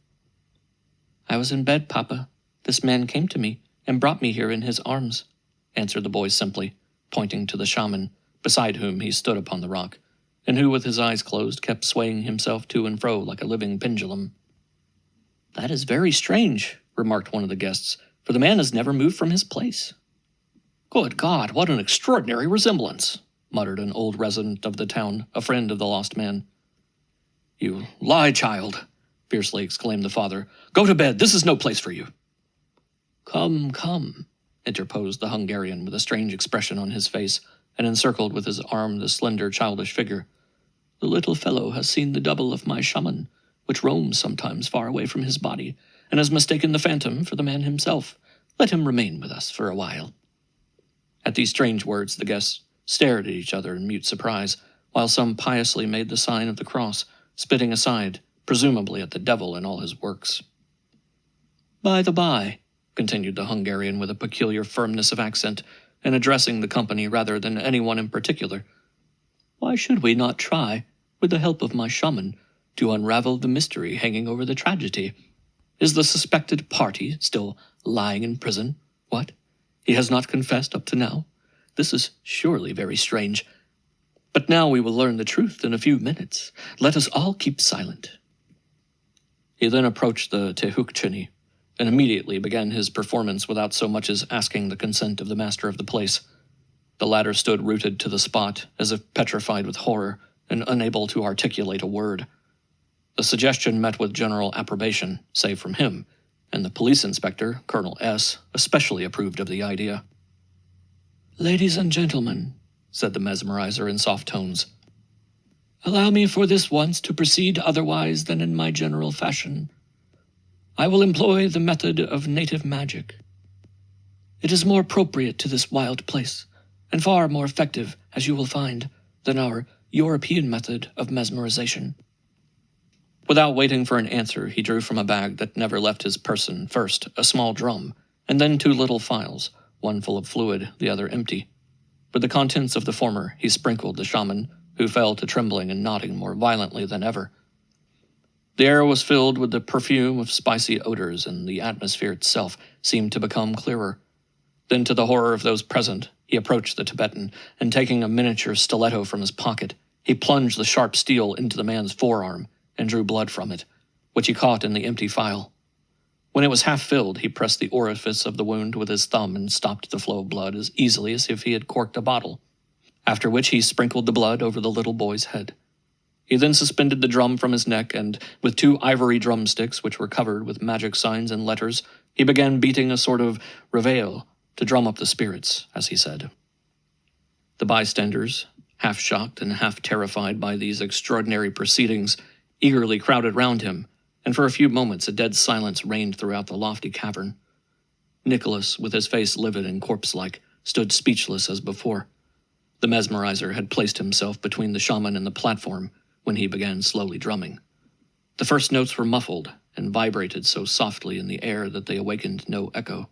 "I was in bed, Papa. This man came to me and brought me here in his arms," answered the boy simply, pointing to the shaman, beside whom he stood upon the rock, and who, with his eyes closed, kept swaying himself to and fro like a living pendulum. "That is very strange," remarked one of the guests, "for the man has never moved from his place." "Good God, what an extraordinary resemblance," muttered an old resident of the town, a friend of the lost man. "You lie, child," fiercely exclaimed the father. "Go to bed, this is no place for you." "Come, come," interposed the Hungarian with a strange expression on his face, and encircled with his arm the slender childish figure. "The little fellow has seen the double of my shaman, which roams sometimes far away from his body, and has mistaken the phantom for the man himself. Let him remain with us for a while." At these strange words the guests stared at each other in mute surprise, while some piously made the sign of the cross, spitting aside, presumably at the devil and all his works. "By the by," continued the Hungarian with a peculiar firmness of accent, and addressing the company rather than anyone in particular, "why should we not try, with the help of my shaman, to unravel the mystery hanging over the tragedy? Is the suspected party still lying in prison? What? He has not confessed up to now? This is surely very strange. But now we will learn the truth in a few minutes. Let us all keep silent." He then approached the Tehukhchini, and immediately began his performance without so much as asking the consent of the master of the place. The latter stood rooted to the spot, as if petrified with horror, and unable to articulate a word. The suggestion met with general approbation, save from him, and the police inspector, Colonel S., especially approved of the idea. "Ladies and gentlemen," said the mesmerizer in soft tones, "allow me for this once to proceed otherwise than in my general fashion. I will employ the method of native magic. It is more appropriate to this wild place, and far more effective, as you will find, than our European method of mesmerization." Without waiting for an answer, he drew from a bag that never left his person first a small drum, and then 2 little phials, one full of fluid, the other empty. With the contents of the former, he sprinkled the shaman, who fell to trembling and nodding more violently than ever. The air was filled with the perfume of spicy odors, and the atmosphere itself seemed to become clearer. Then, to the horror of those present, he approached the Tibetan, and taking a miniature stiletto from his pocket, he plunged the sharp steel into the man's forearm and drew blood from it, which he caught in the empty phial. When it was half filled, he pressed the orifice of the wound with his thumb and stopped the flow of blood as easily as if he had corked a bottle, after which he sprinkled the blood over the little boy's head. He then suspended the drum from his neck, and, with 2 ivory drumsticks which were covered with magic signs and letters, he began beating a sort of reveille to drum up the spirits, as he said. The bystanders, half shocked and half terrified by these extraordinary proceedings, eagerly crowded round him, and for a few moments a dead silence reigned throughout the lofty cavern. Nicholas, with his face livid and corpse-like, stood speechless as before. The mesmerizer had placed himself between the shaman and the platform when he began slowly drumming. The first notes were muffled and vibrated so softly in the air that they awakened no echo.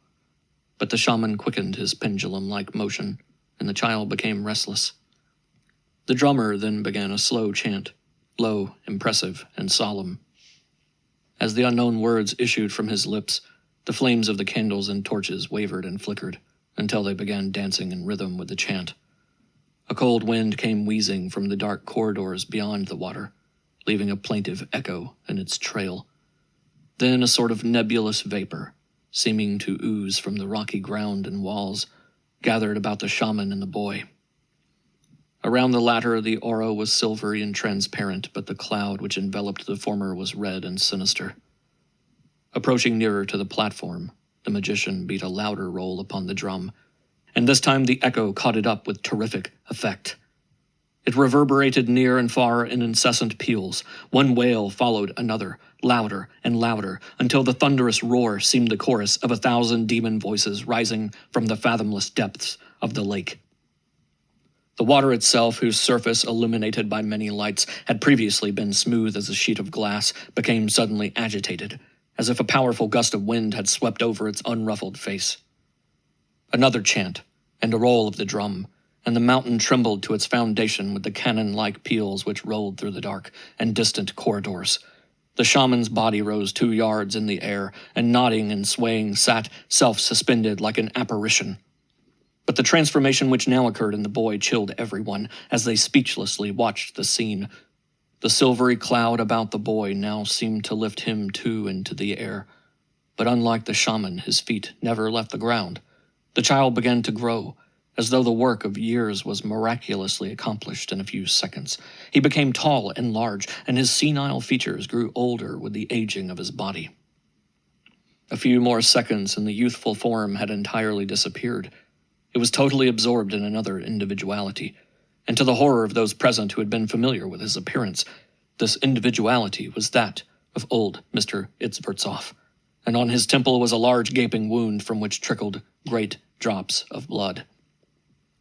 But the shaman quickened his pendulum-like motion, and the child became restless. The drummer then began a slow chant, low, impressive, and solemn. As the unknown words issued from his lips, the flames of the candles and torches wavered and flickered, until they began dancing in rhythm with the chant. A cold wind came wheezing from the dark corridors beyond the water, leaving a plaintive echo in its trail. Then a sort of nebulous vapor, seeming to ooze from the rocky ground and walls, gathered about the shaman and the boy. Around the latter the aura was silvery and transparent, but the cloud which enveloped the former was red and sinister. Approaching nearer to the platform, the magician beat a louder roll upon the drum, and this time the echo caught it up with terrific effect. It reverberated near and far in incessant peals. One wail followed another, louder and louder, until the thunderous roar seemed the chorus of 1,000 demon voices rising from the fathomless depths of the lake. The water itself, whose surface, illuminated by many lights, had previously been smooth as a sheet of glass, became suddenly agitated, as if a powerful gust of wind had swept over its unruffled face. Another chant, and a roll of the drum, and the mountain trembled to its foundation with the cannon-like peals which rolled through the dark and distant corridors. The shaman's body rose 2 yards in the air, and nodding and swaying sat self-suspended like an apparition. But the transformation which now occurred in the boy chilled everyone as they speechlessly watched the scene. The silvery cloud about the boy now seemed to lift him too into the air. But unlike the shaman, his feet never left the ground. The child began to grow, as though the work of years was miraculously accomplished in a few seconds. He became tall and large, and his senile features grew older with the aging of his body. A few more seconds and the youthful form had entirely disappeared. It was totally absorbed in another individuality, and to the horror of those present who had been familiar with his appearance, this individuality was that of old Mr. Itzvertsoff, and on his temple was a large gaping wound from which trickled great drops of blood.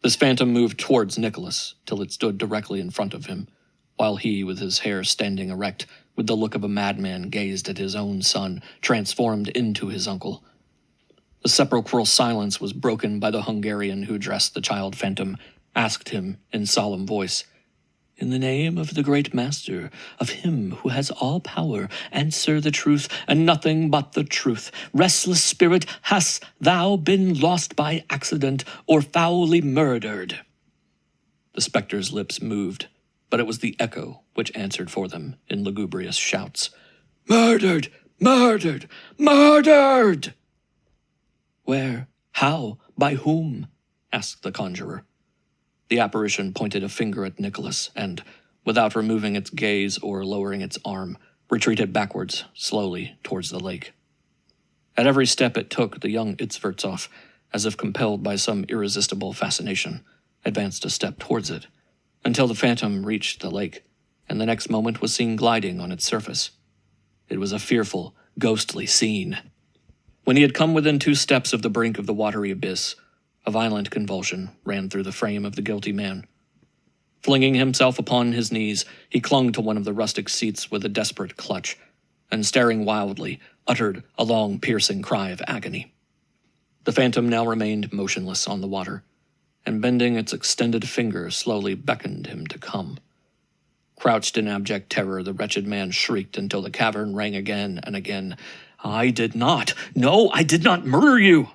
This phantom moved towards Nicholas till it stood directly in front of him, while he, with his hair standing erect, with the look of a madman, gazed at his own son, transformed into his uncle. The sepulchral silence was broken by the Hungarian who addressed the child phantom, asked him in solemn voice, "In the name of the great master, of him who has all power, answer the truth and nothing but the truth. Restless spirit, hast thou been lost by accident or foully murdered?" The spectre's lips moved, but it was the echo which answered for them in lugubrious shouts. "Murdered! Murdered! Murdered!" "Where? How? By whom?" asked the conjurer. The apparition pointed a finger at Nicholas and, without removing its gaze or lowering its arm, retreated backwards, slowly, towards the lake. At every step it took, the young Itzvertsoff, as if compelled by some irresistible fascination, advanced a step towards it, until the phantom reached the lake, and the next moment was seen gliding on its surface. It was a fearful, ghostly scene. When he had come within 2 steps of the brink of the watery abyss, a violent convulsion ran through the frame of the guilty man. Flinging himself upon his knees, he clung to one of the rustic seats with a desperate clutch, and staring wildly, uttered a long, piercing cry of agony. The phantom now remained motionless on the water, and bending its extended finger slowly beckoned him to come. Crouched in abject terror, the wretched man shrieked until the cavern rang again and again. "I did not! No, I did not murder you!"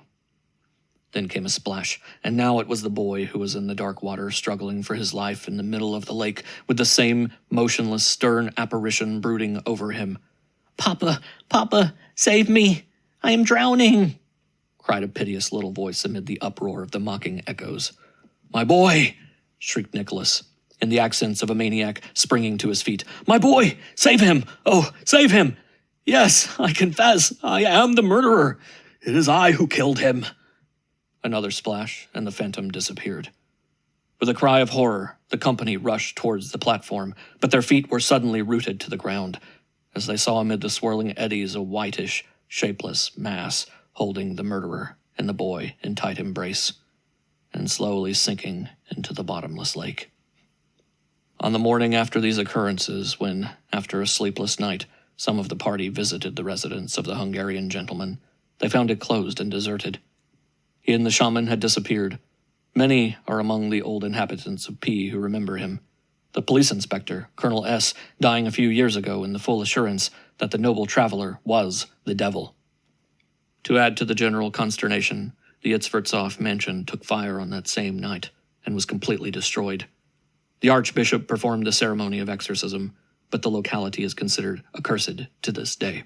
Then came a splash, and now it was the boy who was in the dark water, struggling for his life in the middle of the lake, with the same motionless, stern apparition brooding over him. "Papa, Papa, save me! I am drowning!" cried a piteous little voice amid the uproar of the mocking echoes. "My boy!" shrieked Nicholas, in the accents of a maniac, springing to his feet. "My boy! Save him! Oh, save him! Yes, I confess, I am the murderer. It is I who killed him." Another splash, and the phantom disappeared. With a cry of horror, the company rushed towards the platform, but their feet were suddenly rooted to the ground, as they saw amid the swirling eddies a whitish, shapeless mass holding the murderer and the boy in tight embrace. and slowly sinking into the bottomless lake. On the morning after these occurrences, when, after a sleepless night, some of the party visited the residence of the Hungarian gentleman, they found it closed and deserted. He and the shaman had disappeared. Many are among the old inhabitants of P who remember him. The police inspector, Colonel S., dying a few years ago in the full assurance that the noble traveler was the devil. To add to the general consternation, the Itzvertsov mansion took fire on that same night and was completely destroyed. The archbishop performed the ceremony of exorcism, but the locality is considered accursed to this day.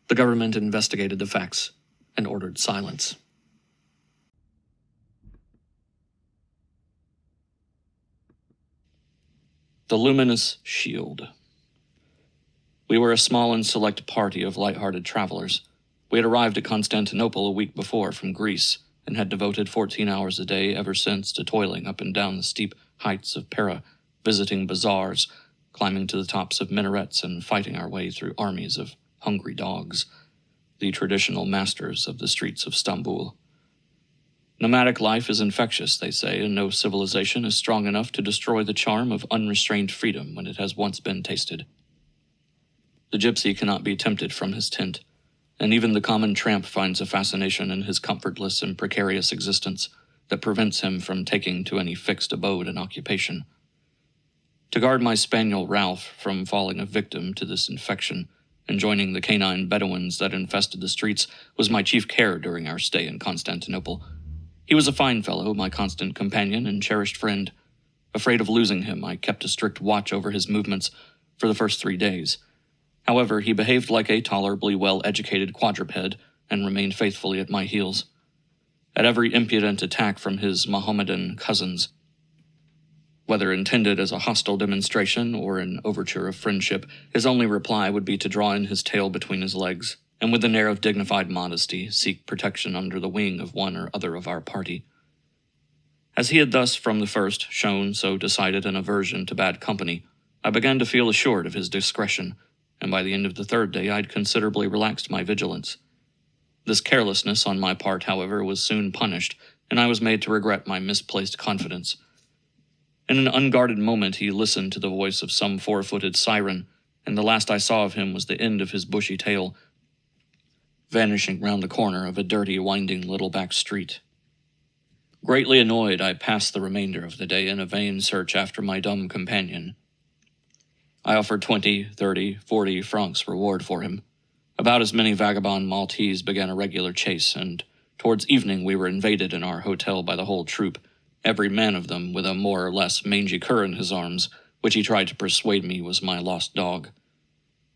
The government investigated the facts and ordered silence. The Luminous Shield. We were a small and select party of light-hearted travelers. We had arrived at Constantinople a week before from Greece, and had devoted 14 hours a day ever since to toiling up and down the steep heights of Pera, visiting bazaars, climbing to the tops of minarets, and fighting our way through armies of hungry dogs, the traditional masters of the streets of Stamboul. Nomadic life is infectious, they say, and no civilization is strong enough to destroy the charm of unrestrained freedom when it has once been tasted. The gypsy cannot be tempted from his tent, and even the common tramp finds a fascination in his comfortless and precarious existence that prevents him from taking to any fixed abode and occupation. To guard my spaniel Ralph from falling a victim to this infection and joining the canine Bedouins that infested the streets was my chief care during our stay in Constantinople. He was a fine fellow, my constant companion and cherished friend. Afraid of losing him, I kept a strict watch over his movements for the first 3 days. However, he behaved like a tolerably well-educated quadruped and remained faithfully at my heels. At every impudent attack from his Mohammedan cousins, whether intended as a hostile demonstration or an overture of friendship, his only reply would be to draw in his tail between his legs, and with an air of dignified modesty seek protection under the wing of one or other of our party. As he had thus from the first shown so decided an aversion to bad company, I began to feel assured of his discretion, and by the end of the 3rd day I'd considerably relaxed my vigilance. This carelessness on my part, however, was soon punished, and I was made to regret my misplaced confidence. In an unguarded moment he listened to the voice of some 4-footed siren, and the last I saw of him was the end of his bushy tail, vanishing round the corner of a dirty, winding little back street. Greatly annoyed, I passed the remainder of the day in a vain search after my dumb companion. I offered 20, 30, 40 francs reward for him. About as many vagabond Maltese began a regular chase, and towards evening we were invaded in our hotel by the whole troop, every man of them with a more or less mangy cur in his arms, which he tried to persuade me was my lost dog.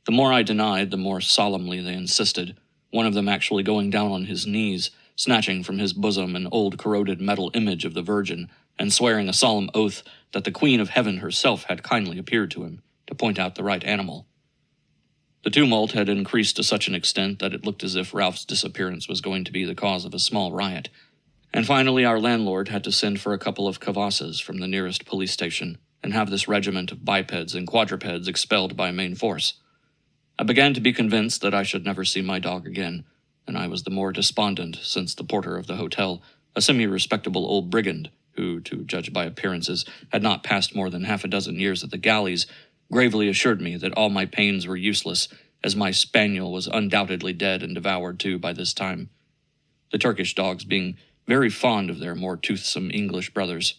The more I denied, the more solemnly they insisted, one of them actually going down on his knees, snatching from his bosom an old corroded metal image of the Virgin, and swearing a solemn oath that the Queen of Heaven herself had kindly appeared to him to point out the right animal. The tumult had increased to such an extent that it looked as if Ralph's disappearance was going to be the cause of a small riot, and finally our landlord had to send for a couple of kavasses from the nearest police station and have this regiment of bipeds and quadrupeds expelled by main force. I began to be convinced that I should never see my dog again, and I was the more despondent since the porter of the hotel, a semi-respectable old brigand, who, to judge by appearances, had not passed more than 6 years at the galleys, gravely assured me that all my pains were useless, as my spaniel was undoubtedly dead and devoured too by this time, the Turkish dogs being very fond of their more toothsome English brothers.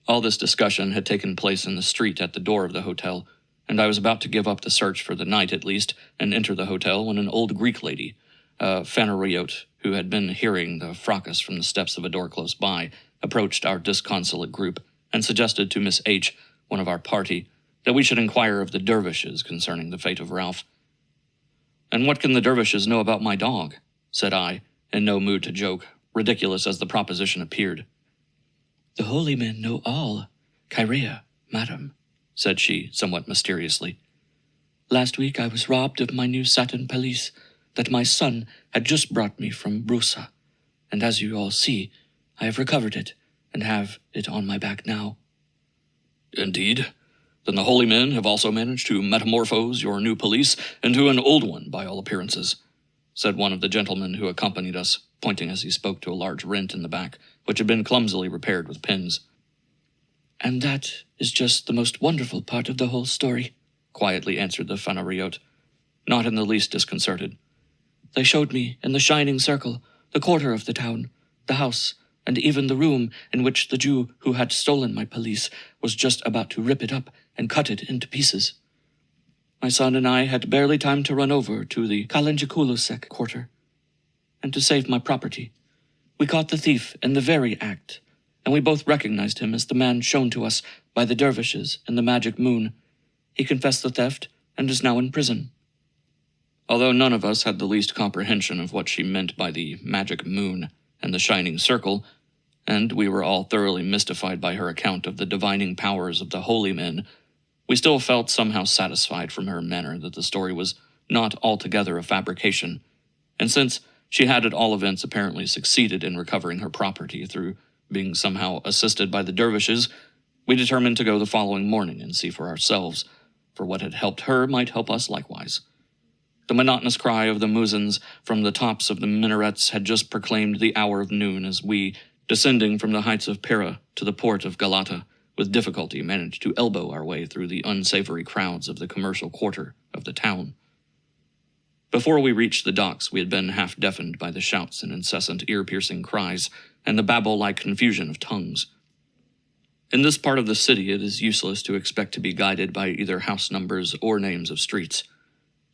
All this discussion had taken place in the street at the door of the hotel, and I was about to give up the search for the night at least, and enter the hotel when an old Greek lady, a Phanariote, who had been hearing the fracas from the steps of a door close by, approached our disconsolate group, and suggested to Miss H., one of our party, that we should inquire of the dervishes concerning the fate of Ralph. "And what can the dervishes know about my dog?" said I, in no mood to joke, ridiculous as the proposition appeared. "The holy men know all, Kyrea, madam," said she, somewhat mysteriously. "Last week I was robbed of my new satin pelisse that my son had just brought me from Brusa, and as you all see, I have recovered it, and have it on my back now." "Indeed? Then the holy men have also managed to metamorphose your new pelisse into an old one, by all appearances," said one of the gentlemen who accompanied us, pointing as he spoke to a large rent in the back, which had been clumsily repaired with pins. "And that is just the most wonderful part of the whole story," quietly answered the Fanariot, not in the least disconcerted. "They showed me in the shining circle the quarter of the town, the house, and even the room in which the Jew who had stolen my pelisse was just about to rip it up and cut it into pieces. My son and I had barely time to run over to the Kalenjikulusek quarter, and to save my property. We caught the thief in the very act, and we both recognized him as the man shown to us by the dervishes in the magic moon. He confessed the theft and is now in prison." Although none of us had the least comprehension of what she meant by the magic moon and the shining circle, and we were all thoroughly mystified by her account of the divining powers of the holy men, we still felt somehow satisfied from her manner that the story was not altogether a fabrication, and since she had at all events apparently succeeded in recovering her property through being somehow assisted by the dervishes, we determined to go the following morning and see for ourselves, for what had helped her might help us likewise. The monotonous cry of the muezzins from the tops of the minarets had just proclaimed the hour of noon as we, descending from the heights of Pera to the port of Galata, with difficulty managed to elbow our way through the unsavory crowds of the commercial quarter of the town. Before we reached the docks, we had been half deafened by the shouts and incessant ear-piercing cries and the babel-like confusion of tongues. In this part of the city, it is useless to expect to be guided by either house numbers or names of streets.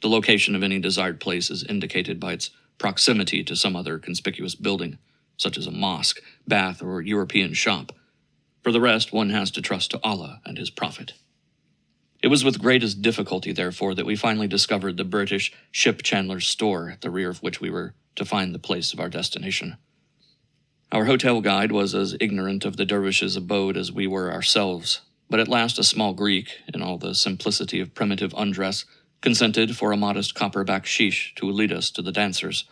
The location of any desired place is indicated by its proximity to some other conspicuous building, such as a mosque, bath, or European shop. For the rest, one has to trust to Allah and his Prophet. It was with greatest difficulty, therefore, that we finally discovered the British ship chandler's store, at the rear of which we were to find the place of our destination. Our hotel guide was as ignorant of the dervish's abode as we were ourselves, but at last a small Greek, in all the simplicity of primitive undress, consented for a modest copper baksheesh to lead us to the dancers.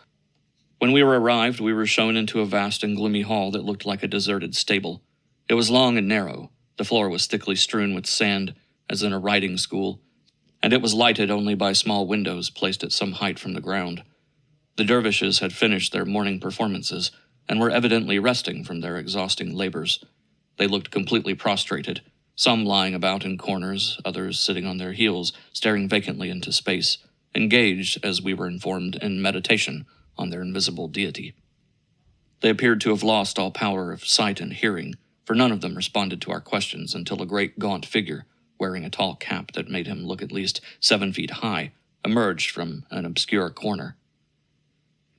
When we were arrived, we were shown into a vast and gloomy hall that looked like a deserted stable. It was long and narrow, the floor was thickly strewn with sand, as in a riding school, and it was lighted only by small windows placed at some height from the ground. The dervishes had finished their morning performances, and were evidently resting from their exhausting labors. They looked completely prostrated, some lying about in corners, others sitting on their heels, staring vacantly into space, engaged, as we were informed, in meditation on their invisible deity. They appeared to have lost all power of sight and hearing, for none of them responded to our questions until a great gaunt figure, wearing a tall cap that made him look at least 7 feet high, emerged from an obscure corner.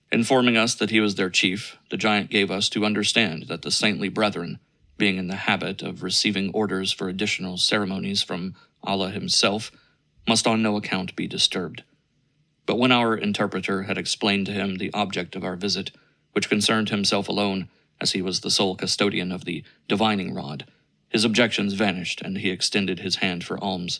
Informing us that he was their chief, the giant gave us to understand that the saintly brethren, being in the habit of receiving orders for additional ceremonies from Allah himself, must on no account be disturbed. But when our interpreter had explained to him the object of our visit, which concerned himself alone, as he was the sole custodian of the divining rod, his objections vanished, and he extended his hand for alms.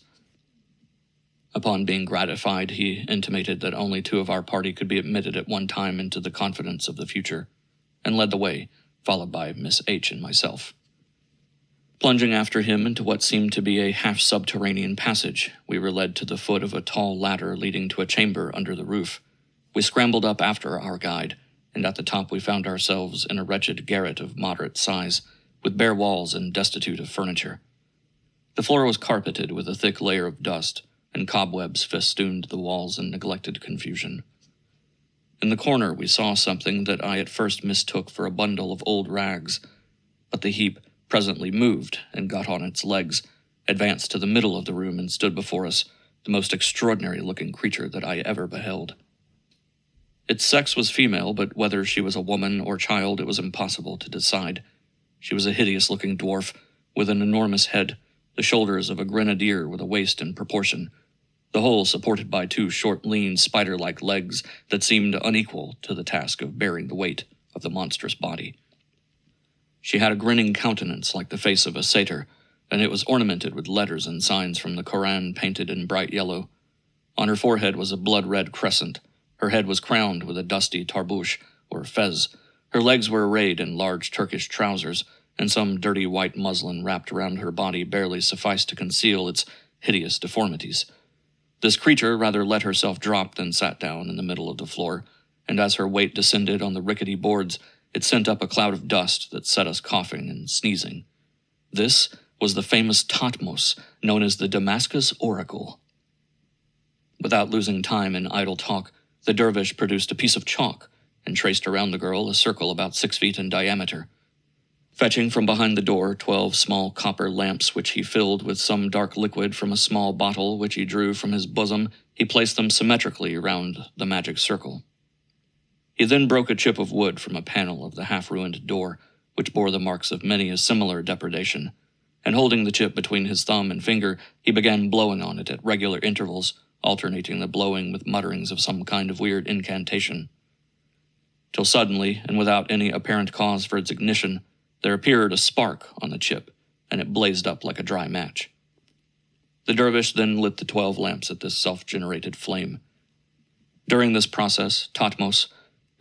Upon being gratified, he intimated that only 2 of our party could be admitted at one time into the confidence of the future, and led the way, followed by Miss H. and myself. Plunging after him into what seemed to be a half-subterranean passage, we were led to the foot of a tall ladder leading to a chamber under the roof. We scrambled up after our guide, and at the top we found ourselves in a wretched garret of moderate size, with bare walls and destitute of furniture. The floor was carpeted with a thick layer of dust, and cobwebs festooned the walls in neglected confusion. In the corner we saw something that I at first mistook for a bundle of old rags, but the heap presently moved and got on its legs, advanced to the middle of the room and stood before us, the most extraordinary-looking creature that I ever beheld. Its sex was female, but whether she was a woman or child it was impossible to decide. She was a hideous-looking dwarf, with an enormous head, the shoulders of a grenadier with a waist in proportion, the whole supported by 2 short, lean, spider-like legs that seemed unequal to the task of bearing the weight of the monstrous body. She had a grinning countenance like the face of a satyr, and it was ornamented with letters and signs from the Koran painted in bright yellow. On her forehead was a blood-red crescent. Her head was crowned with a dusty tarbouch, or fez. Her legs were arrayed in large Turkish trousers, and some dirty white muslin wrapped around her body barely sufficed to conceal its hideous deformities. This creature rather let herself drop than sat down in the middle of the floor, and as her weight descended on the rickety boards, it sent up a cloud of dust that set us coughing and sneezing. This was the famous Tatmos, known as the Damascus Oracle. Without losing time in idle talk, the dervish produced a piece of chalk and traced around the girl a circle about 6 feet in diameter. Fetching from behind the door 12 small copper lamps which he filled with some dark liquid from a small bottle which he drew from his bosom, he placed them symmetrically round the magic circle. He then broke a chip of wood from a panel of the half-ruined door, which bore the marks of many a similar depredation, and holding the chip between his thumb and finger, he began blowing on it at regular intervals, alternating the blowing with mutterings of some kind of weird incantation. Till suddenly, and without any apparent cause for its ignition, there appeared a spark on the chip, and it blazed up like a dry match. The dervish then lit the 12 lamps at this self-generated flame. During this process, Tatmos,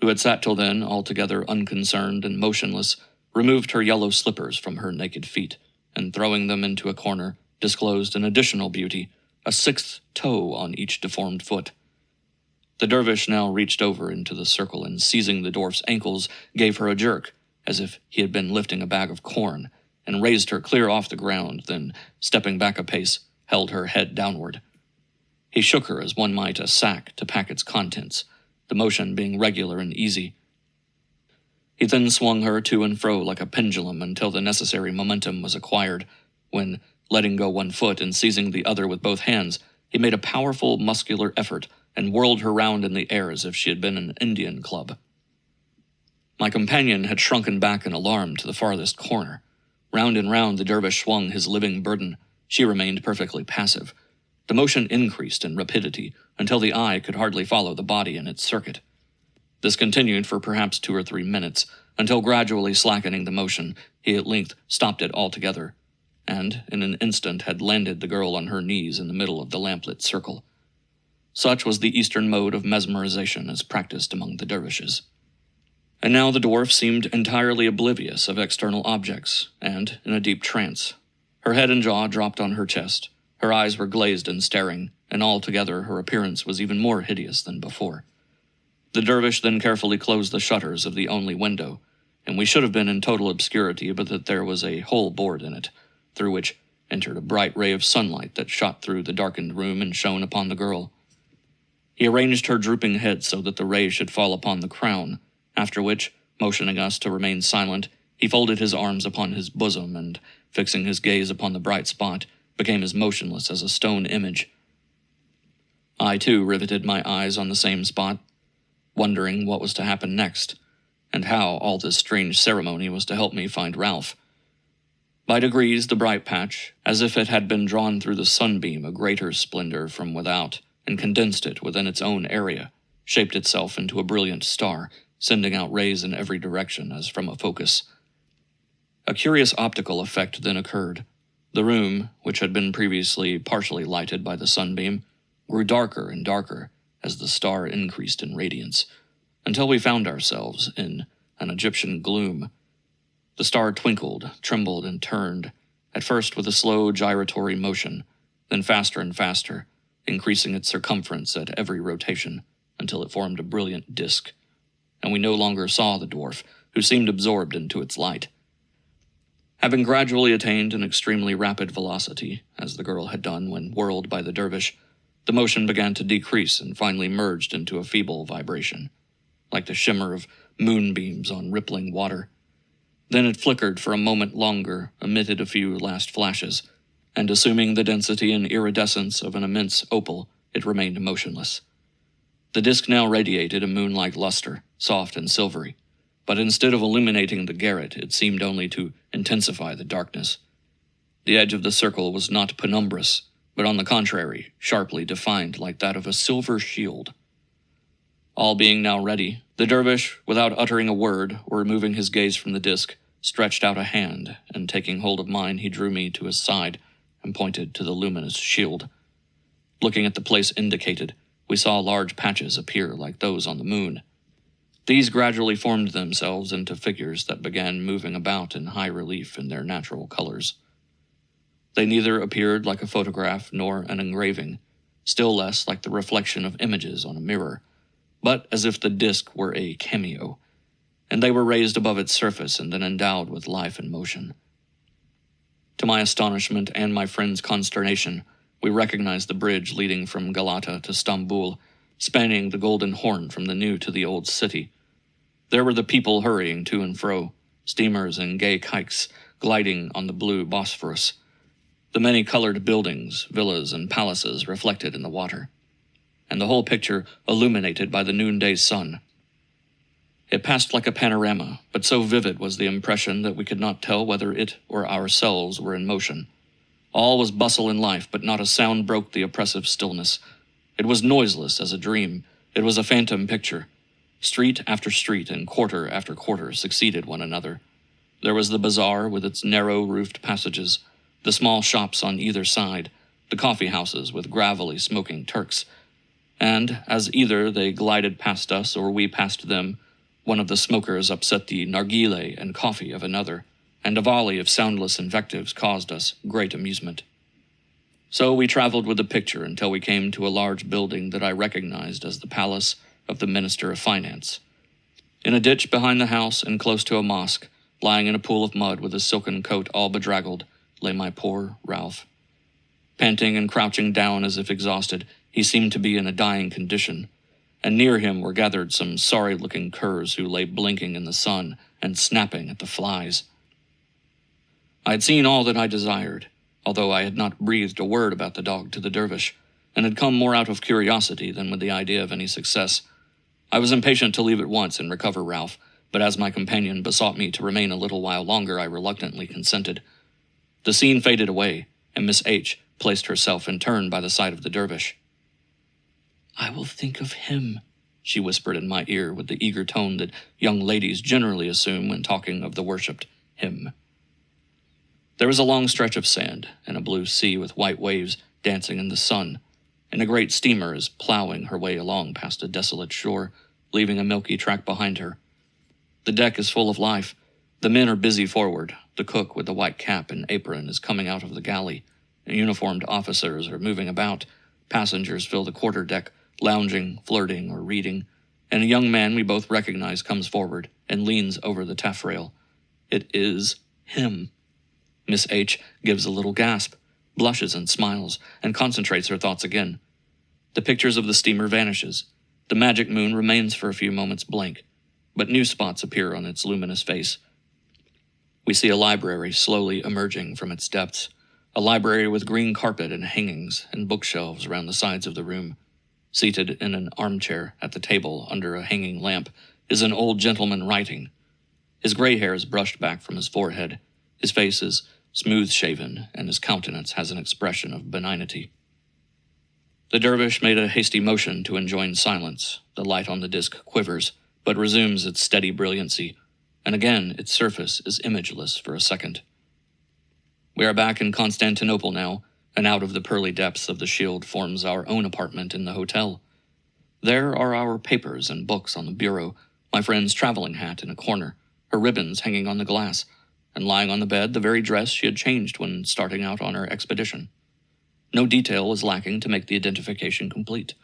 who had sat till then altogether unconcerned and motionless, removed her yellow slippers from her naked feet, and throwing them into a corner, disclosed an additional beauty, a 6th toe on each deformed foot. The dervish now reached over into the circle and, seizing the dwarf's ankles, gave her a jerk, as if he had been lifting a bag of corn, and raised her clear off the ground, then, stepping back a pace, held her head downward. He shook her as one might a sack to pack its contents, the motion being regular and easy. He then swung her to and fro like a pendulum until the necessary momentum was acquired, when, letting go one foot and seizing the other with both hands, he made a powerful muscular effort and whirled her round in the air as if she had been an Indian club. My companion had shrunken back in alarm to the farthest corner. Round and round the dervish swung his living burden. She remained perfectly passive. The motion increased in rapidity until the eye could hardly follow the body in its circuit. This continued for perhaps 2 or 3 minutes, until gradually slackening the motion, he at length stopped it altogether, and in an instant had landed the girl on her knees in the middle of the lamplit circle. Such was the Eastern mode of mesmerization as practiced among the dervishes. And now the dwarf seemed entirely oblivious of external objects, and in a deep trance. Her head and jaw dropped on her chest, her eyes were glazed and staring, and altogether her appearance was even more hideous than before. The dervish then carefully closed the shutters of the only window, and we should have been in total obscurity but that there was a hole bored in it, through which entered a bright ray of sunlight that shot through the darkened room and shone upon the girl. He arranged her drooping head so that the ray should fall upon the crown, after which, motioning us to remain silent, he folded his arms upon his bosom and, fixing his gaze upon the bright spot, became as motionless as a stone image. I, too, riveted my eyes on the same spot, wondering what was to happen next, and how all this strange ceremony was to help me find Ralph. By degrees the bright patch, as if it had been drawn through the sunbeam a greater splendor from without, and condensed it within its own area, shaped itself into a brilliant star, sending out rays in every direction as from a focus. A curious optical effect then occurred. The room, which had been previously partially lighted by the sunbeam, grew darker and darker as the star increased in radiance, until we found ourselves in an Egyptian gloom. The star twinkled, trembled, and turned, at first with a slow gyratory motion, then faster and faster, increasing its circumference at every rotation, until it formed a brilliant disk, and we no longer saw the dwarf, who seemed absorbed into its light. Having gradually attained an extremely rapid velocity, as the girl had done when whirled by the dervish, the motion began to decrease and finally merged into a feeble vibration, like the shimmer of moonbeams on rippling water. Then it flickered for a moment longer, emitted a few last flashes, and assuming the density and iridescence of an immense opal, it remained motionless. The disk now radiated a moon-like luster, soft and silvery, but instead of illuminating the garret, it seemed only to intensify the darkness. The edge of the circle was not penumbrous, but on the contrary, sharply defined like that of a silver shield. All being now ready, the dervish, without uttering a word or removing his gaze from the disk, stretched out a hand, and taking hold of mine, he drew me to his side and pointed to the luminous shield. Looking at the place indicated, we saw large patches appear like those on the moon. These gradually formed themselves into figures that began moving about in high relief in their natural colors. They neither appeared like a photograph nor an engraving, still less like the reflection of images on a mirror, but as if the disk were a cameo, and they were raised above its surface and then endowed with life and motion. To my astonishment and my friend's consternation, we recognized the bridge leading from Galata to Stamboul, spanning the Golden Horn from the new to the old city. There were the people hurrying to and fro, steamers and gay kikes gliding on the blue Bosphorus, the many-colored buildings, villas, and palaces reflected in the water, and the whole picture illuminated by the noonday sun. It passed like a panorama, but so vivid was the impression that we could not tell whether it or ourselves were in motion. All was bustle and life, but not a sound broke the oppressive stillness. It was noiseless as a dream. It was a phantom picture. Street after street and quarter after quarter succeeded one another. There was the bazaar with its narrow-roofed passages, the small shops on either side, the coffee-houses with gravelly smoking Turks, and, as either they glided past us or we past them, one of the smokers upset the narghile and coffee of another, and a volley of soundless invectives caused us great amusement. So we traveled with the picture until we came to a large building that I recognized as the palace of the Minister of Finance. In a ditch behind the house and close to a mosque, lying in a pool of mud with his silken coat all bedraggled, lay my poor Ralph. Panting and crouching down as if exhausted, he seemed to be in a dying condition, and near him were gathered some sorry-looking curs who lay blinking in the sun and snapping at the flies. I had seen all that I desired, although I had not breathed a word about the dog to the dervish, and had come more out of curiosity than with the idea of any success. I was impatient to leave at once and recover Ralph, but as my companion besought me to remain a little while longer, I reluctantly consented. The scene faded away, and Miss H. placed herself in turn by the side of the dervish. "I will think of him," she whispered in my ear with the eager tone that young ladies generally assume when talking of the worshipped him. There was a long stretch of sand, and a blue sea with white waves dancing in the sun, and a great steamer is plowing her way along past a desolate shore, leaving a milky track behind her. The deck is full of life. The men are busy forward. The cook with the white cap and apron is coming out of the galley. Uniformed officers are moving about. Passengers fill the quarter-deck, lounging, flirting, or reading, and a young man we both recognize comes forward and leans over the taffrail. It is him. Miss H. gives a little gasp, blushes and smiles, and concentrates her thoughts again. The pictures of the steamer vanishes. The magic moon remains for a few moments blank, but new spots appear on its luminous face. We see a library slowly emerging from its depths, a library with green carpet and hangings and bookshelves around the sides of the room. Seated in an armchair at the table under a hanging lamp is an old gentleman writing. His gray hair is brushed back from his forehead. His face is smooth-shaven, and his countenance has an expression of benignity. The dervish made a hasty motion to enjoin silence. The light on the disk quivers, but resumes its steady brilliancy, and again its surface is imageless for a second. We are back in Constantinople now, and out of the pearly depths of the shield forms our own apartment in the hotel. There are our papers and books on the bureau, my friend's traveling hat in a corner, her ribbons hanging on the glass, and lying on the bed the very dress she had changed when starting out on her expedition. No detail was lacking to make the identification complete.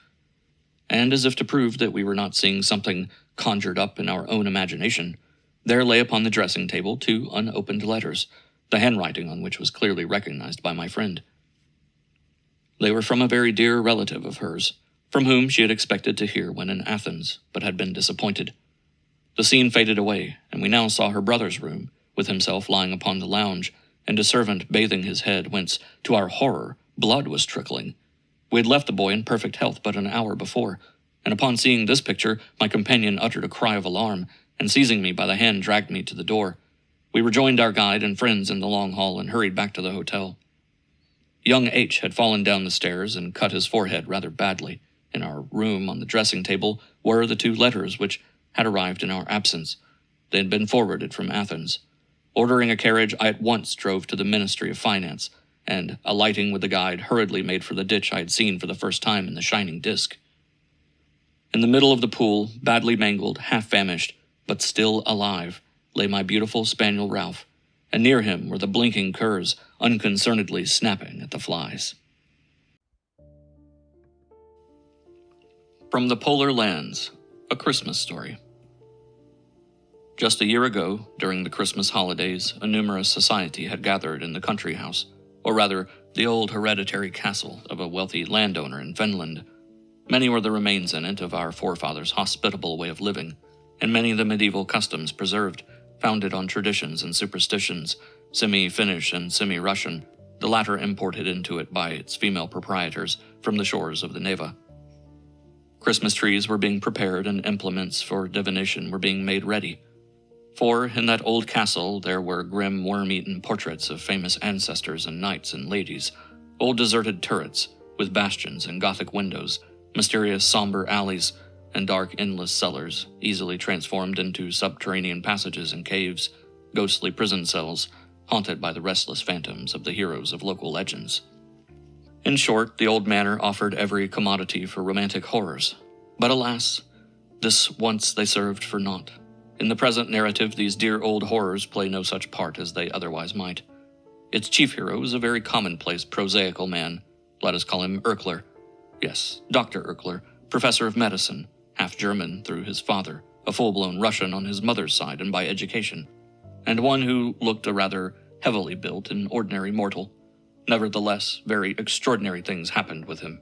And as if to prove that we were not seeing something conjured up in our own imagination, there lay upon the dressing table 2 unopened letters, the handwriting on which was clearly recognized by my friend. They were from a very dear relative of hers, from whom she had expected to hear when in Athens, but had been disappointed. The scene faded away, and we now saw her brother's room, with himself lying upon the lounge, and a servant bathing his head, whence, to our horror, blood was trickling. We had left the boy in perfect health but an hour before, and upon seeing this picture, my companion uttered a cry of alarm, and seizing me by the hand dragged me to the door. We rejoined our guide and friends in the long hall and hurried back to the hotel. Young H. had fallen down the stairs and cut his forehead rather badly. In our room on the dressing table were the 2 letters which had arrived in our absence. They had been forwarded from Athens. Ordering a carriage, I at once drove to the Ministry of Finance, and, alighting with the guide, hurriedly made for the ditch I had seen for the first time in the shining disk. In the middle of the pool, badly mangled, half-famished, but still alive, lay my beautiful spaniel Ralph, and near him were the blinking curs, unconcernedly snapping at the flies. From the Polar Lands, A Christmas Story. Just a year ago, during the Christmas holidays, a numerous society had gathered in the country house, or rather, the old hereditary castle of a wealthy landowner in Finland. Many were the remains in it of our forefathers' hospitable way of living, and many the medieval customs preserved, founded on traditions and superstitions, semi-Finnish and semi-Russian, the latter imported into it by its female proprietors from the shores of the Neva. Christmas trees were being prepared and implements for divination were being made ready. For in that old castle there were grim worm-eaten portraits of famous ancestors and knights and ladies, old deserted turrets with bastions and Gothic windows, mysterious somber alleys, and dark endless cellars easily transformed into subterranean passages and caves, ghostly prison cells, haunted by the restless phantoms of the heroes of local legends. In short, the old manor offered every commodity for romantic horrors. But alas, this once they served for naught. In the present narrative, these dear old horrors play no such part as they otherwise might. Its chief hero is a very commonplace, prosaical man. Let us call him Erkler. Yes, Dr. Erkler, professor of medicine, half German through his father, a full-blown Russian on his mother's side and by education, and one who looked a rather heavily built and ordinary mortal. Nevertheless, very extraordinary things happened with him.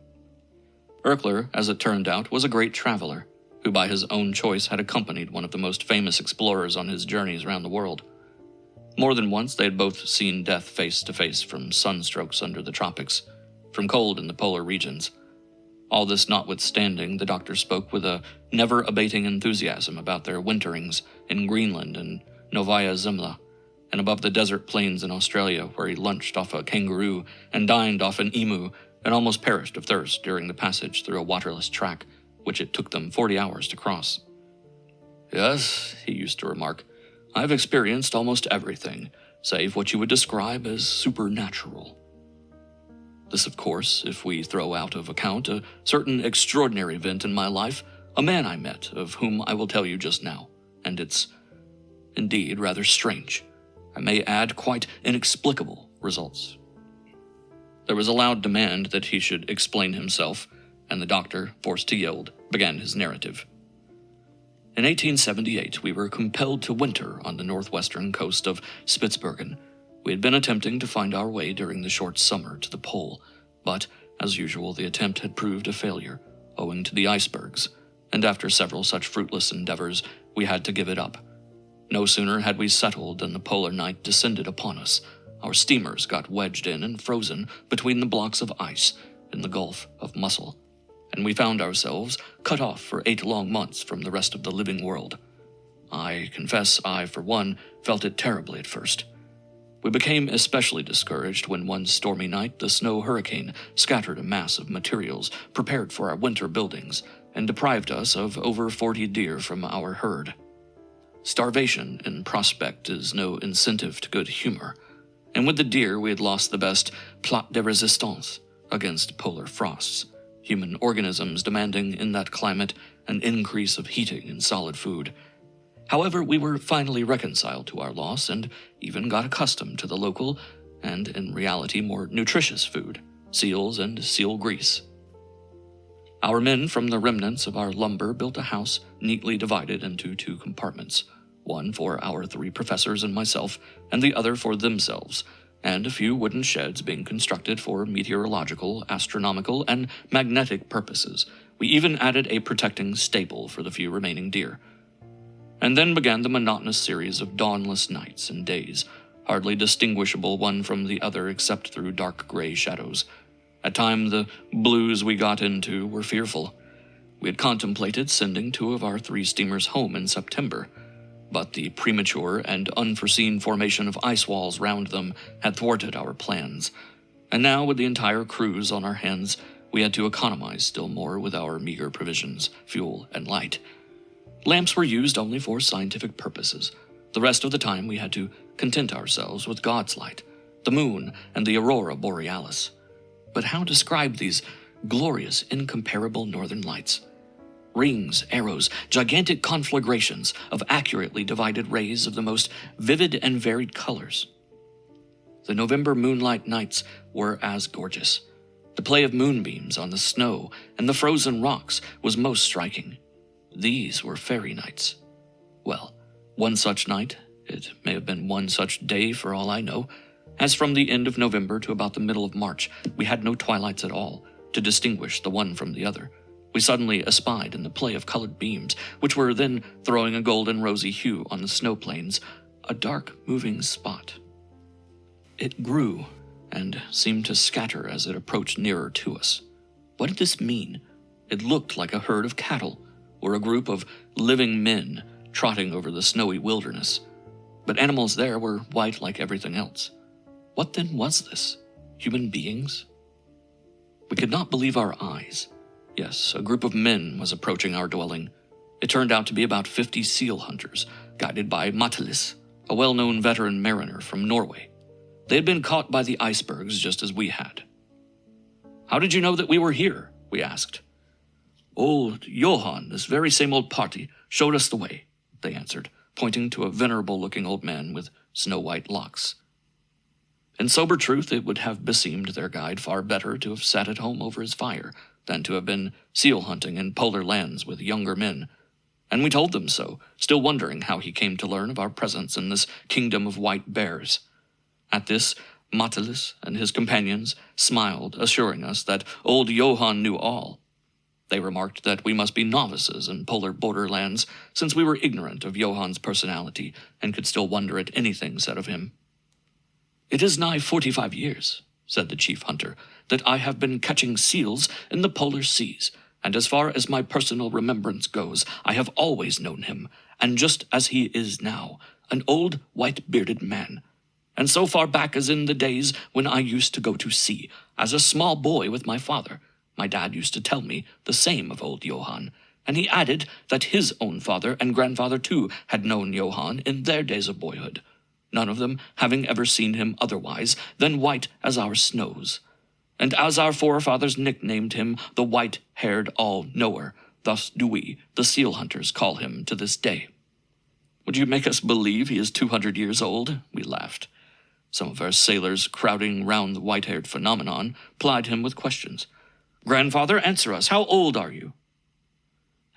Erkler, as it turned out, was a great traveler, who by his own choice had accompanied one of the most famous explorers on his journeys around the world. More than once they had both seen death face to face from sunstrokes under the tropics, from cold in the polar regions. All this notwithstanding, the doctor spoke with a never-abating enthusiasm about their winterings in Greenland and Novaya Zemlya, and above the desert plains in Australia, where he lunched off a kangaroo and dined off an emu and almost perished of thirst during the passage through a waterless track, which it took them 40 hours to cross. "Yes," he used to remark, "I've experienced almost everything, save what you would describe as supernatural." This, of course, if we throw out of account a certain extraordinary event in my life, a man I met, of whom I will tell you just now, and it's indeed rather strange. I may add quite inexplicable results. There was a loud demand that he should explain himself, and the doctor, forced to yield, began his narrative. In 1878, we were compelled to winter on the northwestern coast of Spitzbergen. We had been attempting to find our way during the short summer to the pole, but, as usual, the attempt had proved a failure, owing to the icebergs, and after several such fruitless endeavors, we had to give it up. No sooner had we settled than the polar night descended upon us. Our steamers got wedged in and frozen between the blocks of ice in the Gulf of Mussel, and we found ourselves cut off for 8 long months from the rest of the living world. I confess I, for one, felt it terribly at first. We became especially discouraged when one stormy night the snow hurricane scattered a mass of materials prepared for our winter buildings and deprived us of over 40 deer from our herd. Starvation in prospect is no incentive to good humor, and with the deer we had lost the best plate de resistance against polar frosts, human organisms demanding in that climate an increase of heating and solid food. However, we were finally reconciled to our loss and even got accustomed to the local, and in reality more nutritious food, seals and seal grease. Our men from the remnants of our lumber built a house neatly divided into 2 compartments, one for our 3 professors and myself, and the other for themselves, and a few wooden sheds being constructed for meteorological, astronomical, and magnetic purposes. We even added a protecting stable for the few remaining deer. And then began the monotonous series of dawnless nights and days, hardly distinguishable one from the other except through dark gray shadows. At times the blues we got into were fearful. We had contemplated sending 2 of our 3 steamers home in September, but the premature and unforeseen formation of ice walls round them had thwarted our plans, and now with the entire cruise on our hands, we had to economize still more with our meager provisions, fuel, and light. Lamps were used only for scientific purposes. The rest of the time we had to content ourselves with God's light, the moon, and the aurora borealis. But how describe these glorious, incomparable northern lights? Rings, arrows, gigantic conflagrations of accurately divided rays of the most vivid and varied colors. The November moonlight nights were as gorgeous. The play of moonbeams on the snow and the frozen rocks was most striking. These were fairy nights. Well, one such night, it may have been one such day for all I know, as from the end of November to about the middle of March, we had no twilights at all, to distinguish the one from the other. We suddenly espied in the play of colored beams, which were then throwing a golden rosy hue on the snow plains, a dark moving spot. It grew, and seemed to scatter as it approached nearer to us. What did this mean? It looked like a herd of cattle, or a group of living men trotting over the snowy wilderness. But animals there were white like everything else. What then was this? Human beings? We could not believe our eyes. Yes, a group of men was approaching our dwelling. It turned out to be about 50 seal hunters, guided by Matalis, a well-known veteran mariner from Norway. They had been caught by the icebergs just as we had. "How did you know that we were here?" we asked. "Old Johann, this very same old party, showed us the way," they answered, pointing to a venerable-looking old man with snow-white locks. In sober truth, it would have beseemed their guide far better to have sat at home over his fire than to have been seal hunting in polar lands with younger men. And we told them so, still wondering how he came to learn of our presence in this kingdom of white bears. At this, Matalis and his companions smiled, assuring us that old Johann knew all. They remarked that we must be novices in polar borderlands, since we were ignorant of Johann's personality and could still wonder at anything said of him. "It is nigh 45 years," said the chief hunter, "that I have been catching seals in the polar seas, and as far as my personal remembrance goes, I have always known him, and just as he is now, an old white-bearded man. And so far back as in the days when I used to go to sea, as a small boy with my father, my dad used to tell me the same of old Johann, and he added that his own father and grandfather too had known Johann in their days of boyhood, none of them having ever seen him otherwise than white as our snows. And as our forefathers nicknamed him the white-haired all-knower, thus do we, the seal hunters, call him to this day." "Would you make us believe he is 200 years old?" we laughed. Some of our sailors, crowding round the white-haired phenomenon, plied him with questions. "Grandfather, answer us. How old are you?"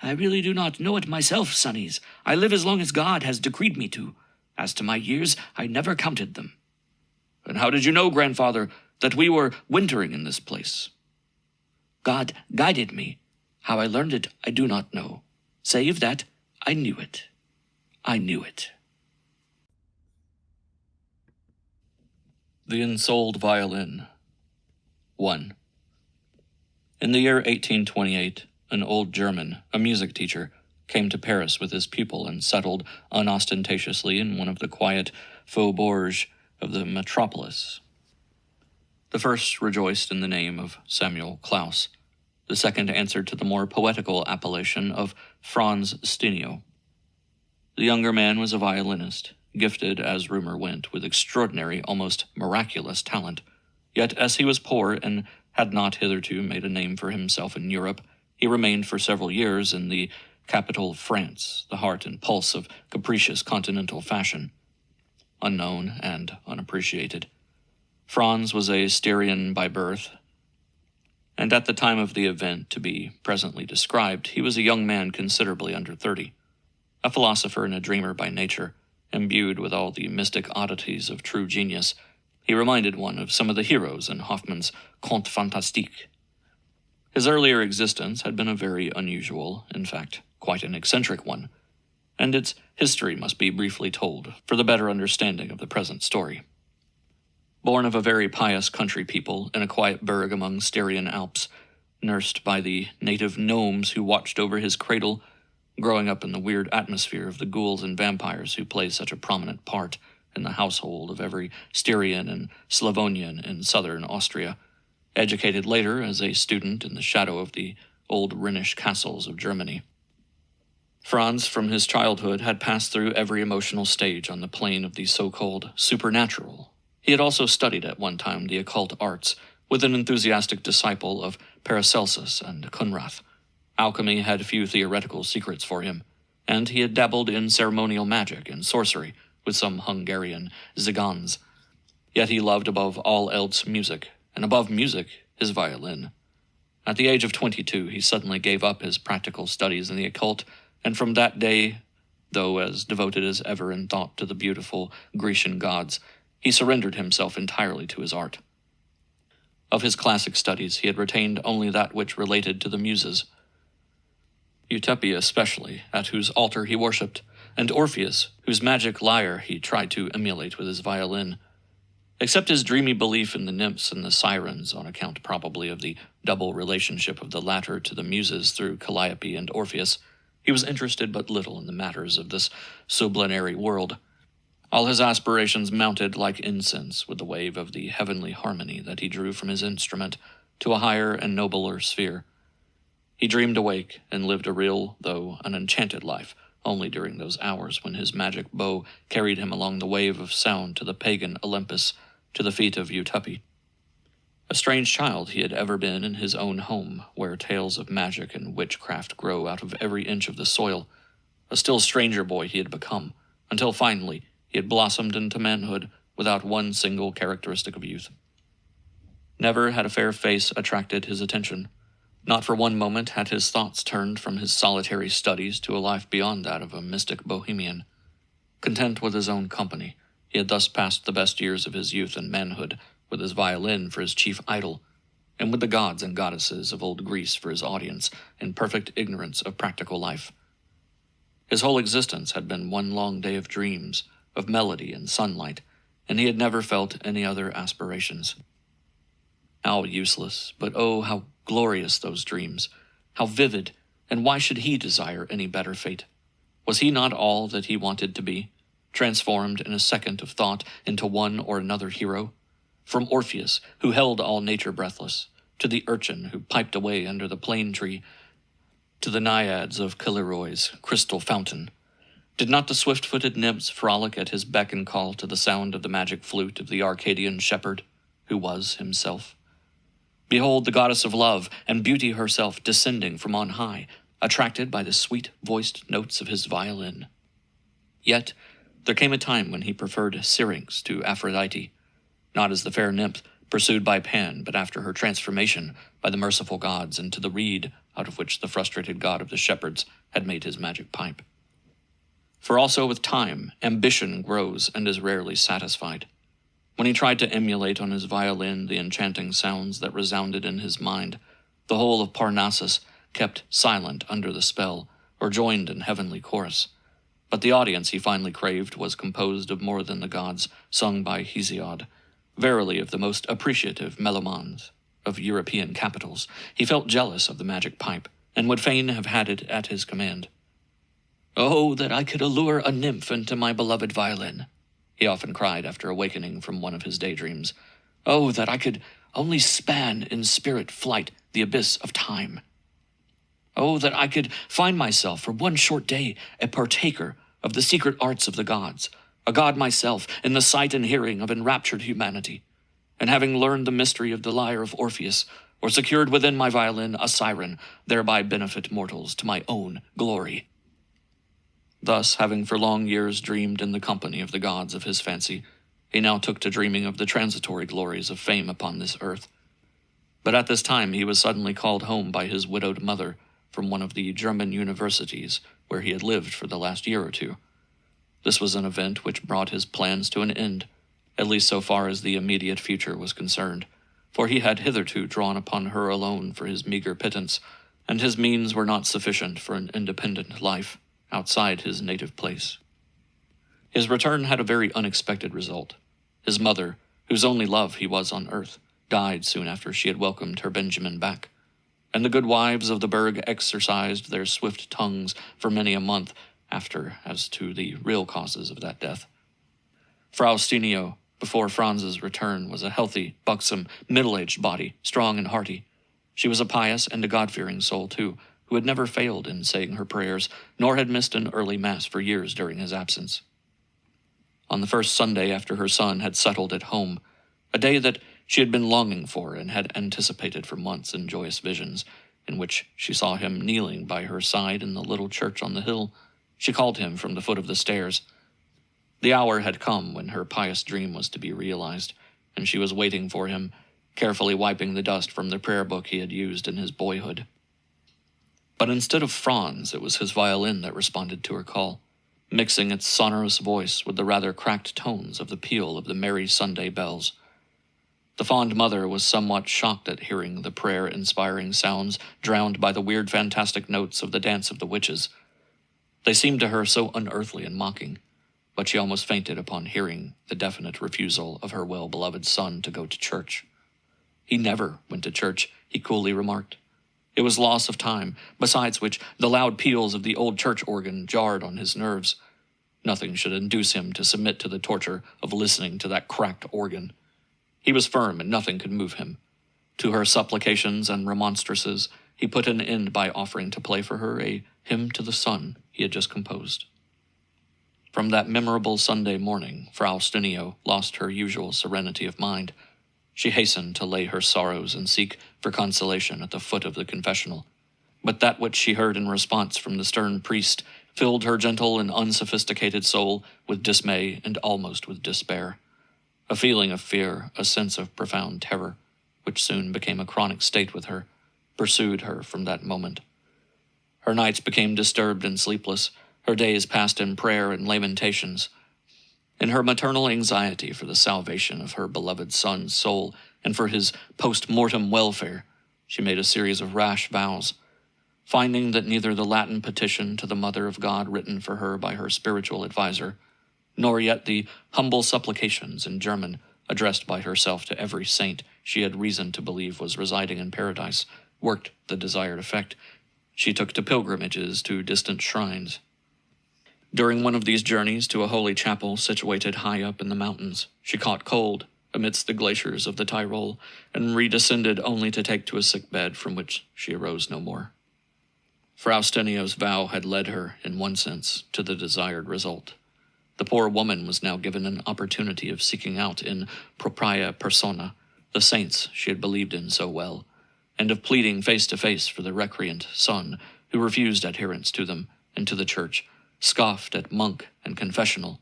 "I really do not know it myself, sonnies. I live as long as God has decreed me to. As to my years, I never counted them." "And how did you know, grandfather, that we were wintering in this place?" "God guided me. How I learned it, I do not know, save that I knew it. I knew it." The Ensouled Violin. 1. In the year 1828, an old German, a music teacher, came to Paris with his pupil and settled unostentatiously in one of the quiet faubourgs of the metropolis. The first rejoiced in the name of Samuel Klaus. The second answered to the more poetical appellation of Franz Stinio. The younger man was a violinist, gifted, as rumor went, with extraordinary, almost miraculous talent. Yet, as he was poor and had not hitherto made a name for himself in Europe, he remained for several years in the capital of France, the heart and pulse of capricious continental fashion, unknown and unappreciated. Franz was a Styrian by birth, and at the time of the event to be presently described, he was a young man considerably under 30, a philosopher and a dreamer by nature, imbued with all the mystic oddities of true genius. He reminded one of some of the heroes in Hoffmann's Contes Fantastiques. His earlier existence had been a very unusual, in fact, quite an eccentric one, and its history must be briefly told for the better understanding of the present story. Born of a very pious country people in a quiet burg among Styrian Alps, nursed by the native gnomes who watched over his cradle, growing up in the weird atmosphere of the ghouls and vampires who play such a prominent part in the household of every Styrian and Slavonian in southern Austria, educated later as a student in the shadow of the old Rhenish castles of Germany. Franz, from his childhood, had passed through every emotional stage on the plane of the so-called supernatural. He had also studied at one time the occult arts, with an enthusiastic disciple of Paracelsus and Conrad. Alchemy had few theoretical secrets for him, and he had dabbled in ceremonial magic and sorcery with some Hungarian Zigans. Yet he loved above all else music, and above music, his violin. At the age of 22, he suddenly gave up his practical studies in the occult and from that day, though as devoted as ever in thought to the beautiful Grecian gods, he surrendered himself entirely to his art. Of his classic studies, he had retained only that which related to the Muses. Euterpe especially, at whose altar he worshipped, and Orpheus, whose magic lyre he tried to emulate with his violin. Except his dreamy belief in the nymphs and the sirens, on account probably of the double relationship of the latter to the Muses through Calliope and Orpheus, he was interested but little in the matters of this sublunary world. All his aspirations mounted like incense with the wave of the heavenly harmony that he drew from his instrument to a higher and nobler sphere. He dreamed awake and lived a real, though an enchanted life, only during those hours when his magic bow carried him along the wave of sound to the pagan Olympus, to the feet of Euterpe. A strange child he had ever been in his own home, where tales of magic and witchcraft grow out of every inch of the soil. A still stranger boy he had become, until finally he had blossomed into manhood without one single characteristic of youth. Never had a fair face attracted his attention. Not for one moment had his thoughts turned from his solitary studies to a life beyond that of a mystic bohemian. Content with his own company, he had thus passed the best years of his youth and manhood, with his violin for his chief idol, and with the gods and goddesses of old Greece for his audience, in perfect ignorance of practical life. His whole existence had been one long day of dreams, of melody and sunlight, and he had never felt any other aspirations. How useless, but oh, how glorious those dreams, how vivid, and why should he desire any better fate? Was he not all that he wanted to be, transformed in a second of thought into one or another hero? From Orpheus, who held all nature breathless, to the urchin who piped away under the plane tree, to the naiads of Caliroy's crystal fountain. Did not the swift-footed nymphs frolic at his beck and call to the sound of the magic flute of the Arcadian shepherd, who was himself? Behold the goddess of love and beauty herself descending from on high, attracted by the sweet-voiced notes of his violin. Yet there came a time when he preferred Syrinx to Aphrodite, not as the fair nymph pursued by Pan, but after her transformation by the merciful gods into the reed out of which the frustrated god of the shepherds had made his magic pipe. For also with time, ambition grows and is rarely satisfied. When he tried to emulate on his violin the enchanting sounds that resounded in his mind, the whole of Parnassus kept silent under the spell, or joined in heavenly chorus. But the audience he finally craved was composed of more than the gods, sung by Hesiod, verily of the most appreciative melomans of European capitals. He felt jealous of the magic pipe, and would fain have had it at his command. "Oh, that I could allure a nymph into my beloved violin," he often cried after awakening from one of his daydreams. "Oh, that I could only span in spirit flight the abyss of time. Oh, that I could find myself for one short day a partaker of the secret arts of the gods, a god myself in the sight and hearing of enraptured humanity, and having learned the mystery of the lyre of Orpheus, or secured within my violin a siren, thereby benefit mortals to my own glory." Thus, having for long years dreamed in the company of the gods of his fancy, he now took to dreaming of the transitory glories of fame upon this earth. But at this time he was suddenly called home by his widowed mother from one of the German universities where he had lived for the last year or two. This was an event which brought his plans to an end, at least so far as the immediate future was concerned, for he had hitherto drawn upon her alone for his meager pittance, and his means were not sufficient for an independent life outside his native place. His return had a very unexpected result. His mother, whose only love he was on earth, died soon after she had welcomed her Benjamin back, and the good wives of the burg exercised their swift tongues for many a month after as to the real causes of that death. Frau Stinio, before Franz's return, was a healthy, buxom, middle-aged body, strong and hearty. She was a pious and a God-fearing soul, too, who had never failed in saying her prayers, nor had missed an early mass for years during his absence. On the first Sunday after her son had settled at home, a day that she had been longing for and had anticipated for months in joyous visions, in which she saw him kneeling by her side in the little church on the hill, she called him from the foot of the stairs. The hour had come when her pious dream was to be realized, and she was waiting for him, carefully wiping the dust from the prayer book he had used in his boyhood. But instead of Franz, it was his violin that responded to her call, mixing its sonorous voice with the rather cracked tones of the peal of the merry Sunday bells. The fond mother was somewhat shocked at hearing the prayer-inspiring sounds drowned by the weird fantastic notes of the Dance of the Witches. They seemed to her so unearthly and mocking, but she almost fainted upon hearing the definite refusal of her well-beloved son to go to church. He never went to church, he coolly remarked. It was loss of time, besides which the loud peals of the old church organ jarred on his nerves. Nothing should induce him to submit to the torture of listening to that cracked organ. He was firm, and nothing could move him. To her supplications and remonstrances, he put an end by offering to play for her a hymn to the sun he had just composed. From that memorable Sunday morning, Frau Stinio lost her usual serenity of mind. She hastened to lay her sorrows and seek for consolation at the foot of the confessional. But that which she heard in response from the stern priest filled her gentle and unsophisticated soul with dismay and almost with despair. A feeling of fear, a sense of profound terror, which soon became a chronic state with her, pursued her from that moment. Her nights became disturbed and sleepless, her days passed in prayer and lamentations. In her maternal anxiety for the salvation of her beloved son's soul and for his post-mortem welfare, she made a series of rash vows. Finding that neither the Latin petition to the Mother of God written for her by her spiritual adviser, nor yet the humble supplications in German addressed by herself to every saint she had reason to believe was residing in paradise, worked the desired effect, she took to pilgrimages to distant shrines. During one of these journeys to a holy chapel situated high up in the mountains, she caught cold amidst the glaciers of the Tyrol, and redescended only to take to a sick bed from which she arose no more. Frau Stinio's vow had led her, in one sense, to the desired result. The poor woman was now given an opportunity of seeking out in propria persona the saints she had believed in so well, and of pleading face to face for the recreant son who refused adherence to them and to the church, scoffed at monk and confessional,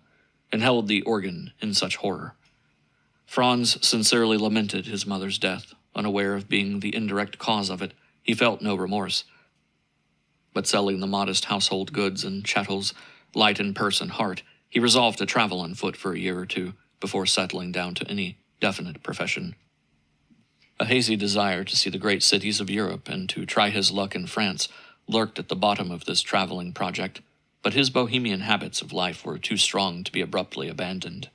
and held the organ in such horror. Franz sincerely lamented his mother's death, unaware of being the indirect cause of it. He felt no remorse. But selling the modest household goods and chattels, light in purse and heart, he resolved to travel on foot for a year or two before settling down to any definite profession. A hazy desire to see the great cities of Europe and to try his luck in France lurked at the bottom of this traveling project, but his bohemian habits of life were too strong to be abruptly abandoned.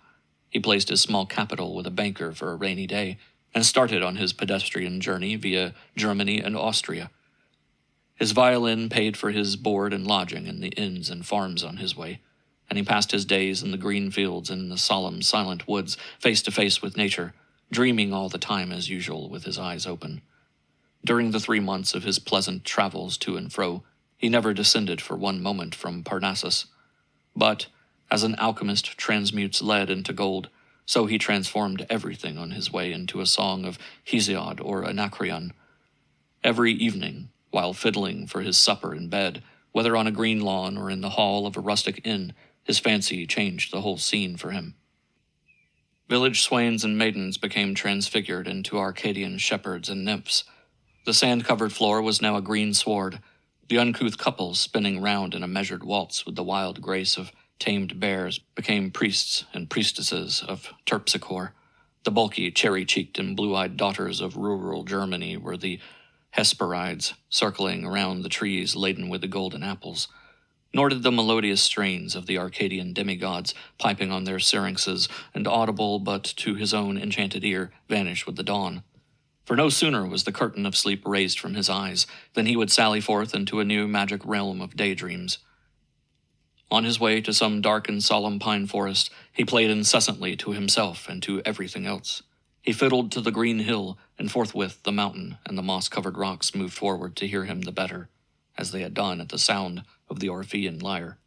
He placed his small capital with a banker for a rainy day and started on his pedestrian journey via Germany and Austria. His violin paid for his board and lodging in the inns and farms on his way, and he passed his days in the green fields and in the solemn, silent woods, face to face with nature, dreaming all the time as usual with his eyes open. During the 3 months of his pleasant travels to and fro, he never descended for one moment from Parnassus. But, as an alchemist transmutes lead into gold, so he transformed everything on his way into a song of Hesiod or Anacreon. Every evening, while fiddling for his supper in bed, whether on a green lawn or in the hall of a rustic inn, his fancy changed the whole scene for him. Village swains and maidens became transfigured into Arcadian shepherds and nymphs. The sand-covered floor was now a green sward, the uncouth couples spinning round in a measured waltz with the wild grace of tamed bears became priests and priestesses of Terpsichore. The bulky, cherry-cheeked and blue-eyed daughters of rural Germany were the Hesperides, circling around the trees laden with the golden apples. Nor did the melodious strains of the Arcadian demigods, piping on their syrinxes and audible but to his own enchanted ear, vanish with the dawn. For no sooner was the curtain of sleep raised from his eyes than he would sally forth into a new magic realm of daydreams. On his way to some dark and solemn pine forest, he played incessantly to himself and to everything else. He fiddled to the green hill, and forthwith the mountain and the moss-covered rocks moved forward to hear him the better, as they had done at the sound of the Orphean lyre.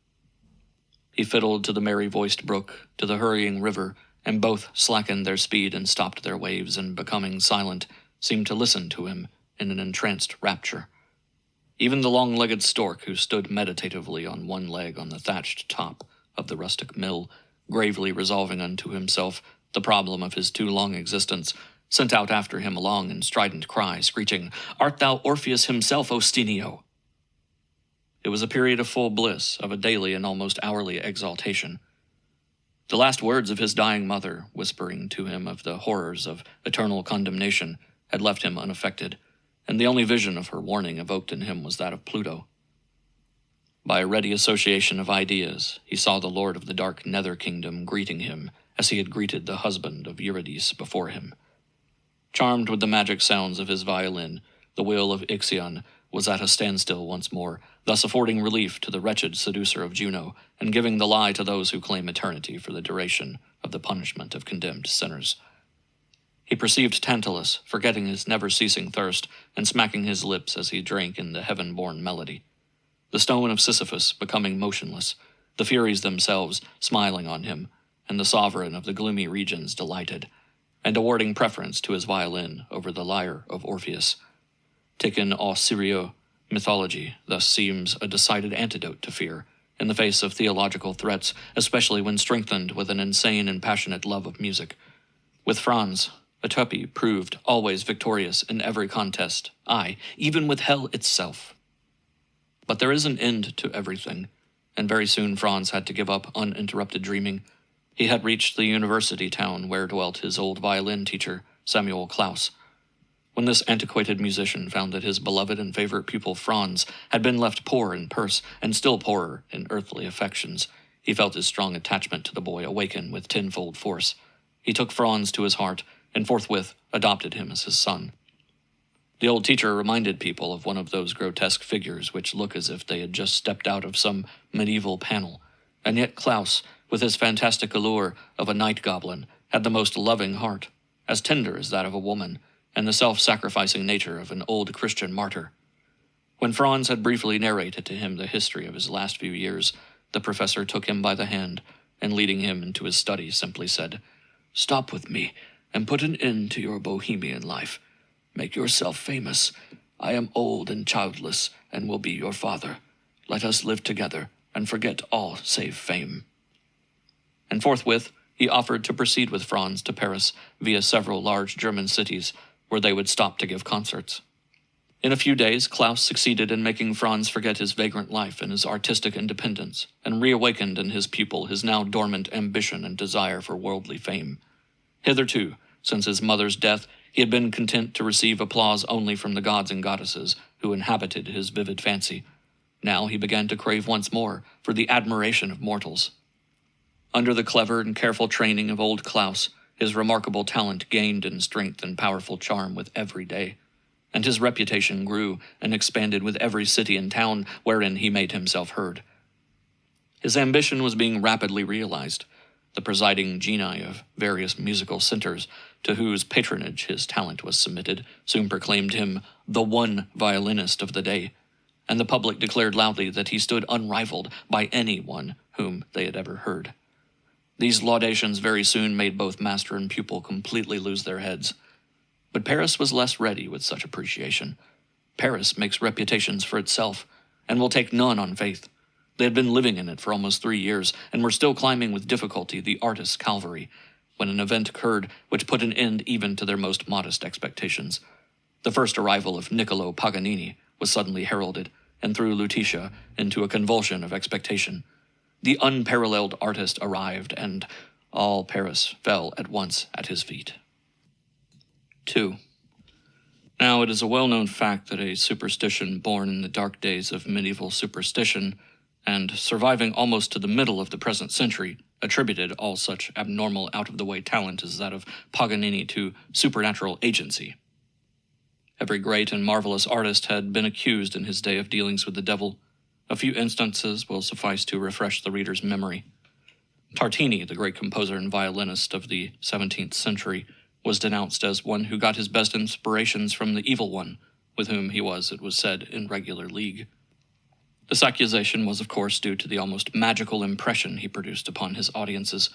He fiddled to the merry-voiced brook, to the hurrying river, and both slackened their speed and stopped their waves, and becoming silent, seemed to listen to him in an entranced rapture. Even the long-legged stork, who stood meditatively on one leg on the thatched top of the rustic mill, gravely resolving unto himself the problem of his too long existence, sent out after him a long and strident cry, screeching, "Art thou Orpheus himself, O Stinio?" It was a period of full bliss, of a daily and almost hourly exaltation. The last words of his dying mother, whispering to him of the horrors of eternal condemnation, had left him unaffected, and the only vision of her warning evoked in him was that of Pluto. By a ready association of ideas, he saw the lord of the dark nether kingdom greeting him as he had greeted the husband of Eurydice before him. Charmed with the magic sounds of his violin, the will of Ixion was at a standstill once more, thus affording relief to the wretched seducer of Juno, and giving the lie to those who claim eternity for the duration of the punishment of condemned sinners. He perceived Tantalus, forgetting his never-ceasing thirst, and smacking his lips as he drank in the heaven-born melody. The stone of Sisyphus becoming motionless, the Furies themselves smiling on him, and the sovereign of the gloomy regions delighted, and awarding preference to his violin over the lyre of Orpheus. Taken au sérieux, mythology thus seems a decided antidote to fear, in the face of theological threats, especially when strengthened with an insane and passionate love of music. With Franz, Utopia proved always victorious in every contest, aye, even with hell itself. But there is an end to everything, and very soon Franz had to give up uninterrupted dreaming. He had reached the university town where dwelt his old violin teacher, Samuel Klaus. When this antiquated musician found that his beloved and favorite pupil Franz had been left poor in purse and still poorer in earthly affections, he felt his strong attachment to the boy awaken with tenfold force. He took Franz to his heart and forthwith adopted him as his son. The old teacher reminded people of one of those grotesque figures which look as if they had just stepped out of some medieval panel, and yet Klaus, with his fantastic allure of a night goblin, had the most loving heart, as tender as that of a woman, and the self-sacrificing nature of an old Christian martyr. When Franz had briefly narrated to him the history of his last few years, the professor took him by the hand, and leading him into his study, simply said, "Stop with me, and put an end to your bohemian life. Make yourself famous. I am old and childless, and will be your father. Let us live together, and forget all save fame." And forthwith he offered to proceed with Franz to Paris via several large German cities, where they would stop to give concerts. In a few days, Klaus succeeded in making Franz forget his vagrant life and his artistic independence, and reawakened in his pupil his now dormant ambition and desire for worldly fame. Hitherto, since his mother's death, he had been content to receive applause only from the gods and goddesses who inhabited his vivid fancy. Now he began to crave once more for the admiration of mortals. Under the clever and careful training of old Klaus, his remarkable talent gained in strength and powerful charm with every day, and his reputation grew and expanded with every city and town wherein he made himself heard. His ambition was being rapidly realized. The presiding genii of various musical centers, to whose patronage his talent was submitted, soon proclaimed him the one violinist of the day, and the public declared loudly that he stood unrivaled by any one whom they had ever heard. These laudations very soon made both master and pupil completely lose their heads. But Paris was less ready with such appreciation. Paris makes reputations for itself, and will take none on faith. They had been living in it for almost 3 years, and were still climbing with difficulty the artist's Calvary, when an event occurred which put an end even to their most modest expectations. The first arrival of Niccolo Paganini was suddenly heralded, and threw Lutetia into a convulsion of expectation. The unparalleled artist arrived, and all Paris fell at once at his feet. 2. Now it is a well-known fact that a superstition born in the dark days of medieval superstition, and surviving almost to the middle of the present century, attributed all such abnormal out-of-the-way talent as that of Paganini to supernatural agency. Every great and marvelous artist had been accused in his day of dealings with the devil. A few instances will suffice to refresh the reader's memory. Tartini, the great composer and violinist of the 17th century, was denounced as one who got his best inspirations from the evil one, with whom he was, it was said, in regular league. This accusation was, of course, due to the almost magical impression he produced upon his audiences.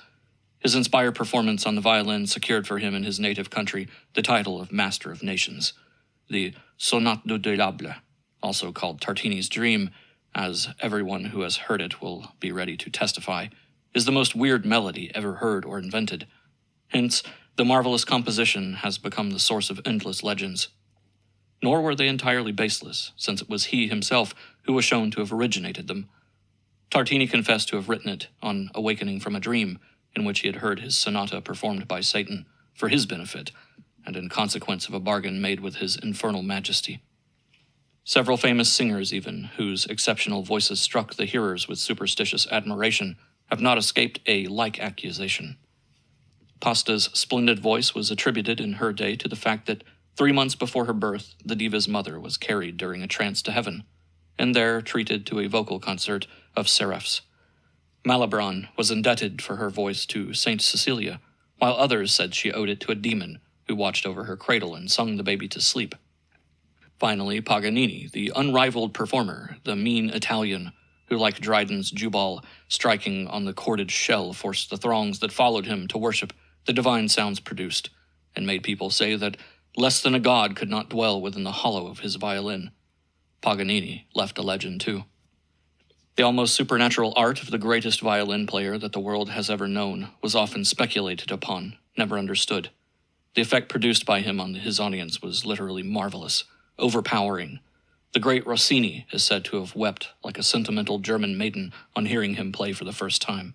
His inspired performance on the violin secured for him in his native country the title of Master of Nations. The Sonate du Diable, also called Tartini's Dream, as everyone who has heard it will be ready to testify, is the most weird melody ever heard or invented. Hence, the marvelous composition has become the source of endless legends. Nor were they entirely baseless, since it was he himself who was shown to have originated them. Tartini confessed to have written it on awakening from a dream in which he had heard his sonata performed by Satan for his benefit, and in consequence of a bargain made with his infernal majesty. Several famous singers, even, whose exceptional voices struck the hearers with superstitious admiration, have not escaped a like accusation. Pasta's splendid voice was attributed in her day to the fact that 3 months before her birth, the diva's mother was carried during a trance to heaven, and there treated to a vocal concert of seraphs. Malibran was indebted for her voice to Saint Cecilia, while others said she owed it to a demon who watched over her cradle and sung the baby to sleep. Finally, Paganini, the unrivaled performer, the mean Italian, who, like Dryden's Jubal, striking on the corded shell, forced the throngs that followed him to worship the divine sounds produced, and made people say that less than a god could not dwell within the hollow of his violin. Paganini left a legend, too. The almost supernatural art of the greatest violin player that the world has ever known was often speculated upon, never understood. The effect produced by him on his audience was literally marvelous, overpowering. The great Rossini is said to have wept like a sentimental German maiden on hearing him play for the first time.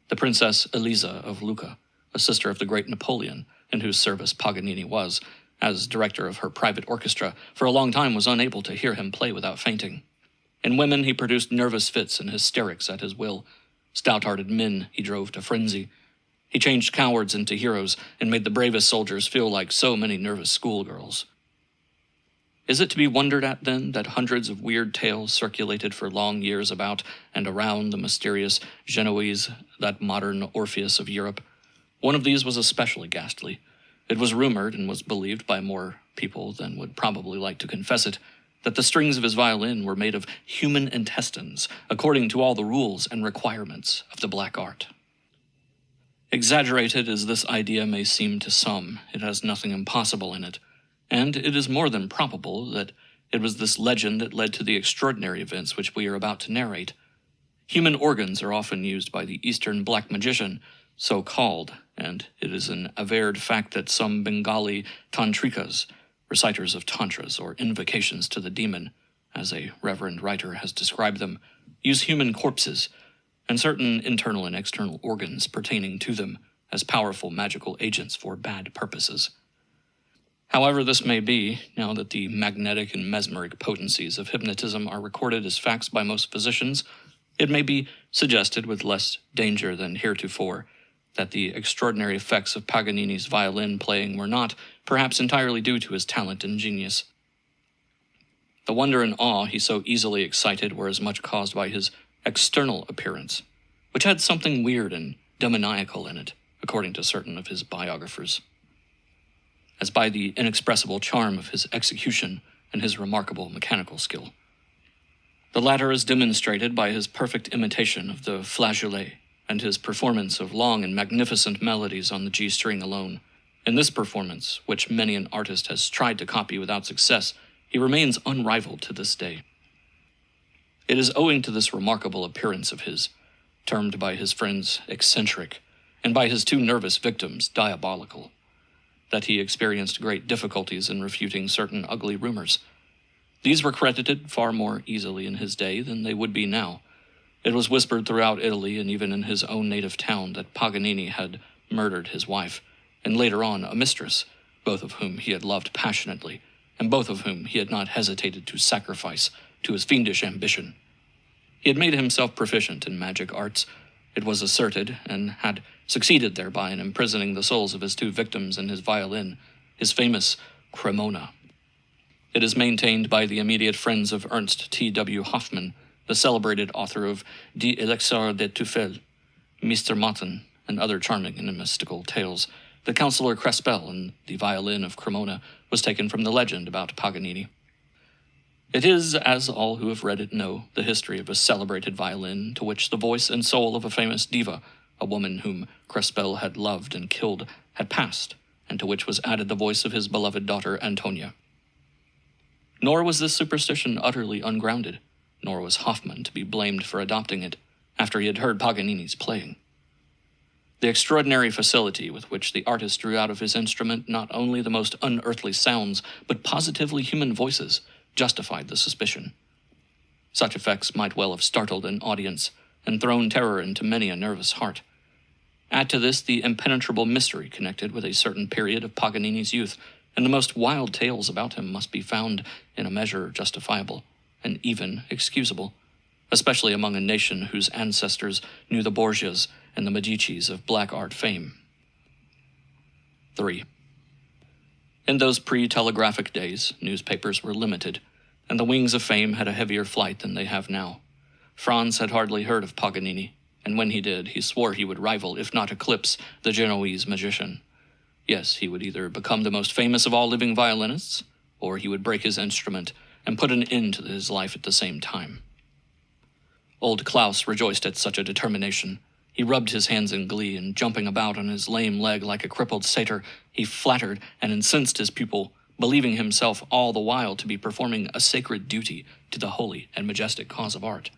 The Princess Elisa of Lucca, a sister of the great Napoleon, in whose service Paganini was, as director of her private orchestra, for a long time was unable to hear him play without fainting. In women he produced nervous fits and hysterics at his will. Stout-hearted men he drove to frenzy. He changed cowards into heroes and made the bravest soldiers feel like so many nervous schoolgirls. Is it to be wondered at, then, that hundreds of weird tales circulated for long years about and around the mysterious Genoese, that modern Orpheus of Europe? One of these was especially ghastly. It was rumored, and was believed by more people than would probably like to confess it, that the strings of his violin were made of human intestines, according to all the rules and requirements of the black art. Exaggerated as this idea may seem to some, it has nothing impossible in it, and it is more than probable that it was this legend that led to the extraordinary events which we are about to narrate. Human organs are often used by the Eastern black magician, so called, and it is an averred fact that some Bengali tantrikas, reciters of tantras or invocations to the demon, as a reverend writer has described them, use human corpses and certain internal and external organs pertaining to them as powerful magical agents for bad purposes. However this may be, now that the magnetic and mesmeric potencies of hypnotism are recorded as facts by most physicians, it may be suggested with less danger than heretofore that the extraordinary effects of Paganini's violin playing were not, perhaps, entirely due to his talent and genius. The wonder and awe he so easily excited were as much caused by his external appearance, which had something weird and demoniacal in it, according to certain of his biographers, as by the inexpressible charm of his execution and his remarkable mechanical skill. The latter is demonstrated by his perfect imitation of the flageolet and his performance of long and magnificent melodies on the G-string alone. In this performance, which many an artist has tried to copy without success, he remains unrivaled to this day. It is owing to this remarkable appearance of his, termed by his friends eccentric, and by his two nervous victims diabolical, that he experienced great difficulties in refuting certain ugly rumors. These were credited far more easily in his day than they would be now. It was whispered throughout Italy and even in his own native town that Paganini had murdered his wife, and later on a mistress, both of whom he had loved passionately, and both of whom he had not hesitated to sacrifice to his fiendish ambition. He had made himself proficient in magic arts, it was asserted, and had succeeded thereby in imprisoning the souls of his two victims in his violin, his famous Cremona. It is maintained by the immediate friends of Ernst T.W. Hoffmann, the celebrated author of Die Elixir de Teufel, Mr. Motten, and other charming and mystical tales, that Councillor Crespel and the violin of Cremona was taken from the legend about Paganini. It is, as all who have read it know, the history of a celebrated violin to which the voice and soul of a famous diva, a woman whom Crespel had loved and killed, had passed, and to which was added the voice of his beloved daughter Antonia. Nor was this superstition utterly ungrounded, nor was Hoffmann to be blamed for adopting it, after he had heard Paganini's playing. The extraordinary facility with which the artist drew out of his instrument not only the most unearthly sounds, but positively human voices, justified the suspicion. Such effects might well have startled an audience and thrown terror into many a nervous heart. Add to this the impenetrable mystery connected with a certain period of Paganini's youth, and the most wild tales about him must be found in a measure justifiable, and even excusable, especially among a nation whose ancestors knew the Borgias and the Medicis of black art fame. 3. In those pre-telegraphic days, newspapers were limited, and the wings of fame had a heavier flight than they have now. Franz had hardly heard of Paganini, and when he did, he swore he would rival, if not eclipse, the Genoese magician. Yes, he would either become the most famous of all living violinists, or he would break his instrument and put an end to his life at the same time. Old Klaus rejoiced at such a determination. He rubbed his hands in glee, and jumping about on his lame leg like a crippled satyr, he flattered and incensed his pupil, believing himself all the while to be performing a sacred duty to the holy and majestic cause of art.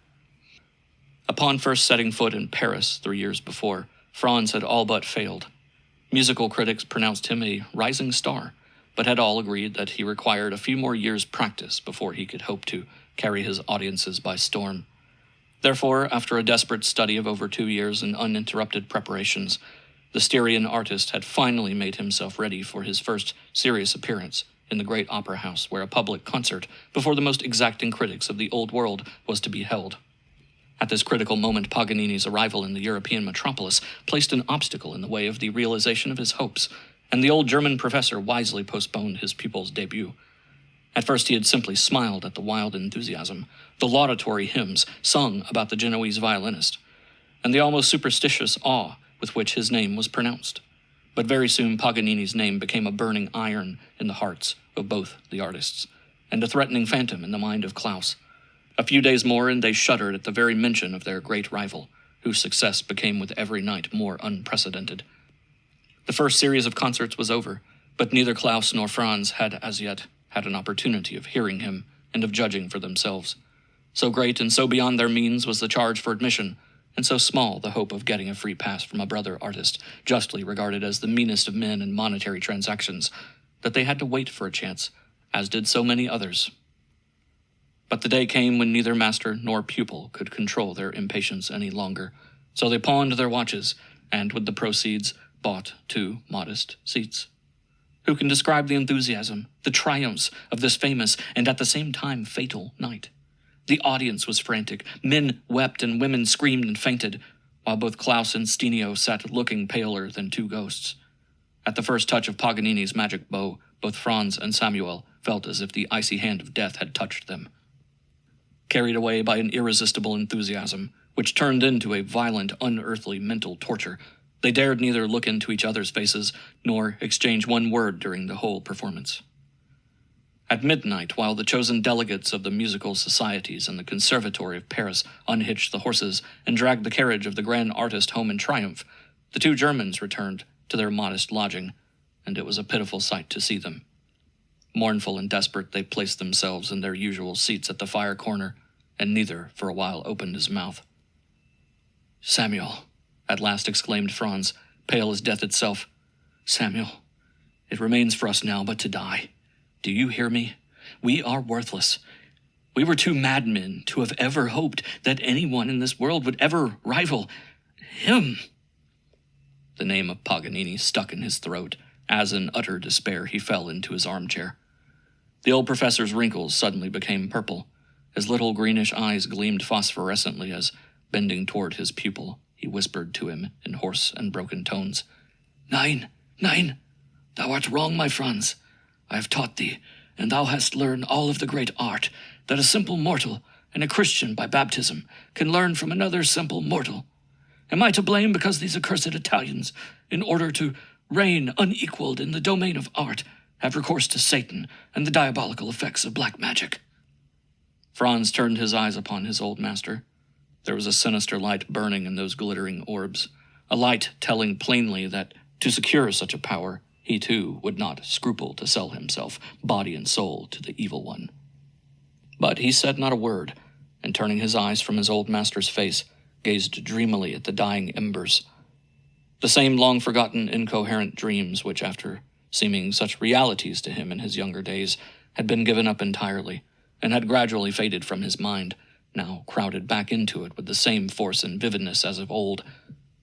Upon first setting foot in Paris 3 years before, Franz had all but failed. Musical critics pronounced him a rising star, but had all agreed that he required a few more years' practice before he could hope to carry his audiences by storm. Therefore, after a desperate study of over 2 years and uninterrupted preparations, the Styrian artist had finally made himself ready for his first serious appearance in the great opera house, where a public concert before the most exacting critics of the old world was to be held. At this critical moment, Paganini's arrival in the European metropolis placed an obstacle in the way of the realization of his hopes, and the old German professor wisely postponed his pupil's debut. At first he had simply smiled at the wild enthusiasm, the laudatory hymns sung about the Genoese violinist, and the almost superstitious awe with which his name was pronounced. But very soon Paganini's name became a burning iron in the hearts of both the artists, and a threatening phantom in the mind of Klaus. A few days more, and they shuddered at the very mention of their great rival, whose success became with every night more unprecedented. The first series of concerts was over, but neither Klaus nor Franz had as yet had an opportunity of hearing him and of judging for themselves. So great and so beyond their means was the charge for admission, and so small the hope of getting a free pass from a brother artist, justly regarded as the meanest of men in monetary transactions, that they had to wait for a chance, as did so many others. But the day came when neither master nor pupil could control their impatience any longer, so they pawned their watches, and with the proceeds bought 2 modest seats. Who can describe the enthusiasm, the triumphs of this famous and at the same time fatal night? The audience was frantic. Men wept and women screamed and fainted, while both Klaus and Stinio sat looking paler than 2 ghosts. At the first touch of Paganini's magic bow, both Franz and Samuel felt as if the icy hand of death had touched them. Carried away by an irresistible enthusiasm, which turned into a violent, unearthly mental torture, they dared neither look into each other's faces nor exchange one word during the whole performance. At midnight, while the chosen delegates of the musical societies and the Conservatory of Paris unhitched the horses and dragged the carriage of the grand artist home in triumph, the 2 Germans returned to their modest lodging, and it was a pitiful sight to see them. Mournful and desperate, they placed themselves in their usual seats at the fire corner, and neither for a while opened his mouth. "Samuel," at last exclaimed Franz, pale as death itself. "Samuel, it remains for us now but to die. Do you hear me? We are worthless. We were 2 madmen to have ever hoped that anyone in this world would ever rival him." The name of Paganini stuck in his throat, as in utter despair he fell into his armchair. The old professor's wrinkles suddenly became purple. His little greenish eyes gleamed phosphorescently as, bending toward his pupil, he whispered to him in hoarse and broken tones, "Nein, nein, thou art wrong, my Franz. I have taught thee, and thou hast learned all of the great art that a simple mortal, and a Christian by baptism, can learn from another simple mortal. Am I to blame because these accursed Italians, in order to reign unequaled in the domain of art, have recourse to Satan and the diabolical effects of black magic?" Franz turned his eyes upon his old master. There was a sinister light burning in those glittering orbs, a light telling plainly that, to secure such a power, he too would not scruple to sell himself, body and soul, to the evil one. But he said not a word, and turning his eyes from his old master's face, gazed dreamily at the dying embers. The same long-forgotten incoherent dreams which, after seeming such realities to him in his younger days, had been given up entirely, and had gradually faded from his mind, now crowded back into it with the same force and vividness as of old.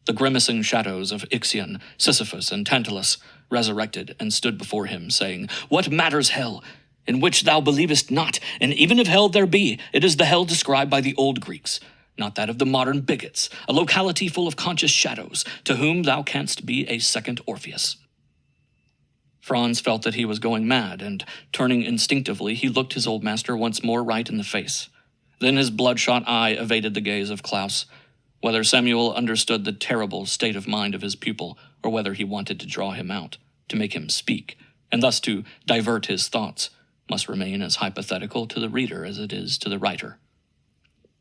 The grimacing shadows of Ixion, Sisyphus, and Tantalus resurrected and stood before him, saying, "What matters hell, in which thou believest not, and even if hell there be, it is the hell described by the old Greeks, not that of the modern bigots, a locality full of conscious shadows, to whom thou canst be a second Orpheus." Franz felt that he was going mad, and, turning instinctively, he looked his old master once more right in the face. Then his bloodshot eye evaded the gaze of Klaus. Whether Samuel understood the terrible state of mind of his pupil, or whether he wanted to draw him out, to make him speak, and thus to divert his thoughts, must remain as hypothetical to the reader as it is to the writer.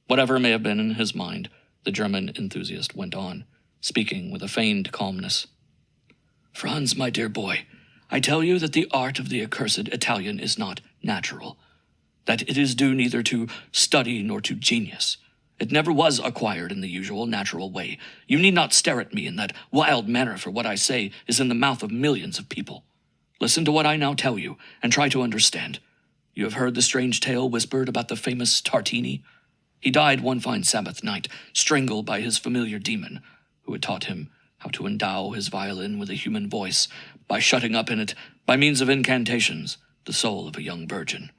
Whatever may have been in his mind, the German enthusiast went on, speaking with a feigned calmness. "Franz, my dear boy, I tell you that the art of the accursed Italian is not natural, that it is due neither to study nor to genius. It never was acquired in the usual natural way. You need not stare at me in that wild manner, for what I say is in the mouth of millions of people. Listen to what I now tell you, and try to understand. You have heard the strange tale whispered about the famous Tartini? He died one fine Sabbath night, strangled by his familiar demon, who had taught him how to endow his violin with a human voice, by shutting up in it, by means of incantations, the soul of a young virgin.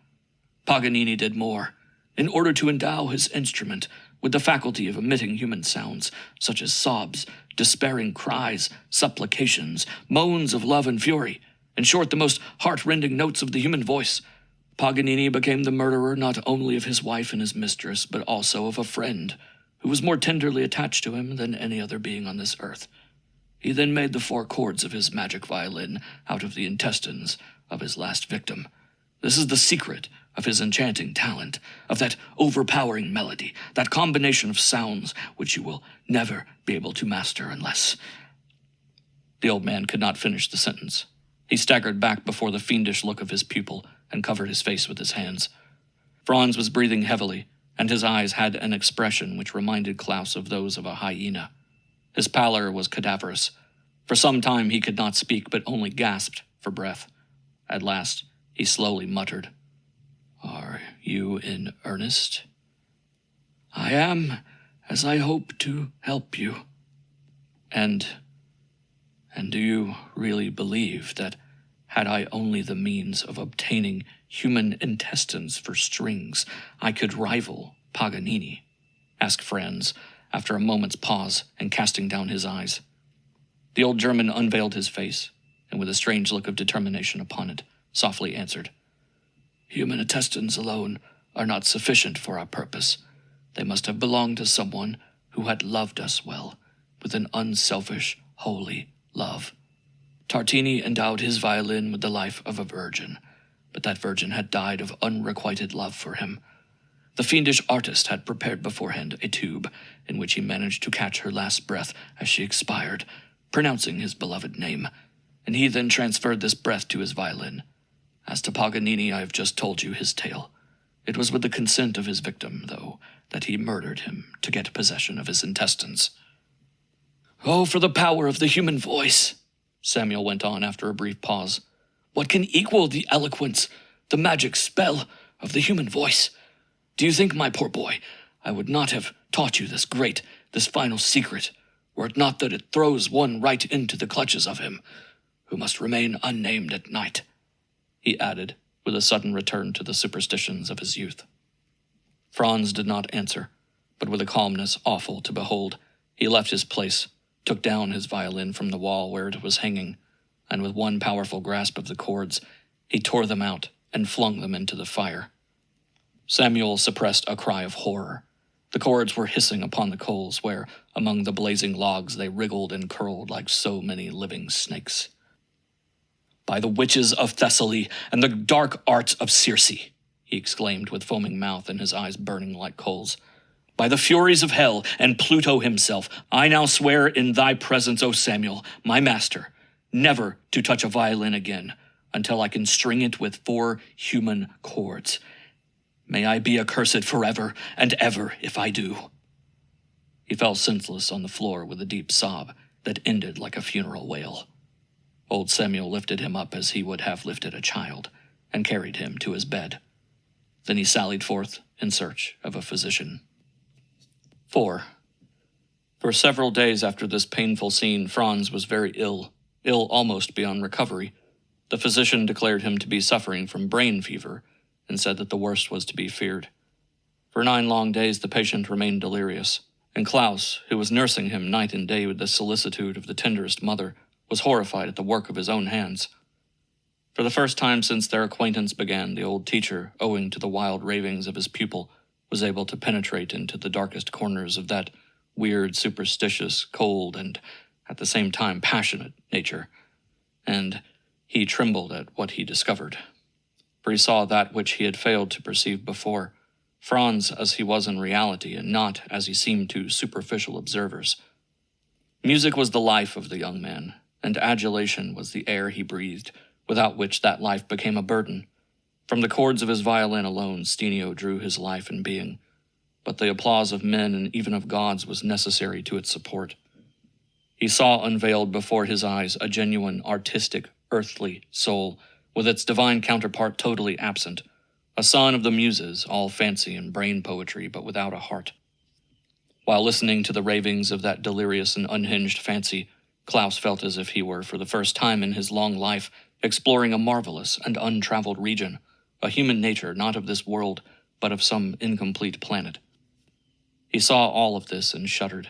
Paganini did more. In order to endow his instrument with the faculty of emitting human sounds, such as sobs, despairing cries, supplications, moans of love and fury, in short, the most heart-rending notes of the human voice, Paganini became the murderer not only of his wife and his mistress, but also of a friend, who was more tenderly attached to him than any other being on this earth. He then made the 4 chords of his magic violin out of the intestines of his last victim. This is the secret of his enchanting talent, of that overpowering melody, that combination of sounds which you will never be able to master unless—" The old man could not finish the sentence. He staggered back before the fiendish look of his pupil and covered his face with his hands. Franz was breathing heavily, and his eyes had an expression which reminded Klaus of those of a hyena. His pallor was cadaverous. For some time he could not speak, but only gasped for breath. At last he slowly muttered, "Are you in earnest?" "I am, as I hope to help you." And do you really believe that, had I only the means of obtaining human intestines for strings, I could rival Paganini?" asked Franz, after a moment's pause and casting down his eyes. The old German unveiled his face, and with a strange look of determination upon it, softly answered, "Human intestines alone are not sufficient for our purpose. They must have belonged to someone who had loved us well, with an unselfish, holy love. Tartini endowed his violin with the life of a virgin, but that virgin had died of unrequited love for him. The fiendish artist had prepared beforehand a tube in which he managed to catch her last breath as she expired, pronouncing his beloved name, and he then transferred this breath to his violin. As to Paganini, I have just told you his tale. It was with the consent of his victim, though, that he murdered him to get possession of his intestines." "Oh, for the power of the human voice!" Samuel went on after a brief pause. "What can equal the eloquence, the magic spell of the human voice? Do you think, my poor boy, I would not have taught you this final secret, were it not that it throws one right into the clutches of him, who must remain unnamed at night?" he added, with a sudden return to the superstitions of his youth. Franz did not answer, but with a calmness awful to behold, he left his place, took down his violin from the wall where it was hanging, and with one powerful grasp of the cords, he tore them out and flung them into the fire. Samuel suppressed a cry of horror. The cords were hissing upon the coals where, among the blazing logs, they wriggled and curled like so many living snakes. "By the witches of Thessaly and the dark arts of Circe," he exclaimed with foaming mouth and his eyes burning like coals, "by the furies of hell and Pluto himself, I now swear in thy presence, O Samuel, my master, never to touch a violin again until I can string it with 4 human chords. May I be accursed forever and ever if I do." He fell senseless on the floor with a deep sob, that ended like a funeral wail. Old Samuel lifted him up as he would have lifted a child, and carried him to his bed. Then he sallied forth in search of a physician. 4. For several days after this painful scene, Franz was very ill almost beyond recovery. The physician declared him to be suffering from brain fever, and said that the worst was to be feared. For 9 long days the patient remained delirious, and Klaus, who was nursing him night and day with the solicitude of the tenderest mother, was horrified at the work of his own hands. For the first time since their acquaintance began, the old teacher, owing to the wild ravings of his pupil, was able to penetrate into the darkest corners of that weird, superstitious, cold, and, at the same time, passionate nature, and he trembled at what he discovered. For he saw that which he had failed to perceive before, Franz as he was in reality, and not as he seemed to superficial observers. Music was the life of the young man, and adulation was the air he breathed, without which that life became a burden. From the chords of his violin alone Stenio drew his life and being, but the applause of men and even of gods was necessary to its support. He saw unveiled before his eyes a genuine, artistic, earthly soul, with its divine counterpart totally absent, a son of the muses, all fancy and brain poetry, but without a heart. While listening to the ravings of that delirious and unhinged fancy, Klaus felt as if he were, for the first time in his long life, exploring a marvelous and untraveled region, a human nature not of this world, but of some incomplete planet. He saw all of this and shuddered.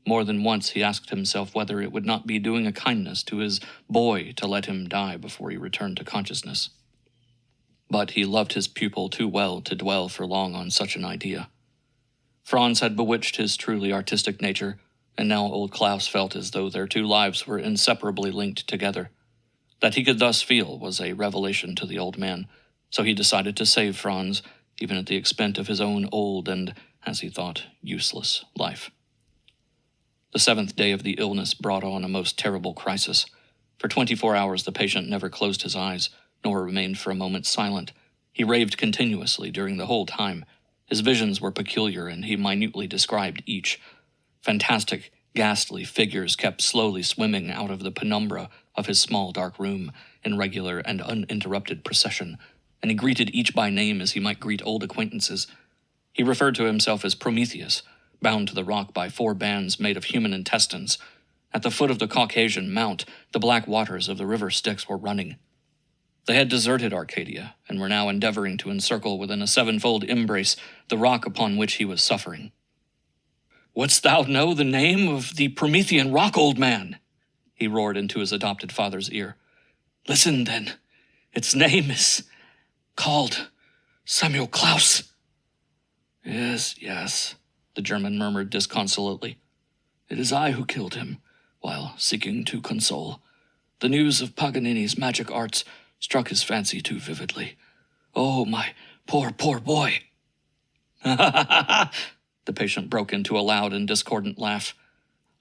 More than once he asked himself whether it would not be doing a kindness to his boy to let him die before he returned to consciousness. But he loved his pupil too well to dwell for long on such an idea. Franz had bewitched his truly artistic nature, and now old Klaus felt as though their 2 lives were inseparably linked together. That he could thus feel was a revelation to the old man, so he decided to save Franz, even at the expense of his own old and, as he thought, useless life. The 7th day of the illness brought on a most terrible crisis. For 24 hours the patient never closed his eyes, nor remained for a moment silent. He raved continuously during the whole time. His visions were peculiar, and he minutely described each. Fantastic, ghastly figures kept slowly swimming out of the penumbra of his small dark room in regular and uninterrupted procession, and he greeted each by name as he might greet old acquaintances. He referred to himself as Prometheus, bound to the rock by 4 bands made of human intestines. At the foot of the Caucasian Mount, the black waters of the river Styx were running. They had deserted Arcadia, and were now endeavoring to encircle within a 7-fold embrace the rock upon which he was suffering. "Wouldst thou know the name of the Promethean rock, old man?" he roared into his adopted father's ear. "Listen, then. Its name is called Samuel Klaus." Yes, the German murmured disconsolately. "It is I who killed him, while seeking to console. The news of Paganini's magic arts struck his fancy too vividly. Oh, my poor boy." "Ha ha ha ha!" The patient broke into a loud and discordant laugh.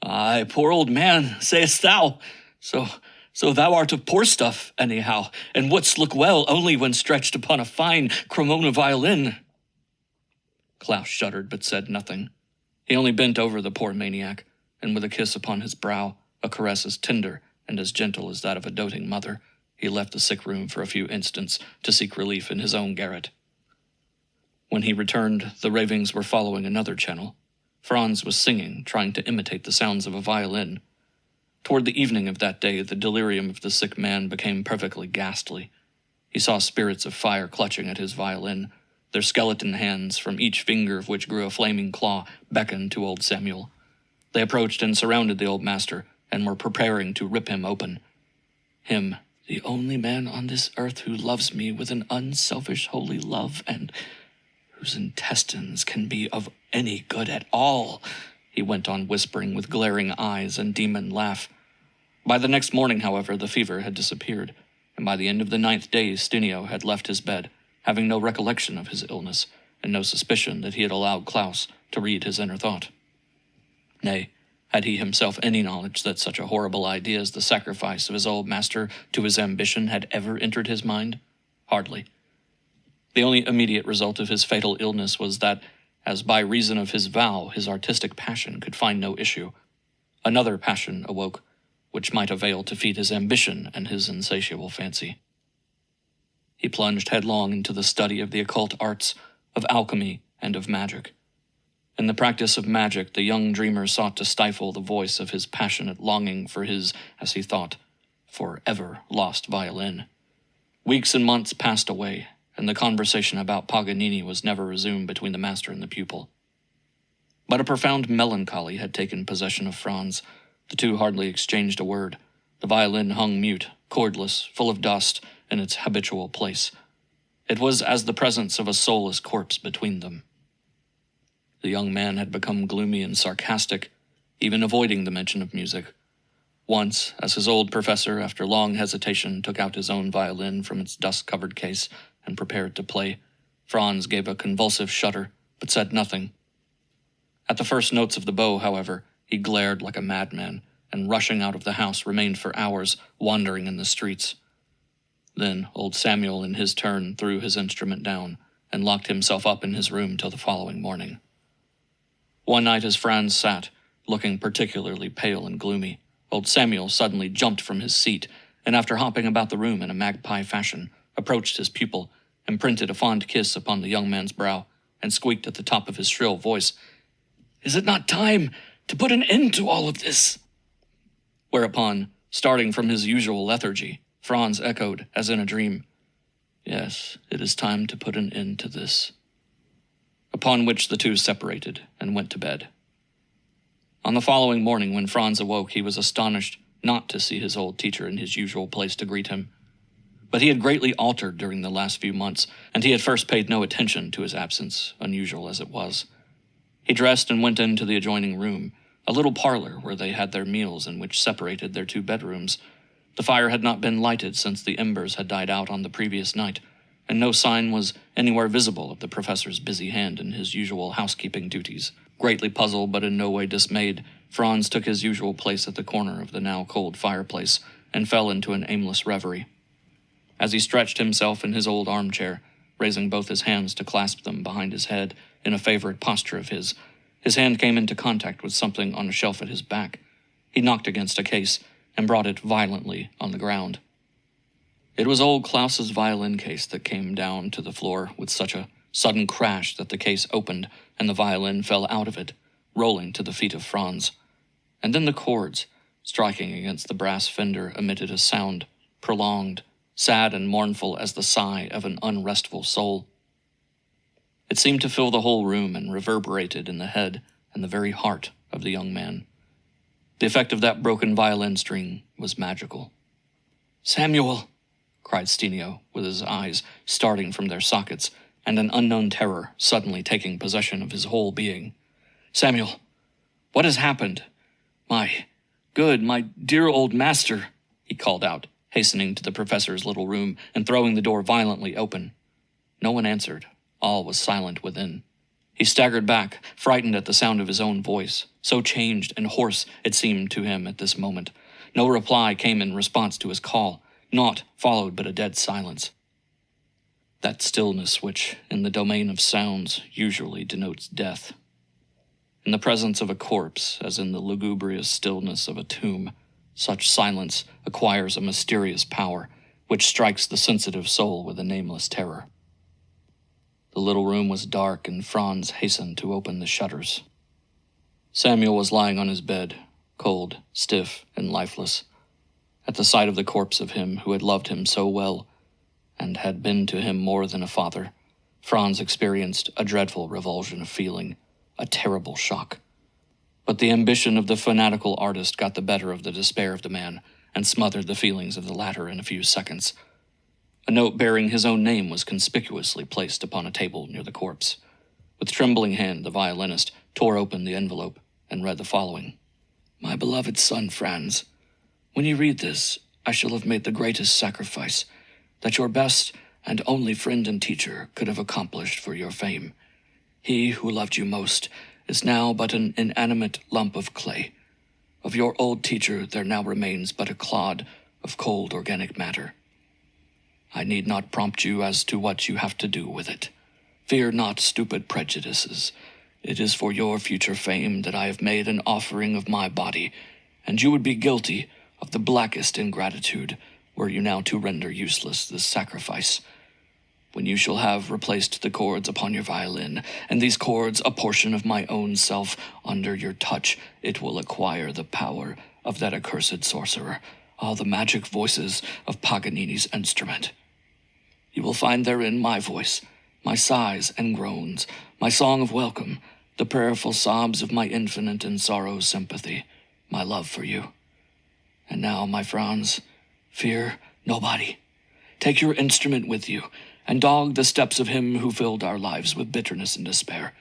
"Aye, poor old man, sayest thou? So thou art of poor stuff, anyhow, and wouldst look well only when stretched upon a fine Cremona violin." Klaus shuddered but said nothing. He only bent over the poor maniac, and with a kiss upon his brow, a caress as tender and as gentle as that of a doting mother, he left the sick room for a few instants to seek relief in his own garret. When he returned, the ravings were following another channel. Franz was singing, trying to imitate the sounds of a violin. Toward the evening of that day, the delirium of the sick man became perfectly ghastly. He saw spirits of fire clutching at his violin. Their skeleton hands, from each finger of which grew a flaming claw, beckoned to old Samuel. They approached and surrounded the old master, and were preparing to rip him open. Him, the only man on this earth who loves me with an unselfish holy love, and whose intestines can be of any good at all, he went on whispering with glaring eyes and demon laugh. By the next morning, however, the fever had disappeared, and by the end of the 9th day Stenio had left his bed, having no recollection of his illness, and no suspicion that he had allowed Klaus to read his inner thought. Nay, had he himself any knowledge that such a horrible idea as the sacrifice of his old master to his ambition had ever entered his mind? Hardly. The only immediate result of his fatal illness was that, as by reason of his vow his artistic passion could find no issue, Another passion awoke, which might avail to feed his ambition and his insatiable fancy. He plunged headlong into the study of the occult arts, of alchemy, and of magic. In the practice of magic, the young dreamer sought to stifle the voice of his passionate longing for his, as he thought, forever lost violin. Weeks and months passed away, and the conversation about Paganini was never resumed between the master and the pupil. But a profound melancholy had taken possession of Franz. The two hardly exchanged a word. The violin hung mute, cordless, full of dust, in its habitual place. It was as the presence of a soulless corpse between them. The young man had become gloomy and sarcastic, even avoiding the mention of music. Once, as his old professor, after long hesitation, took out his own violin from its dust-covered case and prepared to play, Franz gave a convulsive shudder, but said nothing. At the first notes of the bow, however, he glared like a madman, and rushing out of the house remained for hours, wandering in the streets. Then old Samuel in his turn threw his instrument down, and locked himself up in his room till the following morning. One night as Franz sat, looking particularly pale and gloomy, old Samuel suddenly jumped from his seat, and after hopping about the room in a magpie fashion, approached his pupil, imprinted a fond kiss upon the young man's brow, and squeaked at the top of his shrill voice, "Is it not time to put an end to all of this?" Whereupon, starting from his usual lethargy, Franz echoed, as in a dream, "Yes, it is time to put an end to this." Upon which the two separated and went to bed. On the following morning, when Franz awoke, he was astonished not to see his old teacher in his usual place to greet him. But he had greatly altered during the last few months, and he at first paid no attention to his absence, unusual as it was. He dressed and went into the adjoining room, a little parlor where they had their meals and which separated their two bedrooms. The fire had not been lighted since the embers had died out on the previous night, and no sign was anywhere visible of the professor's busy hand in his usual housekeeping duties. Greatly puzzled, but in no way dismayed, Franz took his usual place at the corner of the now cold fireplace and fell into an aimless reverie. As he stretched himself in his old armchair, raising both his hands to clasp them behind his head in a favorite posture of his hand came into contact with something on a shelf at his back. He knocked against a case and brought it violently on the ground. It was old Klaus's violin case that came down to the floor with such a sudden crash that the case opened and the violin fell out of it, rolling to the feet of Franz. And then the chords, striking against the brass fender, emitted a sound, prolonged, sad and mournful as the sigh of an unrestful soul. It seemed to fill the whole room and reverberated in the head and the very heart of the young man. The effect of that broken violin string was magical. "Samuel!" cried Stenio, with his eyes starting from their sockets, and an unknown terror suddenly taking possession of his whole being. "Samuel, what has happened? My dear old master," he called out, hastening to the professor's little room and throwing the door violently open. No one answered. All was silent within. He staggered back, frightened at the sound of his own voice, so changed and hoarse it seemed to him at this moment. No reply came in response to his call. Naught followed but a dead silence. That stillness which, in the domain of sounds, usually denotes death. In the presence of a corpse, as in the lugubrious stillness of a tomb, such silence acquires a mysterious power, which strikes the sensitive soul with a nameless terror. The little room was dark, and Franz hastened to open the shutters. Samuel was lying on his bed, cold, stiff, and lifeless. At the sight of the corpse of him who had loved him so well, and had been to him more than a father, Franz experienced a dreadful revulsion of feeling, a terrible shock. But the ambition of the fanatical artist got the better of the despair of the man, and smothered the feelings of the latter in a few seconds. A note bearing his own name was conspicuously placed upon a table near the corpse. With trembling hand, the violinist tore open the envelope and read the following. "My beloved son, Franz, when you read this, I shall have made the greatest sacrifice that your best and only friend and teacher could have accomplished for your fame. He who loved you most is now but an inanimate lump of clay. Of your old teacher there now remains but a clod of cold organic matter. I need not prompt you as to what you have to do with it. Fear not stupid prejudices. It is for your future fame that I have made an offering of my body and you would be guilty of the blackest ingratitude were you now to render useless this sacrifice. When you shall have replaced the chords upon your violin, and these chords a portion of my own self under your touch, it will acquire the power of that accursed sorcerer, all the magic voices of Paganini's instrument. You will find therein my voice, my sighs and groans, my song of welcome, the prayerful sobs of my infinite and sorrow sympathy, my love for you. And now, my Franz, fear nobody. Take your instrument with you, and dog the steps of him who filled our lives with bitterness and despair.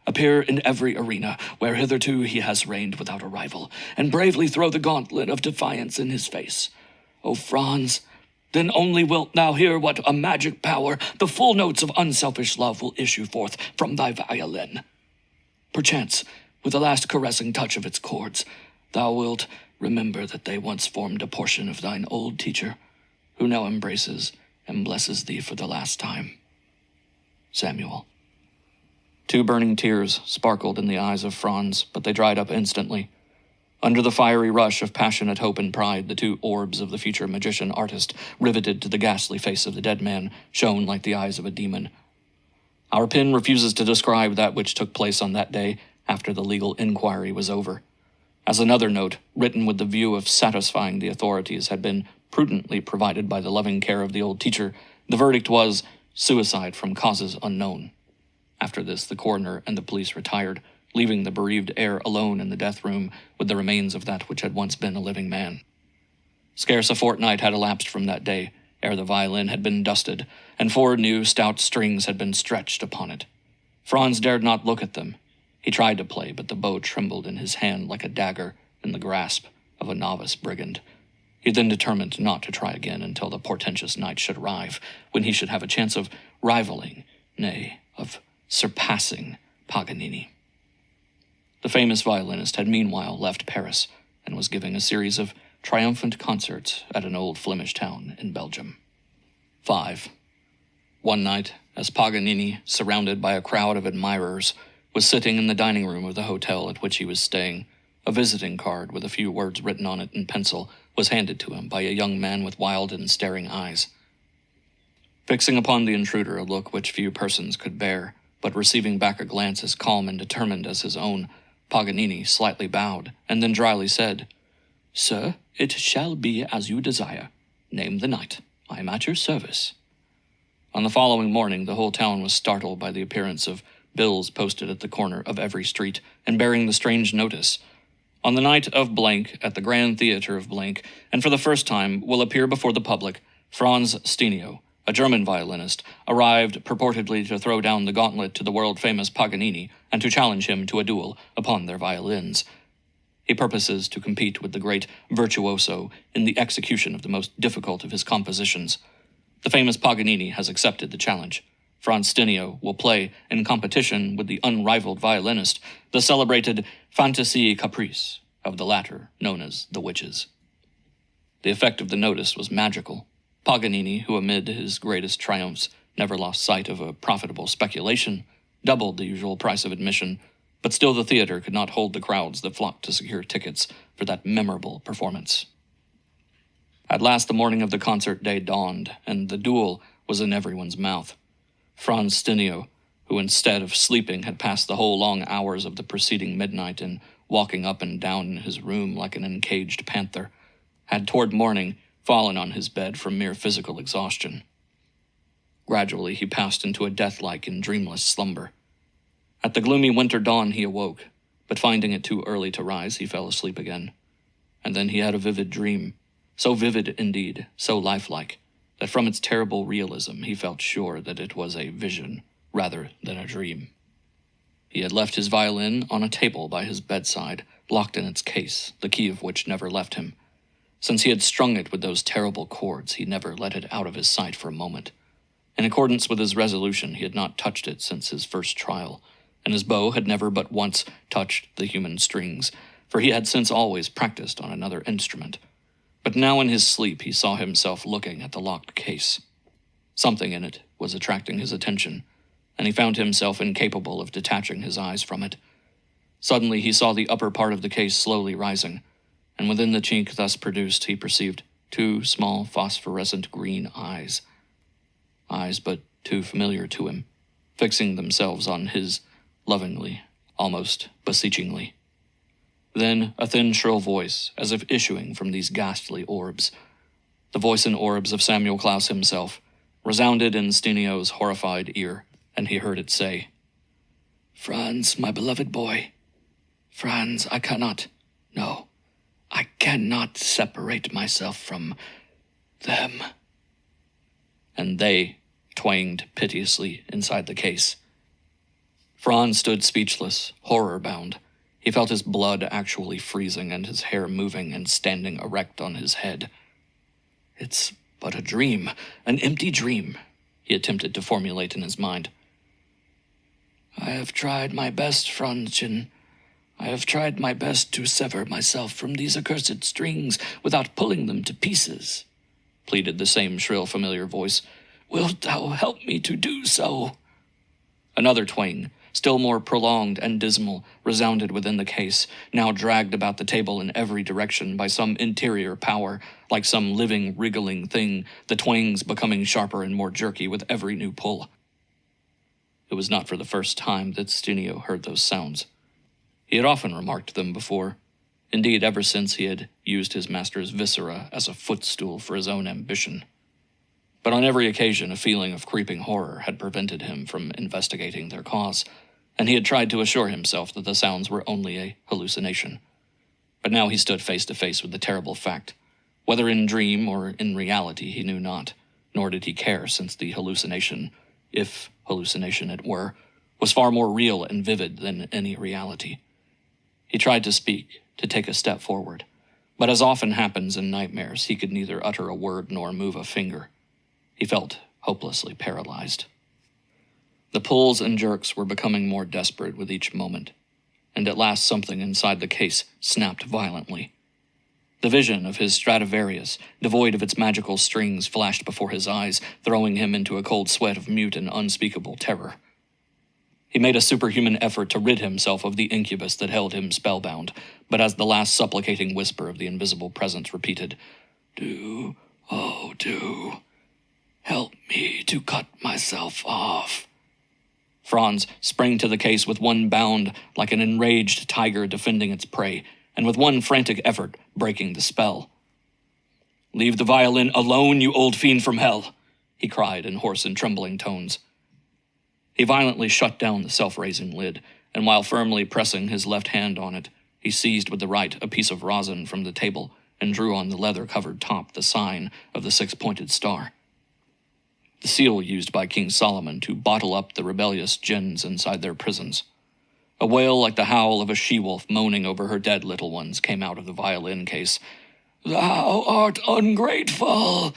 Appear in every arena where hitherto he has reigned without a rival, and bravely throw the gauntlet of defiance in his face. O Franz, then only wilt thou hear what a magic power the full notes of unselfish love will issue forth from thy violin. Perchance, with the last caressing touch of its chords, thou wilt remember that they once formed a portion of thine old teacher, who now embraces and blesses thee for the last time. Samuel. 2 burning tears sparkled in the eyes of Franz, but they dried up instantly. Under the fiery rush of passionate hope and pride, the 2 orbs of the future magician-artist, riveted to the ghastly face of the dead man, shone like the eyes of a demon. Our pen refuses to describe that which took place on that day after the legal inquiry was over. As another note, written with the view of satisfying the authorities, had been prudently provided by the loving care of the old teacher, the verdict was suicide from causes unknown. After this, the coroner and the police retired, leaving the bereaved heir alone in the death room with the remains of that which had once been a living man. Scarce a fortnight had elapsed from that day ere the violin had been dusted, and 4 new stout strings had been stretched upon it. Franz dared not look at them. He tried to play, but the bow trembled in his hand like a dagger in the grasp of a novice brigand. He then determined not to try again until the portentous night should arrive, when he should have a chance of rivaling, nay, of surpassing Paganini. The famous violinist had meanwhile left Paris and was giving a series of triumphant concerts at an old Flemish town in Belgium. 5. One night, as Paganini, surrounded by a crowd of admirers, was sitting in the dining room of the hotel at which he was staying, a visiting card with a few words written on it in pencil was handed to him by a young man with wild and staring eyes. Fixing upon the intruder a look which few persons could bear, but receiving back a glance as calm and determined as his own, Paganini slightly bowed, and then dryly said, "Sir, it shall be as you desire. Name the night. I am at your service." On the following morning, the whole town was startled by the appearance of bills posted at the corner of every street, and bearing the strange notice, "On the night of blank, at the Grand Theatre of blank, and for the first time, will appear before the public, Franz Stenio, a German violinist, arrived purportedly to throw down the gauntlet to the world-famous Paganini and to challenge him to a duel upon their violins. He purposes to compete with the great virtuoso in the execution of the most difficult of his compositions. The famous Paganini has accepted the challenge. Franz Stenio will play in competition with the unrivaled violinist, the celebrated Fantasie Caprice of the latter, known as the Witches. The effect of the notice was magical. Paganini, who amid his greatest triumphs never lost sight of a profitable speculation, doubled the usual price of admission, but still the theater could not hold the crowds that flocked to secure tickets for that memorable performance. At last the morning of the concert day dawned, and the duel was in everyone's mouth. Franz Stenio, who instead of sleeping had passed the whole long hours of the preceding midnight in walking up and down in his room like an encaged panther, had toward morning fallen on his bed from mere physical exhaustion. Gradually he passed into a death-like and dreamless slumber. At the gloomy winter dawn he awoke, but finding it too early to rise, he fell asleep again. And then he had a vivid dream, so vivid indeed, so lifelike, that from its terrible realism he felt sure that it was a vision rather than a dream. He had left his violin on a table by his bedside, locked in its case, the key of which never left him. Since he had strung it with those terrible chords, he never let it out of his sight for a moment. In accordance with his resolution, he had not touched it since his first trial, and his bow had never but once touched the human strings, for he had since always practiced on another instrument. But now in his sleep he saw himself looking at the locked case. Something in it was attracting his attention, and he found himself incapable of detaching his eyes from it. Suddenly he saw the upper part of the case slowly rising, and within the chink thus produced he perceived 2 small phosphorescent green eyes. Eyes but too familiar to him, fixing themselves on his lovingly, almost beseechingly. Then a thin, shrill voice, as if issuing from these ghastly orbs, the voice and orbs of Samuel Klaus himself, resounded in Stinio's horrified ear, and he heard it say, "Franz, my beloved boy, Franz, I cannot separate myself from them." And they twanged piteously inside the case. Franz stood speechless, horror-bound. He felt his blood actually freezing and his hair moving and standing erect on his head. "It's but a dream, an empty dream," he attempted to formulate in his mind. "I have tried my best, Franzchen. I have tried my best to sever myself from these accursed strings without pulling them to pieces," pleaded the same shrill, familiar voice. "Wilt thou help me to do so?" Another twang, still more prolonged and dismal, resounded within the case, now dragged about the table in every direction by some interior power, like some living, wriggling thing, the twangs becoming sharper and more jerky with every new pull. It was not for the first time that Stinio heard those sounds. He had often remarked them before, indeed ever since he had used his master's viscera as a footstool for his own ambition. But on every occasion a feeling of creeping horror had prevented him from investigating their cause, and he had tried to assure himself that the sounds were only a hallucination. But now he stood face to face with the terrible fact. Whether in dream or in reality he knew not, nor did he care, since the hallucination, if hallucination it were, was far more real and vivid than any reality. He tried to speak, to take a step forward, but as often happens in nightmares, he could neither utter a word nor move a finger. He felt hopelessly paralyzed. The pulls and jerks were becoming more desperate with each moment, and at last something inside the case snapped violently. The vision of his Stradivarius, devoid of its magical strings, flashed before his eyes, throwing him into a cold sweat of mute and unspeakable terror. He made a superhuman effort to rid himself of the incubus that held him spellbound, but as the last supplicating whisper of the invisible presence repeated, "Do, oh do, help me to cut myself off," Franz sprang to the case with one bound, like an enraged tiger defending its prey, and with one frantic effort breaking the spell. "Leave the violin alone, you old fiend from hell," he cried in hoarse and trembling tones. He violently shut down the self-raising lid, and while firmly pressing his left hand on it, he seized with the right a piece of rosin from the table and drew on the leather-covered top the sign of the 6-pointed star, the seal used by King Solomon to bottle up the rebellious jinns inside their prisons. A wail like the howl of a she-wolf moaning over her dead little ones came out of the violin case. "Thou art ungrateful,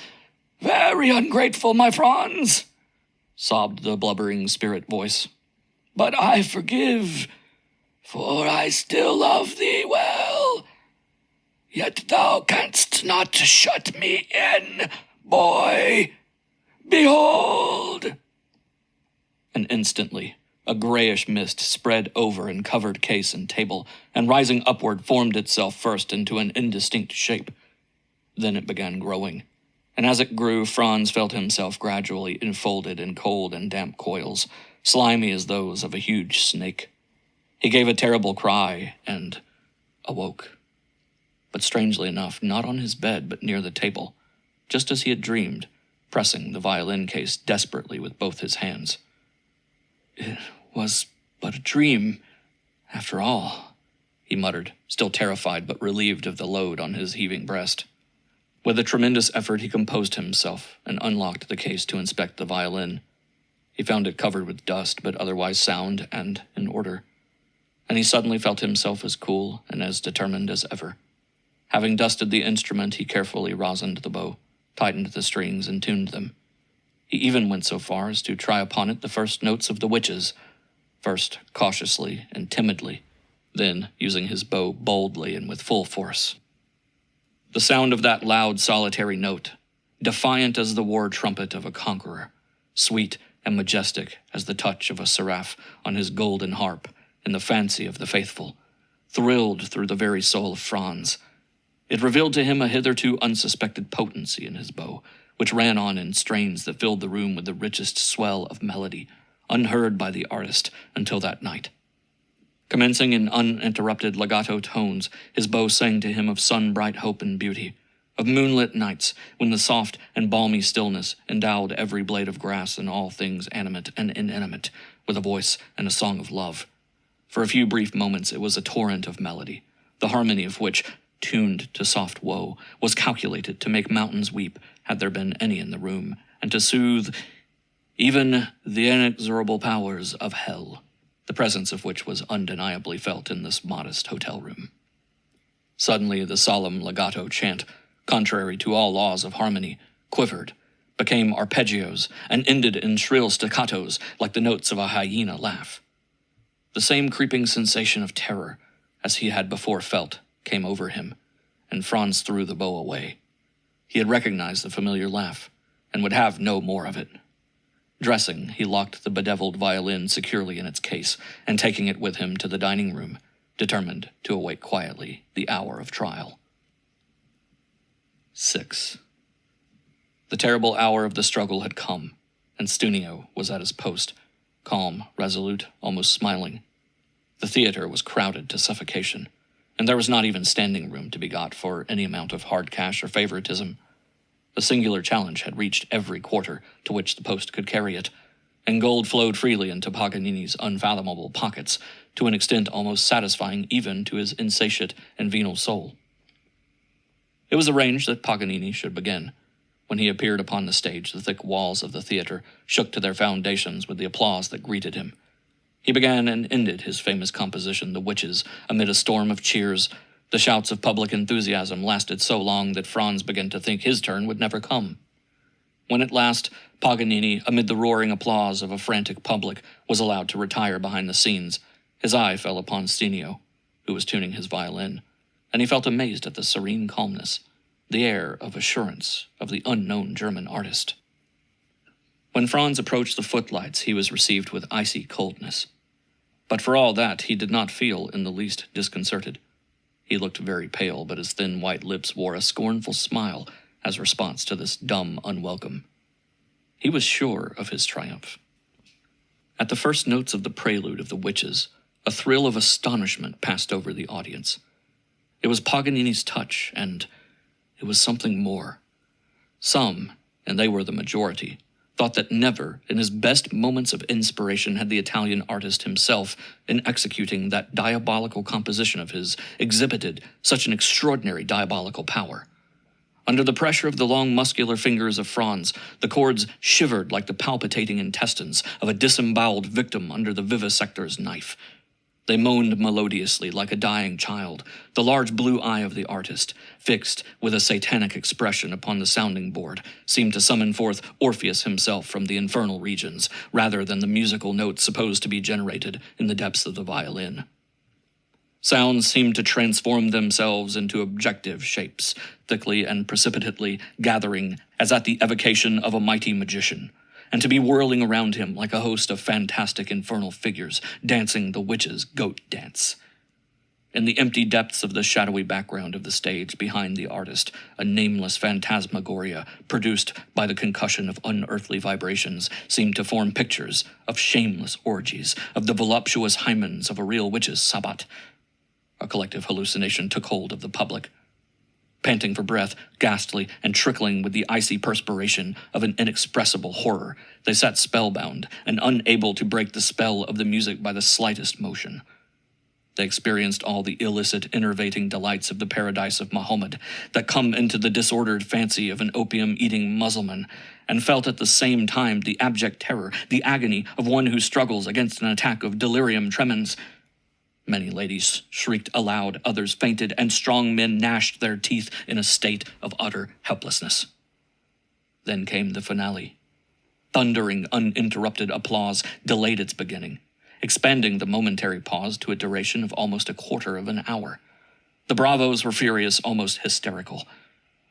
very ungrateful, my Franz," sobbed the blubbering spirit voice. "But I forgive, for I still love thee well. Yet thou canst not shut me in, boy. Behold!" And instantly, a grayish mist spread over and covered case and table, and rising upward formed itself first into an indistinct shape. Then it began growing, and as it grew, Franz felt himself gradually enfolded in cold and damp coils, slimy as those of a huge snake. He gave a terrible cry and awoke. But strangely enough, not on his bed, but near the table, just as he had dreamed, pressing the violin case desperately with both his hands. "It was but a dream, after all," he muttered, still terrified but relieved of the load on his heaving breast. With a tremendous effort he composed himself and unlocked the case to inspect the violin. He found it covered with dust, but otherwise sound and in order, and he suddenly felt himself as cool and as determined as ever. Having dusted the instrument, he carefully rosined the bow, tightened the strings, and tuned them. He even went so far as to try upon it the first notes of the witches, first cautiously and timidly, then using his bow boldly and with full force. The sound of that loud, solitary note, defiant as the war trumpet of a conqueror, sweet and majestic as the touch of a seraph on his golden harp in the fancy of the faithful, thrilled through the very soul of Franz. It revealed to him a hitherto unsuspected potency in his bow, which ran on in strains that filled the room with the richest swell of melody, unheard by the artist until that night. Commencing in uninterrupted legato tones, his bow sang to him of sun-bright hope and beauty, of moonlit nights when the soft and balmy stillness endowed every blade of grass and all things animate and inanimate with a voice and a song of love. For a few brief moments it was a torrent of melody, the harmony of which, tuned to soft woe, was calculated to make mountains weep had there been any in the room, and to soothe even the inexorable powers of hell, the presence of which was undeniably felt in this modest hotel room. Suddenly the solemn legato chant, contrary to all laws of harmony, quivered, became arpeggios, and ended in shrill staccatos like the notes of a hyena laugh. The same creeping sensation of terror, as he had before felt, came over him, and Franz threw the bow away. He had recognized the familiar laugh, and would have no more of it. Dressing, he locked the bedeviled violin securely in its case, and taking it with him to the dining room, determined to await quietly the hour of trial. 6. The terrible hour of the struggle had come, and Stunio was at his post, calm, resolute, almost smiling. The theater was crowded to suffocation, and there was not even standing room to be got for any amount of hard cash or favoritism. The singular challenge had reached every quarter to which the post could carry it, and gold flowed freely into Paganini's unfathomable pockets, to an extent almost satisfying even to his insatiate and venal soul. It was arranged that Paganini should begin. When he appeared upon the stage, the thick walls of the theater shook to their foundations with the applause that greeted him. He began and ended his famous composition, The Witches, amid a storm of cheers. The shouts of public enthusiasm lasted so long that Franz began to think his turn would never come. When at last Paganini, amid the roaring applause of a frantic public, was allowed to retire behind the scenes, his eye fell upon Stunio, who was tuning his violin, and he felt amazed at the serene calmness, the air of assurance of the unknown German artist. When Franz approached the footlights, he was received with icy coldness. But for all that, he did not feel in the least disconcerted. He looked very pale, but his thin white lips wore a scornful smile as response to this dumb unwelcome. He was sure of his triumph. At the first notes of the prelude of The Witches, a thrill of astonishment passed over the audience. It was Paganini's touch, and it was something more. Some, and they were the majority, thought that never, in his best moments of inspiration, had the Italian artist himself, in executing that diabolical composition of his, exhibited such an extraordinary diabolical power. Under the pressure of the long muscular fingers of Franz, the chords shivered like the palpitating intestines of a disemboweled victim under the vivisector's knife. They moaned melodiously like a dying child. The large blue eye of the artist, fixed with a satanic expression upon the sounding board, seemed to summon forth Orpheus himself from the infernal regions, rather than the musical notes supposed to be generated in the depths of the violin. Sounds seemed to transform themselves into objective shapes, thickly and precipitately gathering as at the evocation of a mighty magician, and to be whirling around him like a host of fantastic infernal figures, dancing the witches' goat dance. In the empty depths of the shadowy background of the stage behind the artist, a nameless phantasmagoria, produced by the concussion of unearthly vibrations, seemed to form pictures of shameless orgies, of the voluptuous hymens of a real witch's sabbat. A collective hallucination took hold of the public. Panting for breath, ghastly and trickling with the icy perspiration of an inexpressible horror, they sat spellbound and unable to break the spell of the music by the slightest motion. They experienced all the illicit, enervating delights of the paradise of Mahomet that come into the disordered fancy of an opium-eating Mussulman, and felt at the same time the abject terror, the agony of one who struggles against an attack of delirium tremens. Many ladies shrieked aloud, others fainted, and strong men gnashed their teeth in a state of utter helplessness. Then came the finale. Thundering, uninterrupted applause delayed its beginning, expanding the momentary pause to a duration of almost a quarter of an hour. The bravos were furious, almost hysterical.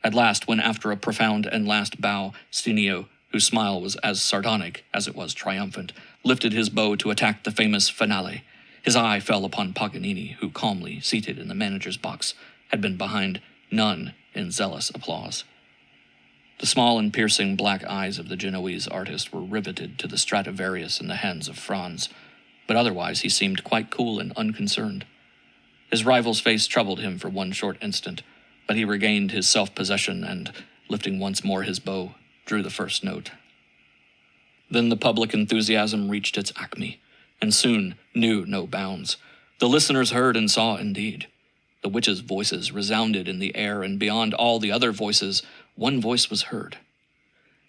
At last, when after a profound and last bow, Stunio, whose smile was as sardonic as it was triumphant, lifted his bow to attack the famous finale, his eye fell upon Paganini, who, calmly seated in the manager's box, had been behind none in zealous applause. The small and piercing black eyes of the Genoese artist were riveted to the Stradivarius in the hands of Franz, but otherwise he seemed quite cool and unconcerned. His rival's face troubled him for one short instant, but he regained his self-possession and, lifting once more his bow, drew the first note. Then the public enthusiasm reached its acme, and soon knew no bounds. The listeners heard and saw indeed. The witches' voices resounded in the air, and beyond all the other voices, one voice was heard.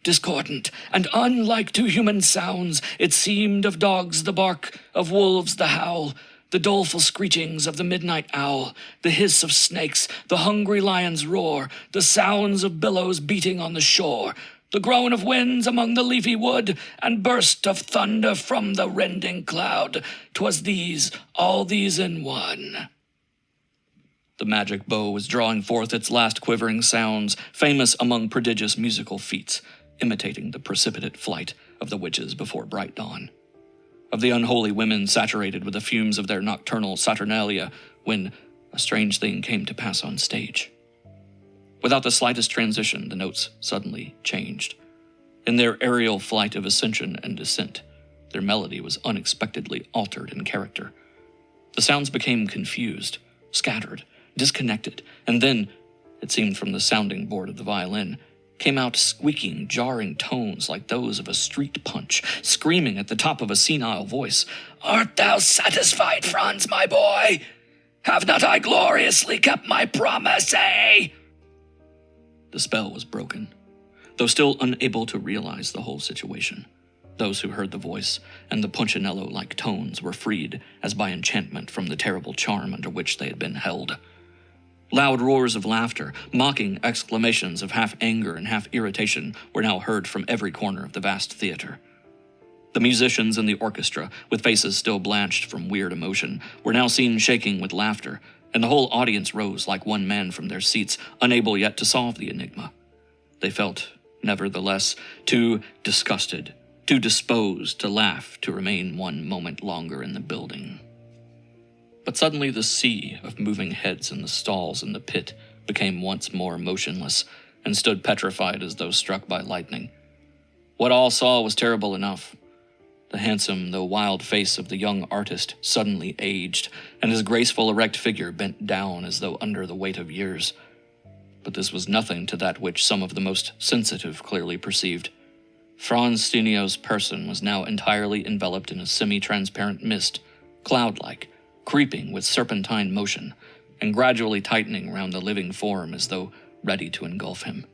Discordant and unlike to human sounds, it seemed of dogs the bark, of wolves the howl, the doleful screechings of the midnight owl, the hiss of snakes, the hungry lion's roar, the sounds of billows beating on the shore, the groan of winds among the leafy wood, and burst of thunder from the rending cloud. 'Twas these, all these in one. The magic bow was drawing forth its last quivering sounds, famous among prodigious musical feats, imitating the precipitate flight of the witches before bright dawn, of the unholy women saturated with the fumes of their nocturnal saturnalia, when a strange thing came to pass on stage. Without the slightest transition, the notes suddenly changed. In their aerial flight of ascension and descent, their melody was unexpectedly altered in character. The sounds became confused, scattered, disconnected, and then, it seemed from the sounding board of the violin, came out squeaking, jarring tones like those of a street punch, screaming at the top of a senile voice, "Art thou satisfied, Franz, my boy? Have not I gloriously kept my promise, eh?" The spell was broken, though still unable to realize the whole situation. Those who heard the voice and the Punchinello-like tones were freed as by enchantment from the terrible charm under which they had been held. Loud roars of laughter, mocking exclamations of half anger and half irritation were now heard from every corner of the vast theater. The musicians in the orchestra, with faces still blanched from weird emotion, were now seen shaking with laughter, and the whole audience rose like one man from their seats, unable yet to solve the enigma. They felt, nevertheless, too disgusted, too disposed to laugh to remain one moment longer in the building. But suddenly the sea of moving heads in the stalls in the pit became once more motionless, and stood petrified as though struck by lightning. What all saw was terrible enough. The handsome though wild face of the young artist suddenly aged, and his graceful erect figure bent down as though under the weight of years. But this was nothing to that which some of the most sensitive clearly perceived. Franz Stinio's person was now entirely enveloped in a semi-transparent mist, cloud-like, creeping with serpentine motion, and gradually tightening round the living form as though ready to engulf him.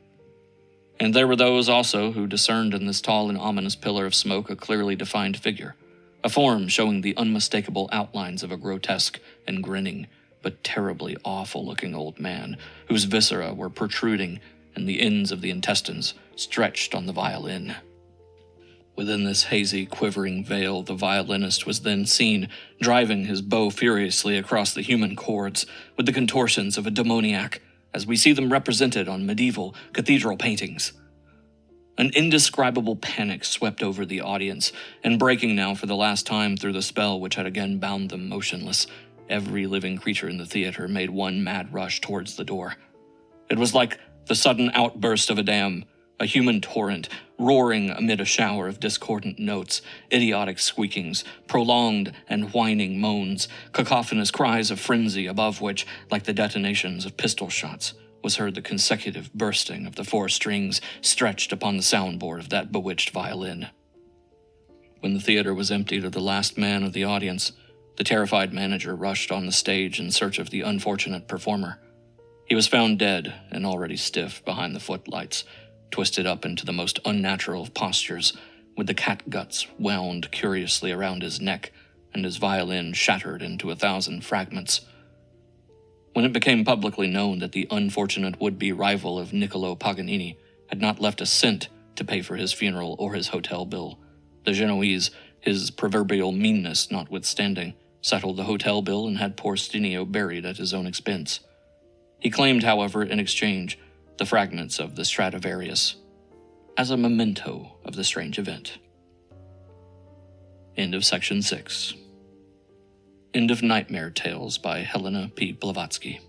And there were those also who discerned in this tall and ominous pillar of smoke a clearly defined figure, a form showing the unmistakable outlines of a grotesque and grinning, but terribly awful-looking old man, whose viscera were protruding and the ends of the intestines stretched on the violin. Within this hazy, quivering veil, the violinist was then seen, driving his bow furiously across the human chords, with the contortions of a demoniac, as we see them represented on medieval cathedral paintings. An indescribable panic swept over the audience, and breaking now for the last time through the spell which had again bound them motionless, every living creature in the theater made one mad rush towards the door. It was like the sudden outburst of a dam, a human torrent, roaring amid a shower of discordant notes, idiotic squeakings, prolonged and whining moans, cacophonous cries of frenzy above which, like the detonations of pistol shots, was heard the consecutive bursting of the 4 strings stretched upon the soundboard of that bewitched violin. When the theater was emptied of the last man of the audience, the terrified manager rushed on the stage in search of the unfortunate performer. He was found dead and already stiff behind the footlights, twisted up into the most unnatural of postures, with the catguts wound curiously around his neck and his violin shattered into 1,000 fragments. When it became publicly known that the unfortunate would-be rival of Niccolo Paganini had not left a cent to pay for his funeral or his hotel bill, the Genoese, his proverbial meanness notwithstanding, settled the hotel bill and had poor Stinio buried at his own expense. He claimed, however, in exchange, the fragments of the Stradivarius, as a memento of the strange event. End of Section 6. End of Nightmare Tales by Helena P. Blavatsky.